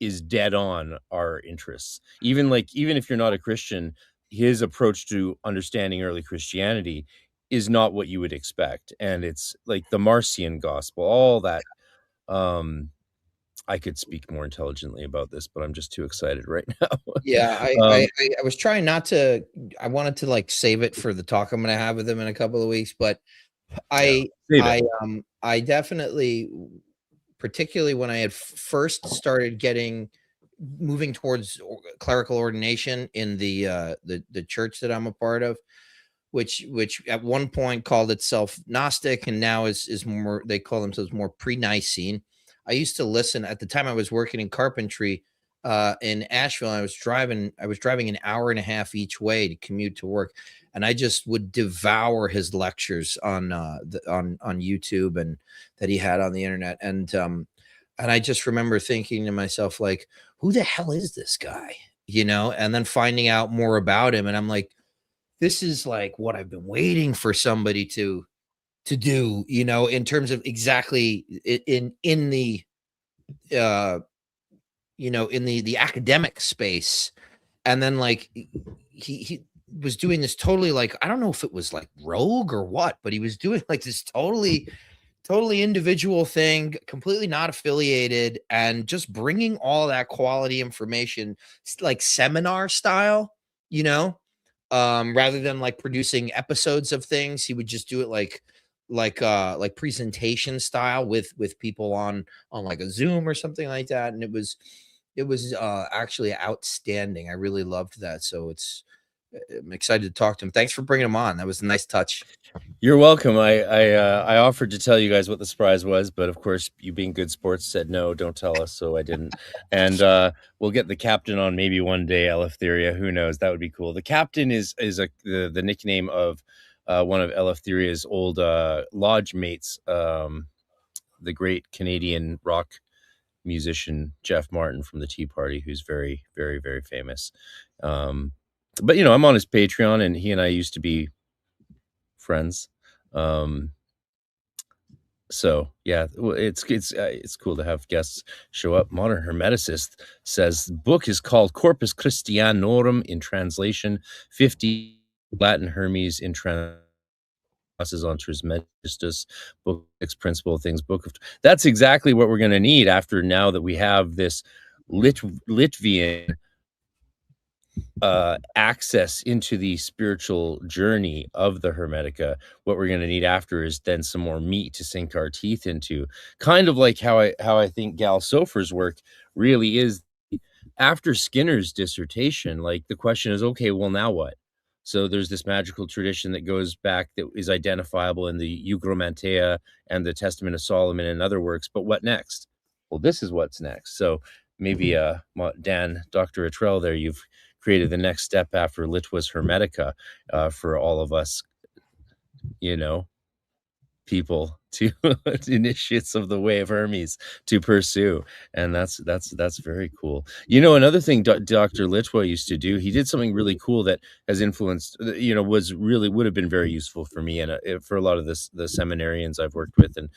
is dead on our interests. Even if you're not a Christian, his approach to understanding early Christianity is not what you would expect, and it's like the Marcion gospel, all that. I could speak more intelligently about this, but I'm just too excited right now. Yeah, I was trying not to. I wanted to like save it for the talk I'm going to have with him in a couple of weeks, but I definitely, particularly when I had first started moving towards clerical ordination in the church that I'm a part of, which at one point called itself Gnostic and now is more, they call themselves more pre-Nicene. I used to listen at the time I was working in carpentry in Asheville. I was driving an hour and a half each way to commute to work, and I just would devour his lectures on YouTube and that he had on the internet. And I just remember thinking to myself, like, who the hell is this guy? You know, and then finding out more about him, and I'm like, this is like what I've been waiting for somebody to do, you know, in terms of exactly in the you know, in the academic space, and then like he was doing this totally, like, I don't know if it was like rogue or what, but he was doing like this totally individual thing, completely not affiliated, and just bringing all that quality information, like seminar style, you know, rather than like producing episodes of things. He would just do it like presentation style with people on like a Zoom or something like that. And it was actually outstanding. I really loved that. So I'm excited to talk to him. Thanks for bringing him on. That was a nice touch. You're welcome. I offered to tell you guys what the surprise was, but of course, you being good sports said no, don't tell us, so I didn't. And we'll get the captain on maybe one day, Eleftheria. Who knows? That would be cool. The captain is the nickname of one of Eleftheria's old lodge mates, the great Canadian rock musician Jeff Martin from the Tea Party, who's very, very, very famous. But you know, I'm on his Patreon, and he and I used to be friends. So yeah, it's cool to have guests show up. Modern Hermeticist says the book is called Corpus Christianorum, in translation 50 Latin Hermes in classes on Trismegistus, book 6 principal things, book of. That's exactly what we're going to need after, now that we have this Litvian access into the spiritual journey of the Hermetica. What we're going to need after is then some more meat to sink our teeth into, kind of like how I think Gal Sofer's work really is. After Skinner's dissertation, like, the question is, okay, well, now what? So there's this magical tradition that goes back, that is identifiable in the Eugromantea and the Testament of Solomon and other works, but what next? Well, this is what's next. So maybe Dan, Dr. Atrell there, you've created the next step after Litwa's Hermetica for all of us, you know, people to initiates of the way of Hermes to pursue. And that's very cool. You know, another thing Dr. Litwa used to do, he did something really cool that has influenced, you know, would have been very useful for me and for a lot of the seminarians I've worked with and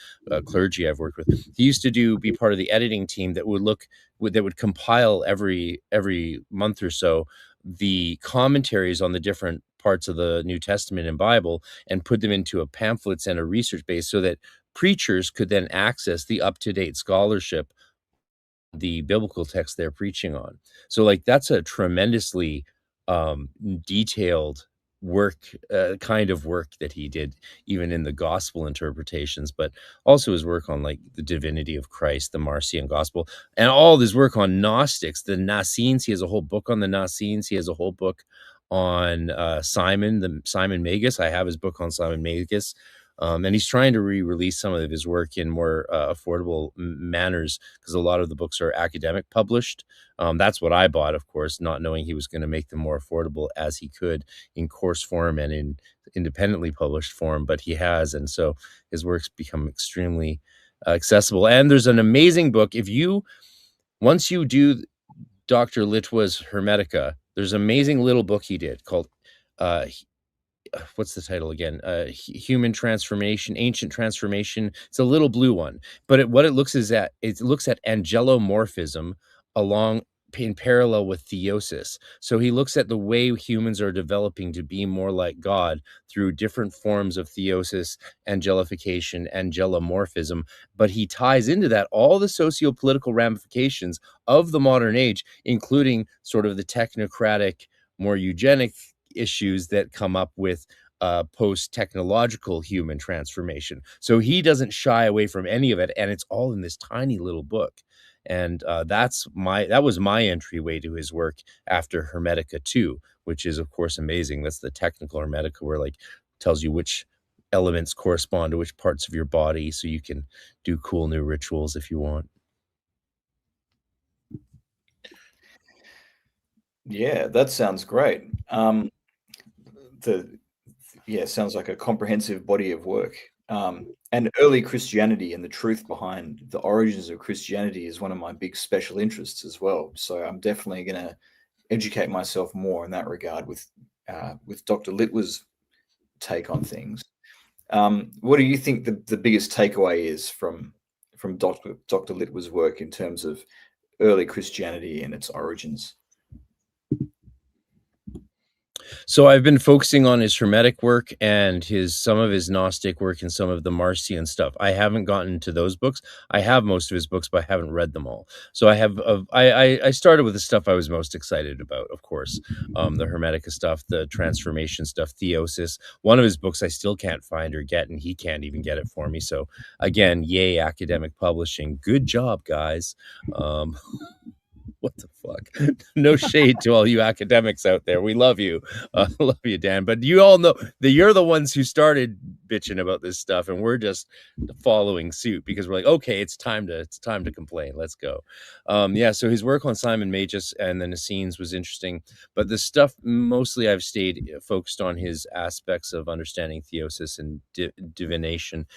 clergy I've worked with. He used to be part of the editing team that would compile every month or so the commentaries on the different parts of the New Testament and Bible, and put them into a pamphlets and a research base, so that preachers could then access the up-to-date scholarship, the biblical text they're preaching on. So like, that's a tremendously detailed work, kind of work that he did, even in the gospel interpretations, but also his work on like the divinity of Christ, the Marcion gospel, and all his work on Gnostics, the Nascenes. He has a whole book on the Nascenes. He has a whole book on Simon Magus. I have his book on Simon Magus. And he's trying to re-release some of his work in more affordable manners, because a lot of the books are academic published. That's what I bought, of course, not knowing he was going to make them more affordable as he could in course form and in independently published form, but he has. And so his works become extremely accessible. And there's an amazing book. Once you do Dr. Litwa's Hermetica, there's an amazing little book he did called, what's the title again? Human Transformation, Ancient Transformation. It's a little blue one, but what it looks at angelomorphism in parallel with theosis. So he looks at the way humans are developing to be more like God through different forms of theosis, angelification, angelomorphism. But he ties into that all the socio-political ramifications of the modern age, including sort of the technocratic, more eugenic issues that come up with post-technological human transformation. So he doesn't shy away from any of it, and it's all in this tiny little book. And that was my entryway to his work after Hermetica 2, which is of course amazing. That's the technical Hermetica, where like tells you which elements correspond to which parts of your body, so you can do cool new rituals if you want. Yeah, that sounds great. Sounds like a comprehensive body of work. And early Christianity and the truth behind the origins of Christianity is one of my big special interests as well. So I'm definitely going to educate myself more in that regard with Dr. Litwa's take on things. What do you think the biggest takeaway is from Dr. Litwa's work in terms of early Christianity and its origins? So I've been focusing on his Hermetic work and some of his Gnostic work and some of the Marcion stuff. I haven't gotten to those books. I have most of his books, but I haven't read them all. So I have. I started with the stuff I was most excited about, of course, the Hermetica stuff, the transformation stuff, Theosis. One of his books I still can't find or get, and he can't even get it for me. So again, yay, academic publishing. Good job, guys. What the fuck? No shade to all you academics out there. We love you. Love you, Dan. But you all know that you're the ones who started bitching about this stuff, and we're just following suit because we're like, okay, it's time to complain. Let's go. Yeah, so his work on Simon Magus and the Essenes was interesting. But the stuff mostly I've stayed focused on his aspects of understanding theosis and divinification.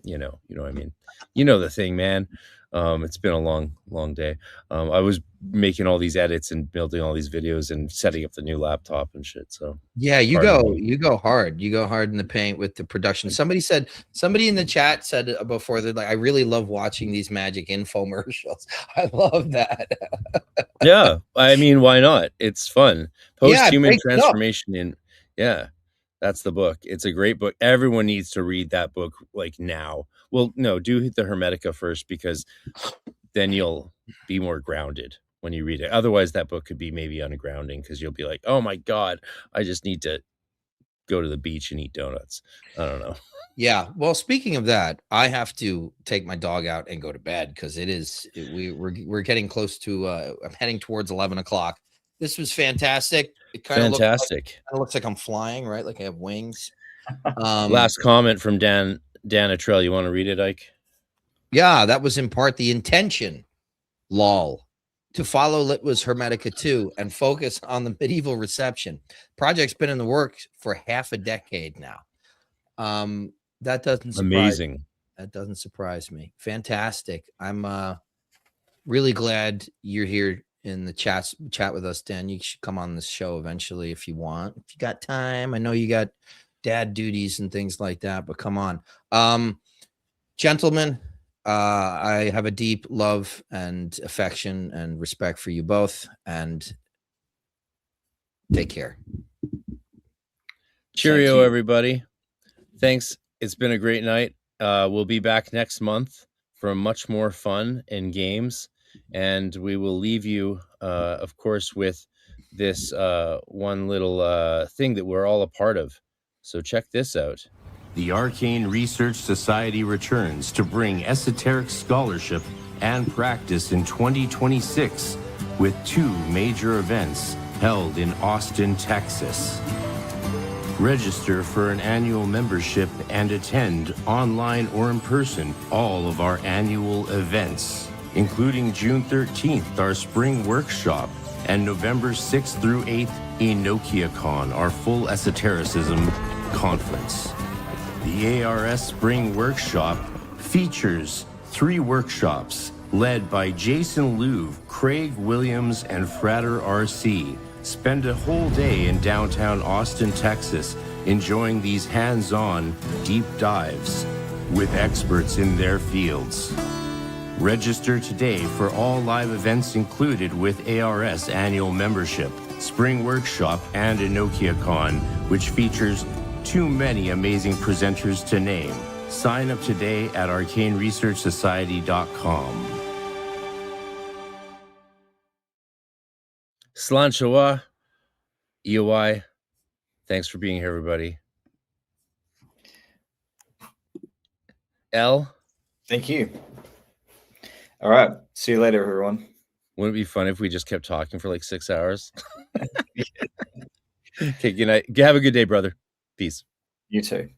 You know what I mean? You know the thing, man. It's been a long day. I was making all these edits and building all these videos and setting up the new laptop and shit. So yeah, you go hard in the paint with the production. Somebody in the chat said before that, like, I really love watching these magic infomercials. I love that. Yeah, I mean, why not? It's fun. Post-human transformation that's the book. It's a great book. Everyone needs to read that book like now. Well, no, do the Hermetica first, because then you'll be more grounded when you read it. Otherwise, that book could be maybe ungrounding because you'll be like, oh my God, I just need to go to the beach and eat donuts. I don't know. Yeah. Well, speaking of that, I have to take my dog out and go to bed because we're getting close to I'm heading towards 11 o'clock. This was fantastic. It kind of looks like I'm flying, right? Like I have wings. Last comment from Dan Atrell. You want to read it, Ike? Yeah, that was in part the intention, lol, to follow Litwa's Hermetica 2 and focus on the medieval reception. Project's been in the works for half a decade now. That doesn't surprise me. That doesn't surprise me. Fantastic. I'm really glad you're here in the chat with us, Dan. You should come on this show eventually if you want. If you got time. I know you got dad duties and things like that, but come on. Gentlemen, I have a deep love and affection and respect for you both, and take care. Cheerio, everybody. Thanks. It's been a great night. We'll be back next month for much more fun and games. And we will leave you, of course, with this one little thing that we're all a part of. So check this out. The Arcane Research Society returns to bring esoteric scholarship and practice in 2026 with 2 major events held in Austin, Texas. Register for an annual membership and attend online or in person all of our annual events, including June 13th, our spring workshop, and November 6th through 8th, EnokiaCon, our full esotericism conference. The ARS Spring Workshop features 3 workshops led by Jason Louv, Craig Williams, and Frater RC. Spend a whole day in downtown Austin, Texas, enjoying these hands-on deep dives with experts in their fields. Register today for all live events included with ARS annual membership, Spring Workshop, and EnokiaCon, which features too many amazing presenters to name. Sign up today at arcaneresearchsociety.com. Slanchawa, EOI, thanks for being here, everybody. L. Thank you. All right. See you later, everyone. Wouldn't it be fun if we just kept talking for like 6 hours? Okay, good night. Have a good day, brother. Peace. You too.